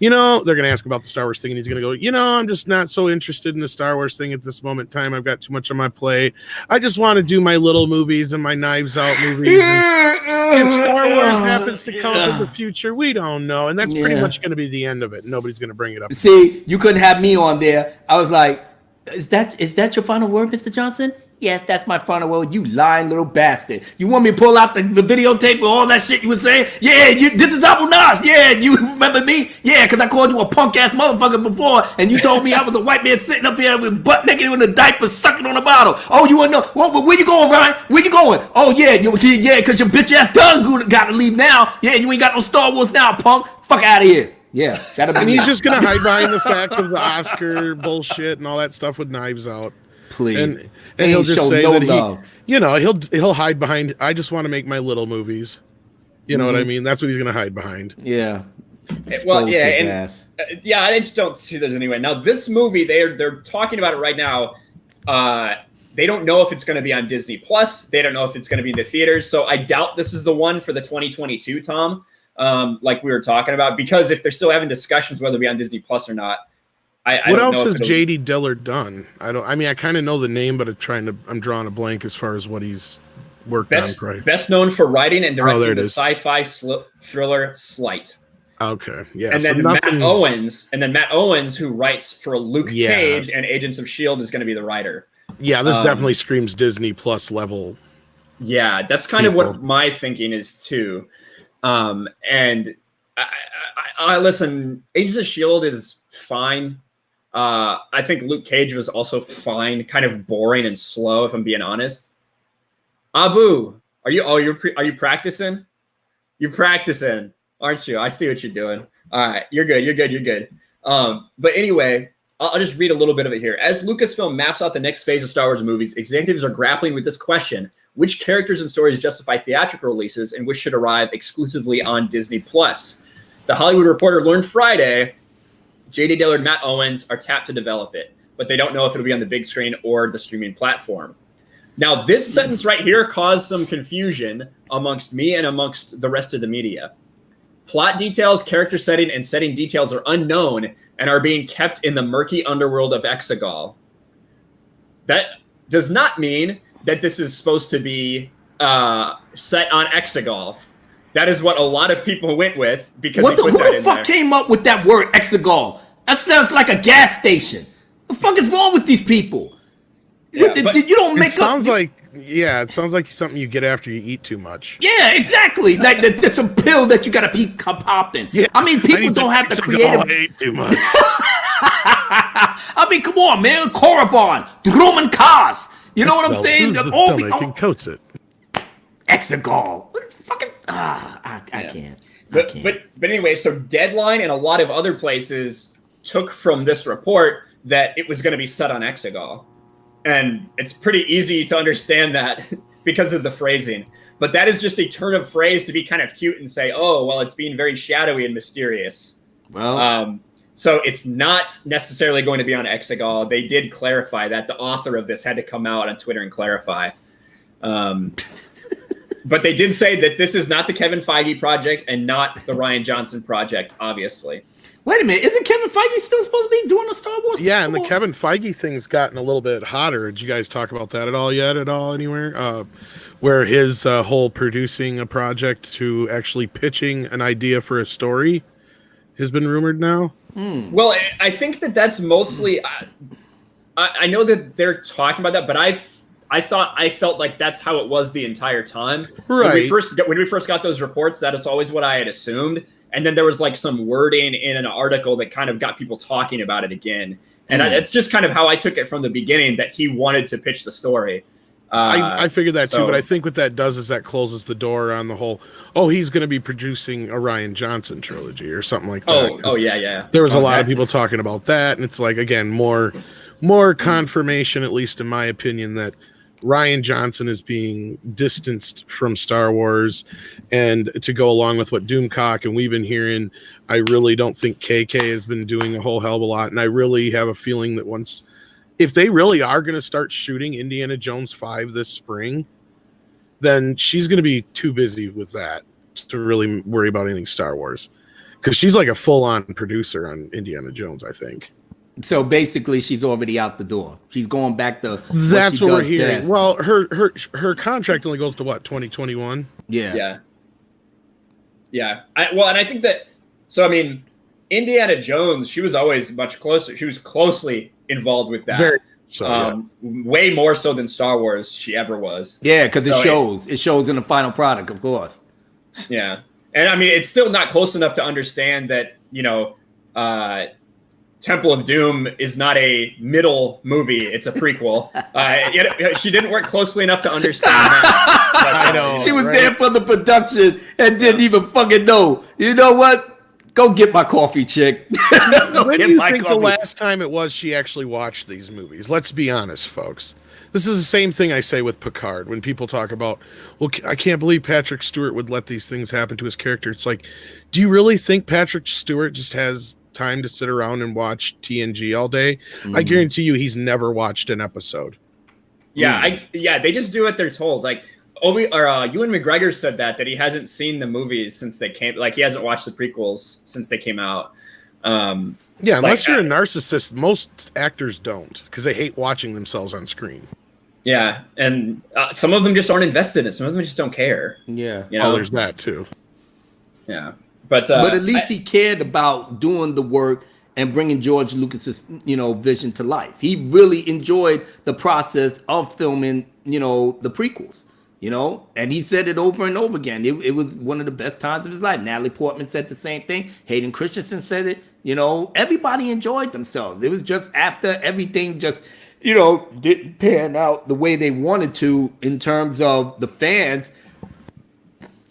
they're going to ask about the Star Wars thing, and he's going to go, I'm just not so interested in the Star Wars thing at this moment in time. I've got too much on my plate. I just want to do my little movies and my Knives Out movies. If Star Wars happens to come up in the future, we don't know. And that's pretty much going to be the end of it. Nobody's going to bring it up.
See, you couldn't have me on there. I was like, is that your final word, Mr. Johnson? Yes, that's my final word. You lying little bastard. You want me to pull out the videotape with all that shit you were saying? Yeah, this is Apple Nas. Yeah, you remember me? Yeah, because I called you a punk-ass motherfucker before, and you told me I was a white man sitting up here with butt naked in a diaper sucking on a bottle. Oh, you want to know? Where you going, Ryan? Where you going? Oh, yeah, because your bitch-ass done got to leave now. Yeah, you ain't got no Star Wars now, punk. Fuck out of here. Yeah, that'll be.
And he's just gonna hide behind the fact of the Oscar bullshit and all that stuff with Knives Out.
Please,
and he'll just say that he'll hide behind. I just want to make my little movies. You know what I mean? That's what he's gonna hide behind.
Yeah.
Well, yeah, and I just don't see there's any way. Now, this movie, they're talking about it right now. They don't know if it's going to be on Disney Plus. They don't know if it's going to be in the theaters. So I doubt this is the one for the 2022, Tom. Like we were talking about, because if they're still having discussions whether to be on Disney Plus or not, I
what
don't
else
know
has J.D. Dillard done? I kind of know the name, but I'm drawing a blank as far as what he's worked on.
Best known for writing and directing the sci-fi thriller Slight.
Okay, yeah.
And then Matt Owens, who writes for Luke Cage and Agents of S.H.I.E.L.D., is going to be the writer.
Yeah, this definitely screams Disney Plus level.
Yeah, that's kind of what my thinking is too. And I listen, Agents of S.H.I.E.L.D. is fine. I think Luke Cage was also fine, kind of boring and slow, if I'm being honest. Abu, are you practicing? You're practicing, aren't you? I see what you're doing. All right, you're good. But anyway, I'll just read a little bit of it here. As Lucasfilm maps out the next phase of Star Wars movies, executives are grappling with this question: which characters and stories justify theatrical releases, and which should arrive exclusively on Disney Plus? The Hollywood Reporter learned Friday J.D. Dillard and Matt Owens are tapped to develop it, but they don't know if it'll be on the big screen or the streaming platform. Now, this sentence right here caused some confusion amongst me and amongst the rest of the media. Plot details, character setting, and setting details are unknown and are being kept in the murky underworld of Exegol. That does not mean that this is supposed to be set on Exegol. That is what a lot of people went with because who the fuck
came up with that word Exegol? That sounds like a gas station. The fuck is wrong with these people?
Yeah,
you don't make
it sounds like something you get after you eat too much.
Yeah, exactly. Like it's a pill that you gotta keep popping. Yeah, I mean, people don't have the creative.
I ate too much.
I mean, come on, man. Korriban, Drummond Cars. You know what I'm saying?
Coats it.
Exegol. I can't.
But anyway, so Deadline and a lot of other places took from this report that it was going to be set on Exegol. And it's pretty easy to understand that because of the phrasing. But that is just a turn of phrase to be kind of cute and say, oh, well, it's being very shadowy and mysterious.
Well,
so it's not necessarily going to be on Exegol. They did clarify that. The author of this had to come out on Twitter and clarify. But they did say that this is not the Kevin Feige project and not the Rian Johnson project, obviously.
Wait a minute. Isn't Kevin Feige still supposed to be doing a Star Wars?
Yeah, and the Kevin Feige thing's gotten a little bit hotter. Did you guys talk about that at all anywhere? Where his whole producing a project to actually pitching an idea for a story has been rumored now?
Well, I think that's mostly... I know that they're talking about that, but I felt like that's how it was the entire time.
Right.
When we first got those reports, that it's always what I had assumed. And then there was like some wording in an article that kind of got people talking about it again. And it's just kind of how I took it from the beginning, that he wanted to pitch the story.
I figured that too, but I think what that does is that closes the door on the whole, he's going to be producing a Rian Johnson trilogy or something like that.
Oh yeah.
There was a lot of people talking about that, and it's like, again, more confirmation, at least in my opinion, that Rian Johnson is being distanced from Star Wars. And to go along with what Doomcock and we've been hearing, I really don't think KK has been doing a whole hell of a lot. And I really have a feeling that if they really are going to start shooting Indiana Jones 5 this spring, then she's going to be too busy with that to really worry about anything Star Wars. Because she's like a full-on producer on Indiana Jones, I think.
So basically, she's already out the door. She's going back to
that's what we're hearing. Best. Well, her contract only goes to what, 2021?
Yeah.
And I think that. So I mean, Indiana Jones, she was always much closer. She was closely involved with that. Way more so than Star Wars she ever was.
Yeah, because it shows in the final product, of course.
Yeah, and I mean, it's still not close enough to understand that Temple of Doom is not a middle movie; it's a prequel. She didn't work closely enough to understand that.
I know.
She was there for the production and didn't even fucking know. You know what? Go get my coffee, chick.
When do you think the last time it was she actually watched these movies? Let's be honest, folks. This is the same thing I say with Picard. When people talk about, I can't believe Patrick Stewart would let these things happen to his character. It's like, do you really think Patrick Stewart just has time to sit around and watch TNG all day? I guarantee you he's never watched an episode.
Yeah, they just do what they're told. Like, Ewan McGregor said that he hasn't seen the movies since they came. Like, he hasn't watched the prequels since they came out.
Unless you're a narcissist, most actors don't, because they hate watching themselves on screen.
Yeah, and some of them just aren't invested in it. Some of them just don't care.
Yeah.
There's that too.
Yeah, but
at least he cared about doing the work and bringing George Lucas's vision to life. He really enjoyed the process of filming the prequels. And he said it over and over again. It was one of the best times of his life. Natalie Portman said the same thing. Hayden Christensen said it. Everybody enjoyed themselves. It was just after everything just, didn't pan out the way they wanted to in terms of the fans.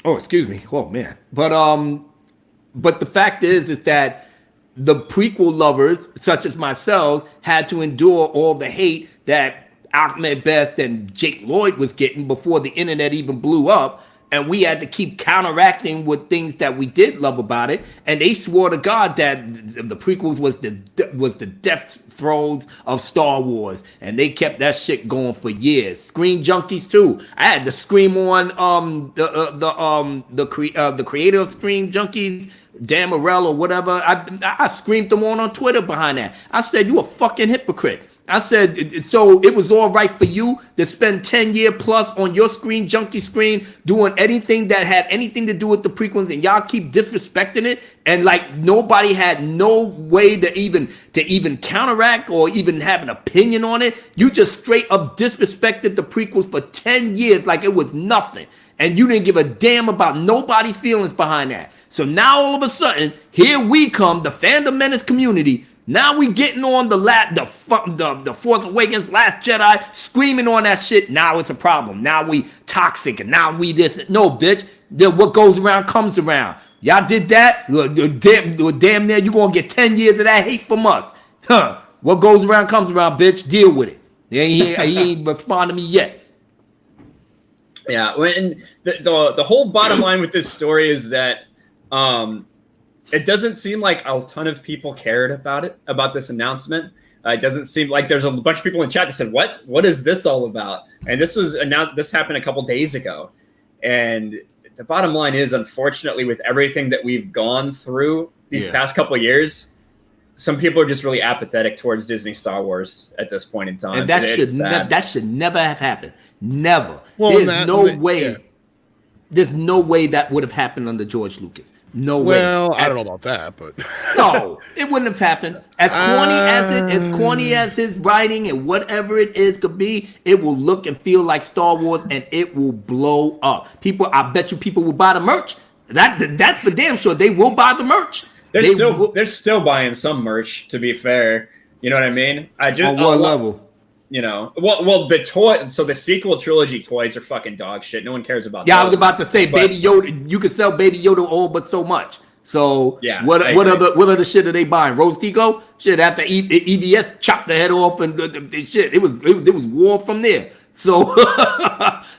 Oh, excuse me. Oh, man. But the fact is that the prequel lovers, such as myself, had to endure all the hate that Ahmed Best and Jake Lloyd was getting before the internet even blew up, and we had to keep counteracting with things that we did love about it. And they swore to God that the prequels was the death throes of Star Wars, and they kept that shit going for years. Screen Junkies too. I had to scream on the creator of Screen Junkies, Dan Morell or whatever. I screamed them on Twitter behind that. I said, "You a fucking hypocrite." I said, so it was all right for you to spend 10 years plus on your Screen Junkie screen doing anything that had anything to do with the prequels, and y'all keep disrespecting it, and like nobody had no way to even counteract or even have an opinion on it. You just straight up disrespected the prequels for 10 years like it was nothing. And you didn't give a damn about nobody's feelings behind that. So now all of a sudden, here we come, the Fandom Menace community. Now we getting on the Force Awakens, Last Jedi, screaming on that shit. Now it's a problem. Now we toxic, and now we this. No, bitch. What goes around comes around. Y'all did that. Damn near you gonna get 10 years of that hate from us. Huh? What goes around comes around, bitch. Deal with it. He ain't responded to me yet.
Yeah, and the whole bottom line with this story is that it doesn't seem like a ton of people cared about this announcement. It doesn't seem like there's a bunch of people in chat that said, "What is this all about?" And this was announced. This happened a couple days ago, and the bottom line is, unfortunately, with everything that we've gone through these past couple of years, some people are just really apathetic towards Disney Star Wars at this point in time.
And that should never have happened. Never. Well, there's no way. Yeah. There's no way that would have happened under George Lucas. No way.
Well, I don't know about that, but
no, it wouldn't have happened. As corny as his writing and whatever it is could be, it will look and feel like Star Wars, and it will blow up. I bet you people will buy the merch. That's for damn sure. They will buy the merch.
They're still buying some merch. To be fair, you know what I mean.
On what level?
You know, well, the toy. So the sequel trilogy toys are fucking dog shit. No one cares about.
Yeah, those. I was about to say, Baby Yoda. You can sell Baby Yoda all but so much. So
yeah,
what other shit are they buying? Rose Tico? Shit, after EVS chopped the head off and shit, it was war from there. So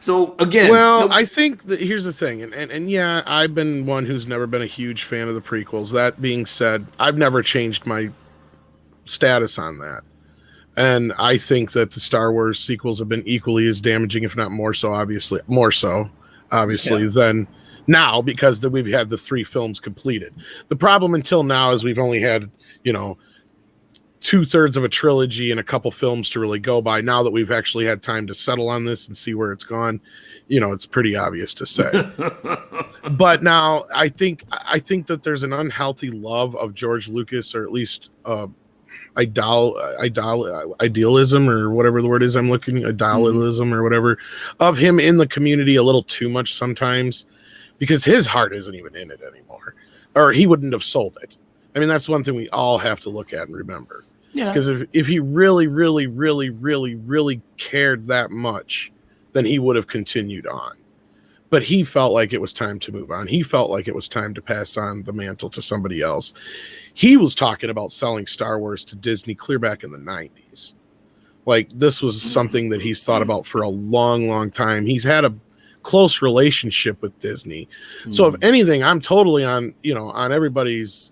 so again.
Well, I think that here's the thing, and yeah, I've been one who's never been a huge fan of the prequels. That being said, I've never changed my status on that. And I think that the Star Wars sequels have been equally as damaging, if not more so, obviously, than now, because we've had the 3 films completed. The problem until now is we've only had, 2/3 of a trilogy and a couple films to really go by. Now that we've actually had time to settle on this and see where it's gone, it's pretty obvious to say. But now I think that there's an unhealthy love of George Lucas, or at least idealism, or whatever the word is I'm looking, idealism or whatever, of him in the community a little too much sometimes, because his heart isn't even in it anymore, or he wouldn't have sold it. I mean, that's one thing we all have to look at and remember. Yeah. Because if he really, really, really, really, really cared that much, then he would have continued on. But he felt like it was time to move on. He felt like it was time to pass on the mantle to somebody else. He was talking about selling Star Wars to Disney clear back in the 90s. Like, this was something that he's thought about for a long, long time. He's had a close relationship with Disney. So if anything, I'm totally on everybody's,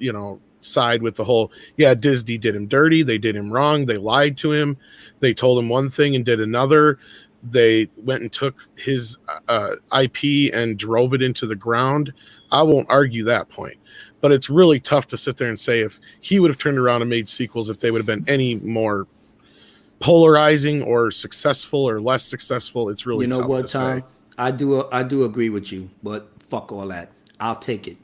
side with the whole, Disney did him dirty. They did him wrong. They lied to him. They told him one thing and did another. They went and took his IP and drove it into the ground. I won't argue that point. But it's really tough to sit there and say if he would have turned around and made sequels, if they would have been any more polarizing or successful or less successful. It's really tough to say.
I do agree with you, but fuck all that. I'll take it.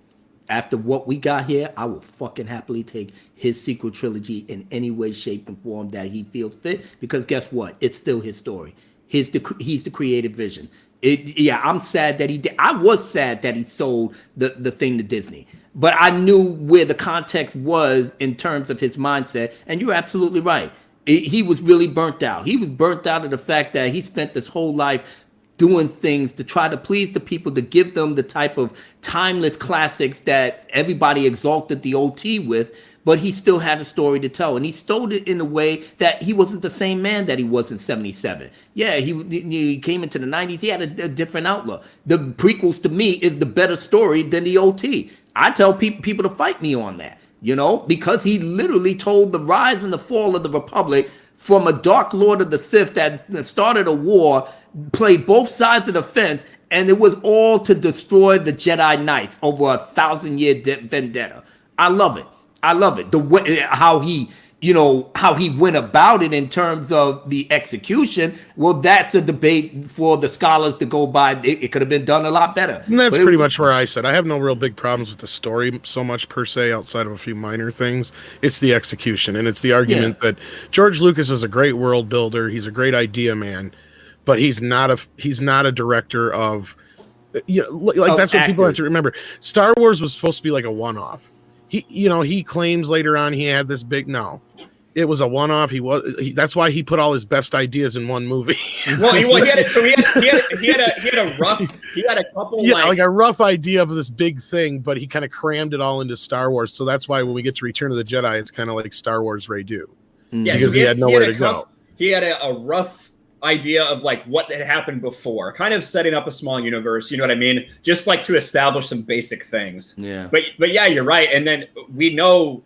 After what we got here, I will fucking happily take his sequel trilogy in any way, shape, and form that he feels fit. Because guess what? It's still his story. He's the creative vision. I'm sad that he did. I was sad that he sold the thing to Disney. But I knew where the context was in terms of his mindset. And you're absolutely right. He was really burnt out. He was burnt out of the fact that he spent this whole life doing things to try to please the people, to give them the type of timeless classics that everybody exalted the OT with, but he still had a story to tell. And he stole it in a way that he wasn't the same man that he was in 77. Yeah, he came into the 90s. He had a different outlook. The prequels, to me, is the better story than the OT. I tell people to fight me on that, because he literally told the rise and the fall of the Republic from a Dark Lord of the Sith that started a war, played both sides of the fence, and it was all to destroy the Jedi Knights over a 1,000-year vendetta. I love it. The way how he went about it in terms of the execution. Well, that's a debate for the scholars to go by. It could have been done a lot better.
And that's pretty much where I said I have no real big problems with the story so much per se, outside of a few minor things. It's the execution, and it's the argument that George Lucas is a great world builder. He's a great idea man, but he's not a director of. That's what actors. People have to remember. Star Wars was supposed to be like a one-off. He claims later on he had this big it was a one-off. That's why he put all his best ideas in one movie.
Well, he had a couple
like a rough idea of this big thing, but he kind of crammed it all into Star Wars. So that's why when we get to Return of the Jedi, it's kind of like Star Wars redo.
Yeah, because he had nowhere to go. He had a rough idea of like what had happened before, kind of setting up a small universe, you know what I mean? Just like to establish some basic things.
Yeah.
But yeah, you're right. And then we know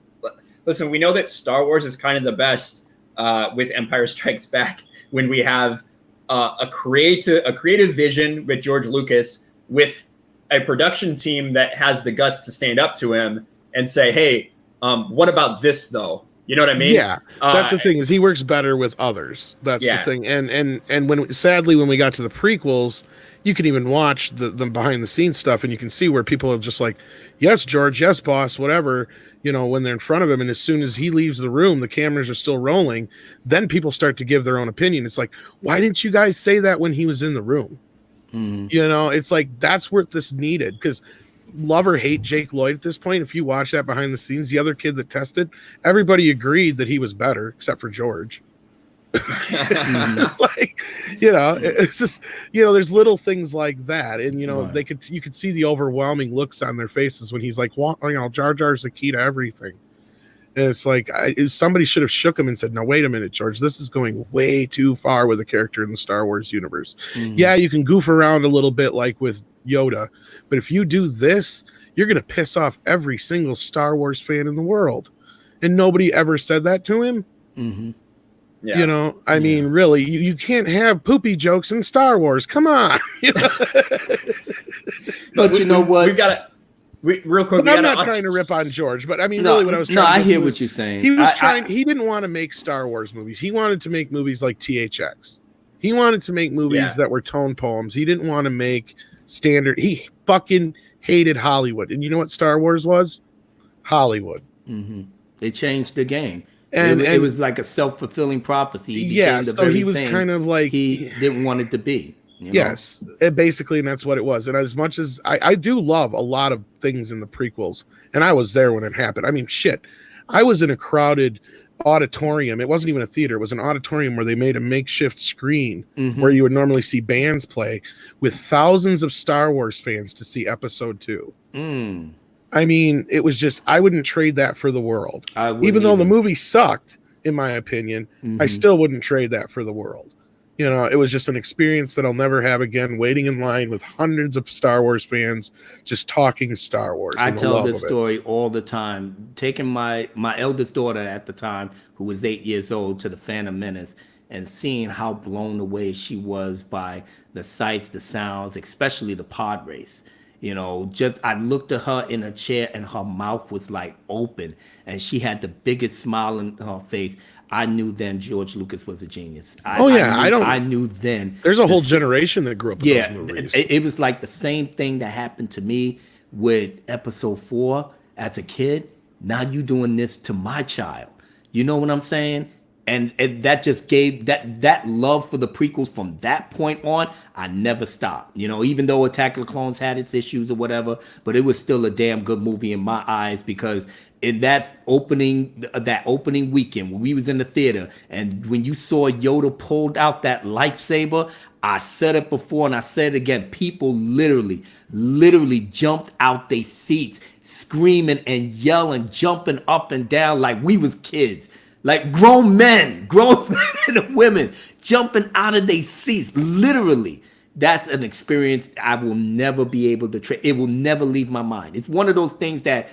that Star Wars is kind of the best with Empire Strikes Back when we have a creative vision with George Lucas, with a production team that has the guts to stand up to him and say, hey, what about this though? You know what I mean?
Yeah, that's the thing, is he works better with others. That's the thing. And when sadly when we got to the prequels, you can even watch the behind the scenes stuff, and you can see where people are just like, yes, George, yes, boss, whatever, you know, when they're in front of him. And as soon as he leaves the room, the cameras are still rolling. Then people start to give their own opinion. It's like, why didn't you guys say that when he was in the room? You know, it's like, that's where this needed, because love or hate Jake Lloyd at this point. If you watch that behind the scenes, the other kid that tested, everybody agreed that he was better except for George. It's like, you know, it's just, you know, there's little things like that, and you know, you could see the overwhelming looks on their faces when he's like, well, you know, Jar Jar's the key to everything. And it's like, somebody should have shook him and said, no, wait a minute, George, this is going way too far with a character in the Star Wars universe. Yeah, you can goof around a little bit like with Yoda, but if you do this, you're gonna piss off every single Star Wars fan in the world. And nobody ever said that to him. Yeah. You know, I mean, really, you can't have poopy jokes in Star Wars. Come on.
But you know what?
We've got to, real quick.
I'm not trying to rip on George, but I mean, really, what I was trying to
I hear what you're saying.
He was he didn't want to make Star Wars movies. He wanted to make movies like THX. He wanted to make movies that were tone poems. He didn't want to make standard. He fucking hated Hollywood. And you know what Star Wars was? Hollywood.
They changed the game.
And
it was like a self-fulfilling prophecy.
Yeah, so he was kind of like,
he didn't want it to be.
Yes, basically, and that's what it was. And as much as I do love a lot of things in the prequels, and I was there when it happened. I mean, shit, I was in a crowded auditorium. It wasn't even a theater. It was an auditorium where they made a makeshift screen where you would normally see bands play, with thousands of Star Wars fans to see Episode 2. I mean, it was just, I wouldn't trade that for the world. Even though the movie sucked, in my opinion, I still wouldn't trade that for the world. You know, it was just an experience that I'll never have again, waiting in line with hundreds of Star Wars fans just talking Star Wars.
I tell this story all the time. Taking my eldest daughter at the time, who was 8 years old, to the Phantom Menace, and seeing how blown away she was by the sights, the sounds, especially the pod race. You know, just I looked at her in a chair and her mouth was like open and she had the biggest smile on her face. I knew then George Lucas was a genius. I knew then.
There's a whole generation that grew up with those movies.
It was like the same thing that happened to me with Episode 4 as a kid. Now you doing this to my child. You know what I'm saying? And that just gave that love for the prequels from that point on. I never stopped. You know, even though Attack of the Clones had its issues or whatever, but it was still a damn good movie in my eyes, because in that opening weekend when we was in the theater, and when you saw Yoda pulled out that lightsaber, I said it before and I said it again. People literally jumped out their seats, screaming and yelling, jumping up and down like we was kids. Like grown men and women jumping out of their seats. Literally, that's an experience I will never be able to trade. It will never leave my mind. It's one of those things that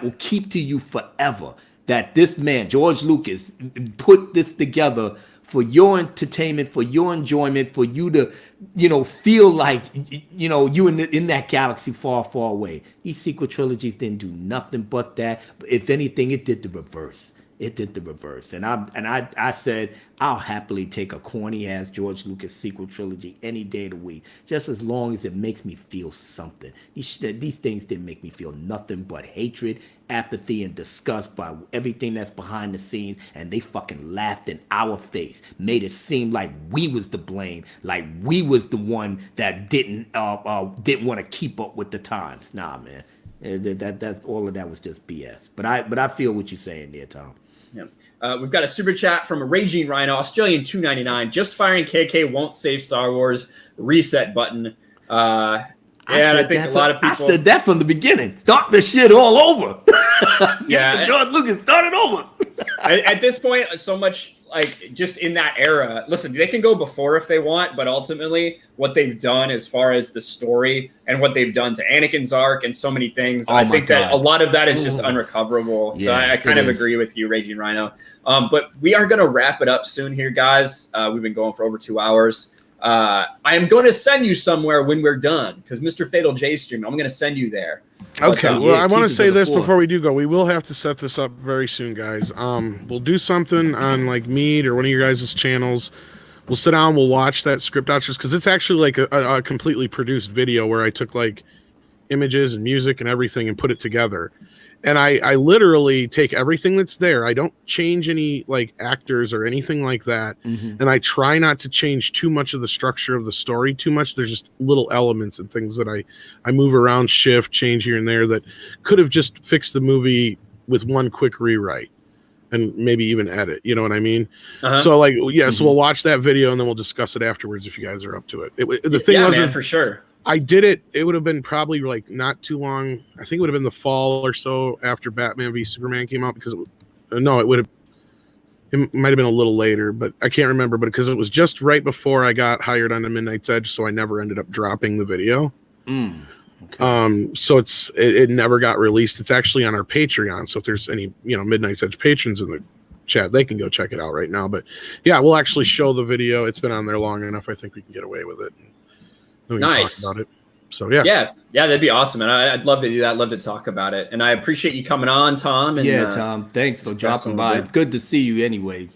will keep to you forever. That this man, George Lucas, put this together for your entertainment, for your enjoyment, for you to, you know, feel like, you know, you in that galaxy far, far away. These sequel trilogies didn't do nothing but that. If anything, it did the reverse. It did the reverse. And I said, I'll happily take a corny ass George Lucas sequel trilogy any day of the week, just as long as it makes me feel something. These things didn't make me feel nothing but hatred, apathy, and disgust by everything that's behind the scenes. And they fucking laughed in our face, made it seem like we was to blame, like we was the one that didn't want to keep up with the times. Nah, man. That's all of that was just BS. But I feel what you're saying there, Tom.
Yeah. We've got a super chat from a Raging Rhino, Australian $2.99. Just firing KK won't save Star Wars. Reset button. I think a lot of people. I
said that from the beginning. Start the shit all over. George Lucas, start it over.
At this point, so much like just in that era. Listen, they can go before if they want, but ultimately, what they've done as far as the story and what they've done to Anakin's arc and so many things, I think that a lot of that is just unrecoverable. So I kind of agree with you, Raging Rhino. But we are going to wrap it up soon here, guys. We've been going for over 2 hours. I am going to send you somewhere when we're done, because Mr. Fatal J stream, I'm going to send you there.
Okay, well, I want to say this before we do go. We will have to set this up very soon, guys. We'll do something on like Mead or one of your guys' channels we'll sit down, we'll watch that script out just because it's actually like a completely produced video where I took like images and music and everything and put it together. And I literally take everything that's there. I don't change any like actors or anything like that. And I try not to change too much of the structure of the story too much. There's just little elements and things that I move around, shift, change here and there that could have just fixed the movie with one quick rewrite and maybe even edit. You know what I mean? So like, yeah, so we'll watch that video and then we'll discuss it afterwards if you guys are up to it. The thing was,
man, for sure.
I did it. It would have been probably like not too long. I think it would have been the fall or so after Batman v Superman came out because it might have been a little later, but I can't remember. But because it was just right before I got hired on the Midnight's Edge, so I never ended up dropping the video. So it never got released. It's actually on our Patreon. So if there's any Midnight's Edge patrons in the chat, they can go check it out right now. But yeah, we'll actually show the video. It's been on there long enough. I think we can get away with it.
Nice.
Talk about it. So yeah,
that'd be awesome, and I'd love to do that. I'd love to talk about it, and I appreciate you coming on, Tom. And,
Tom, thanks for dropping by. It's good to see you, anyway.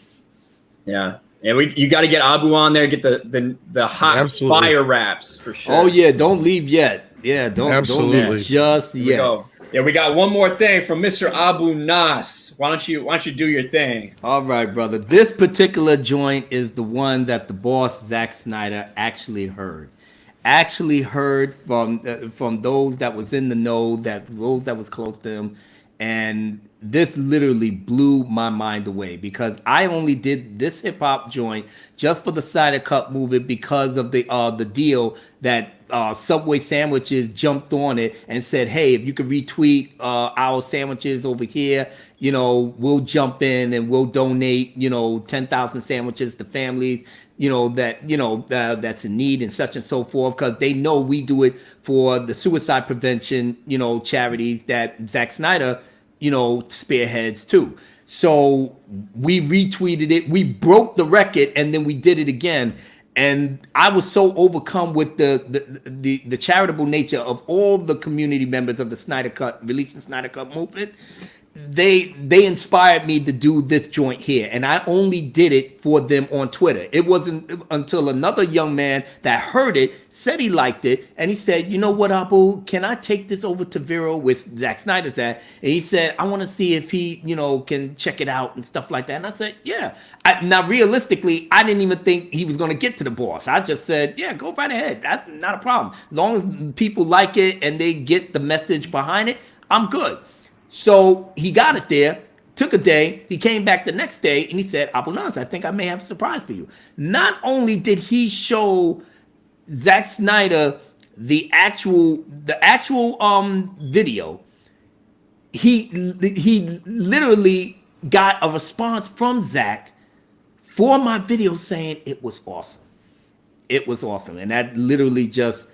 Yeah, and you got to get Abu on there. Get the hot fire raps for sure.
Oh yeah, don't leave yet. Yeah, don't leave just yet.
Yeah, we got one more thing from Mr. Abu Nas. Why don't you do your thing?
All right, brother. This particular joint is the one that the boss Zack Snyder actually heard from those that was in the know, those that was close to him, and this literally blew my mind away because I only did this hip hop joint just for the Snyder Cut movie because of the deal that Subway sandwiches jumped on it and said, hey, if you could retweet our sandwiches over here, we'll jump in and we'll donate 10,000 sandwiches to families that's in need and such and so forth, because they know we do it for the suicide prevention charities that Zack Snyder spearheads too. So we retweeted it, we broke the record, and then we did it again. And I was so overcome with the charitable nature of all the community members of the Snyder Cut, releasing Snyder Cut movement. They inspired me to do this joint here, and I only did it for them on Twitter. It wasn't until another young man that heard it said he liked it, and he said, you know what, Abu, can I take this over to Vero with Zack Snyder's at? And he said, I want to see if he, can check it out and stuff like that. And I said, yeah. Now, realistically, I didn't even think he was going to get to the boss. I just said, yeah, go right ahead. That's not a problem. As long as people like it and they get the message behind it, I'm good. So he got it there, took a day, he came back the next day, and he said, Abu Nas, I think I may have a surprise for you. Not only did he show Zack Snyder the actual video, he literally got a response from Zack for my video saying it was awesome. It was awesome. And that literally just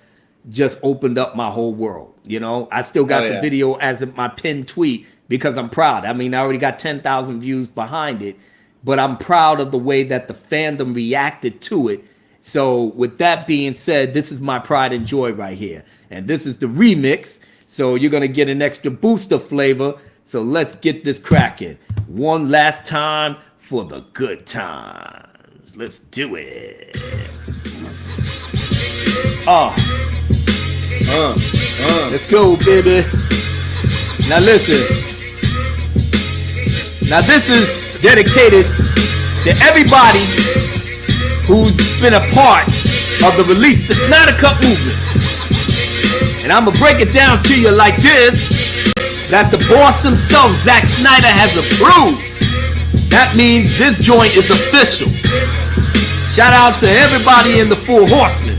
opened up my whole world. I still got the video as my pinned tweet because I'm proud. I mean, I already got 10,000 views behind it, but I'm proud of the way that the fandom reacted to it. So with that being said, this is my pride and joy right here. And this is the remix. So you're going to get an extra boost of flavor. So let's get this cracking. One last time for the good times. Let's do it. Let's go, baby. Now listen. Now this is dedicated to everybody who's been a part of the release the Snyder Cut movement. And I'm gonna break it down to you like this: that the boss himself, Zack Snyder, has approved. That means this joint is official. Shout out to everybody in the Four Horsemen.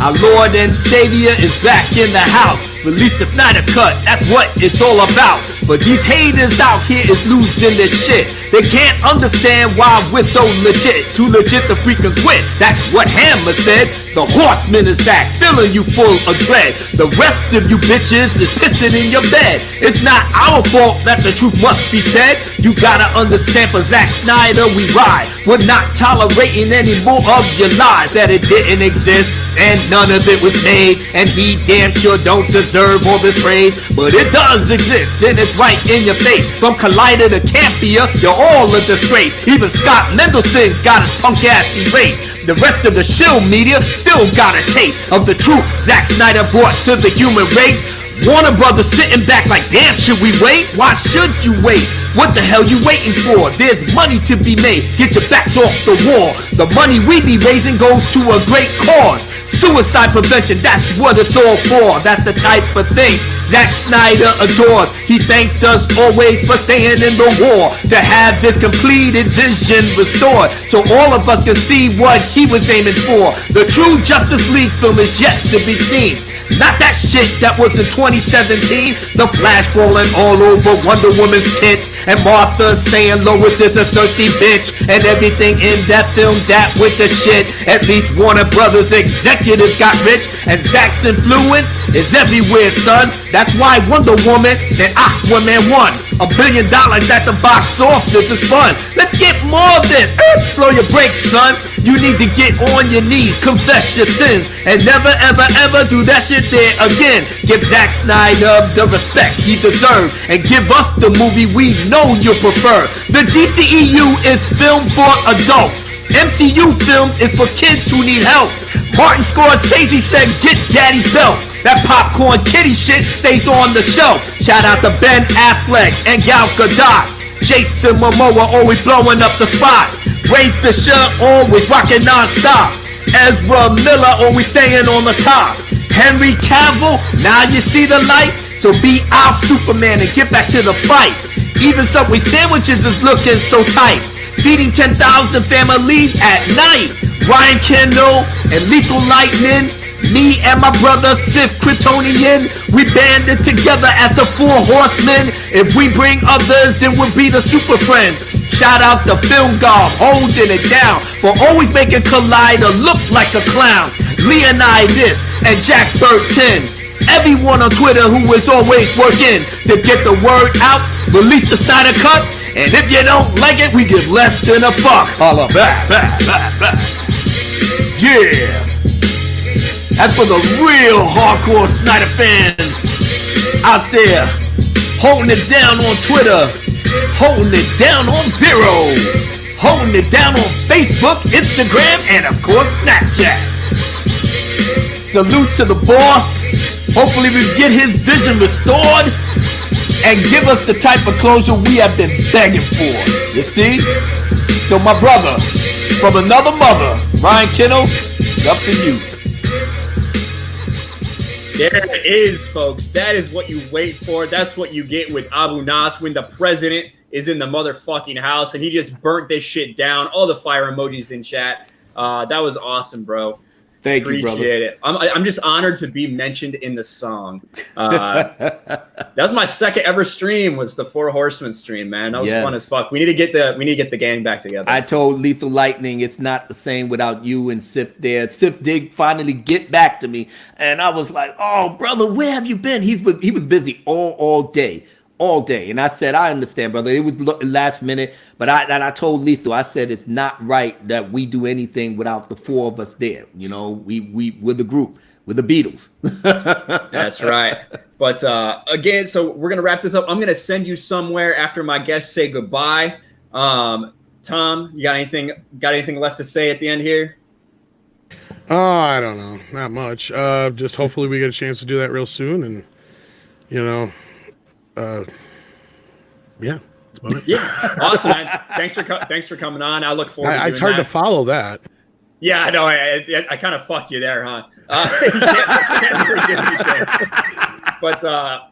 Our Lord and Savior is back in the house. Release the Snyder Cut, that's what it's all about. But these haters out here is losing their shit. They can't understand why we're so legit. Too legit to freaking quit. That's what Hammer said. The Horseman is back, filling you full of dread. The rest of you bitches is pissing in your bed. It's not our fault that the truth must be said. You gotta understand, for Zack Snyder we ride. We're not tolerating any more of your lies, that it didn't exist and none of it was made, and he damn sure don't deserve deserve all this praise, but it does exist and it's right in your face. From Collider to Campia, you're all a disgrace. Even Scott Mendelson got his punk ass erased. The rest of the shill media still got a taste of the truth Zack Snyder brought to the human race. Warner Brothers sitting back like, damn, should we wait? Why should you wait? What the hell you waiting for? There's money to be made. Get your backs off the wall. The money we be raising goes to a great cause. Suicide prevention, that's what it's all for. That's the type of thing Zack Snyder adores. He thanked us always for staying in the war, to have this completed vision restored, so all of us can see what he was aiming for. The true Justice League film is yet to be seen. Not that shit that was in 2017. The Flash falling all over Wonder Woman's tits, and Martha saying Lois is a thirsty bitch, and everything in that film that with the shit. At least Warner Brothers executives got rich, and Zack's influence is everywhere, son. That's why Wonder Woman and Aquaman won $1 billion at the box office. Is fun. Let's get more of this. Slow your brakes, son. You need to get on your knees, confess your sins, and never ever ever do that shit there again. Give Zack Snyder the respect he deserves, and give us the movie we know you prefer. The DCEU is filmed for adults. MCU films is for kids who need help. Martin Scorsese said, get daddy's belt. That popcorn kitty shit stays on the shelf. Shout out to Ben Affleck and Gal Gadot. Jason Momoa always blowing up the spot. Ray Fisher always rocking non-stop. Ezra Miller always staying on the top. Henry Cavill, now you see the light. So be our Superman and get back to the fight. Even Subway sandwiches is looking so tight. Feeding 10,000 families at night. Ryan Kinel and Lethal Lightning. Me and my brother Sith Kryptonian, we banded together as the Four Horsemen. If we bring others, then we'll be the Super Friends. Shout out to Film Golf, holding it down for always making Collider look like a clown. Leonidas and Jack Burton, everyone on Twitter who is always working to get the word out. Release the Snyder Cut, and if you don't like it, we give less than a fuck. Holla back. Yeah. That's for the real hardcore Snyder fans out there, holding it down on Twitter, holding it down on Vero, holding it down on Facebook, Instagram, and of course Snapchat. Salute to the boss. Hopefully we get his vision restored and give us the type of closure we have been begging for. You see? So my brother, from another mother, Ryan Kinel, it's up to you.
There it is, folks. That is what you wait for. That's what you get with Abu Nas when the president is in the motherfucking house and he just burnt this shit down. All the fire emojis in chat. That was awesome, bro.
Thank you, brother.
Appreciate it. I'm just honored to be mentioned in the song. That was my second ever stream. Was the Four Horsemen stream, man? That was fun as fuck. We need to get the gang back together.
I told Lethal Lightning it's not the same without you and Sif there. Sif did finally get back to me, and I was like, "Oh, brother, where have you been?" He was busy all day. All day, and I said, I understand, brother. It was last minute, but I told Lethal, I said it's not right that we do anything without the four of us there. You know, we're the group, we're the Beatles.
That's right. But again, so we're gonna wrap this up. I'm gonna send you somewhere after my guests say goodbye. Tom, you got anything left to say at the end here?
I don't know, not much. Just hopefully we get a chance to do that real soon, and you know. Yeah, that's about it.
Yeah, awesome, man. Thanks for coming on. I look forward. To
it's hard to follow that.
Yeah, I know. I kind of fucked you there, huh? But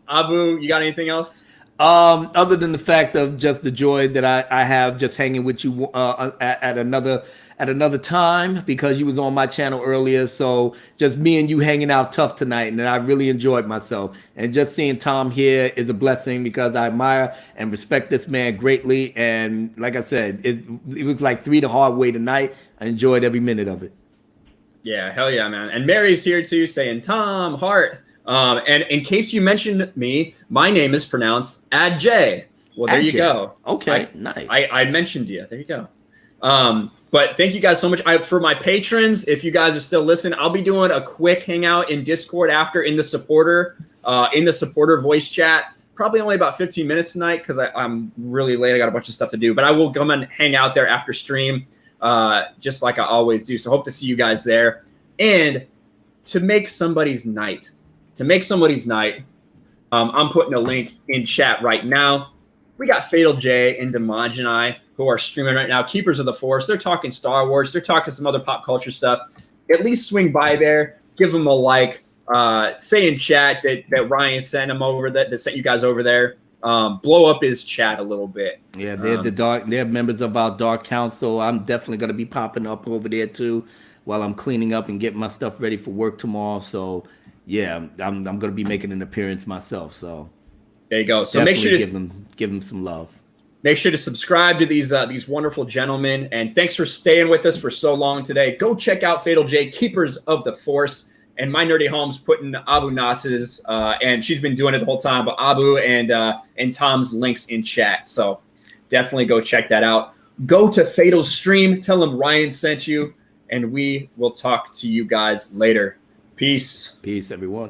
Abu, you got anything else?
Other than the fact of just the joy that I have just hanging with you at another time, because you was on my channel earlier. So just me and you hanging out tough tonight, and I really enjoyed myself. And just seeing Tom here is a blessing, because I admire and respect this man greatly. And like I said, it was like 3 the hard way tonight. I enjoyed every minute of it.
Yeah, hell yeah, man. And Mary's here too, saying Tom Hart. And in case you mentioned me, my name is pronounced Adjay. Well, there you go.
Okay, nice.
I mentioned you. There you go. But thank you guys so much. For my patrons, if you guys are still listening, I'll be doing a quick hangout in Discord after in the supporter in the supporter voice chat. Probably only about 15 minutes tonight because I'm really late. I got a bunch of stuff to do, but I will come and hang out there after stream, just like I always do. So hope to see you guys there. And to make somebody's night, I'm putting a link in chat right now. We got Fatal J and Demaj and I who are streaming right now. Keepers of the Force. They're talking Star Wars. They're talking some other pop culture stuff. At least swing by there. Give them a like. Say in chat that Ryan sent him over, that sent you guys over there. Blow up his chat a little bit.
Yeah, they're members of our Dark Council. I'm definitely going to be popping up over there too while I'm cleaning up and getting my stuff ready for work tomorrow. So yeah, I'm going to be making an appearance myself. So
there you go. So make sure to
give them some love.
Make sure to subscribe to these wonderful gentlemen, and thanks for staying with us for so long today. Go check out Fatal J, Keepers of the Force, and My Nerdy Home's putting Abu Nas's, and she's been doing it the whole time, but Abu and Tom's links in chat. So definitely go check that out. Go to Fatal's stream, tell him Ryan sent you, and we will talk to you guys later. Peace.
Peace, everyone.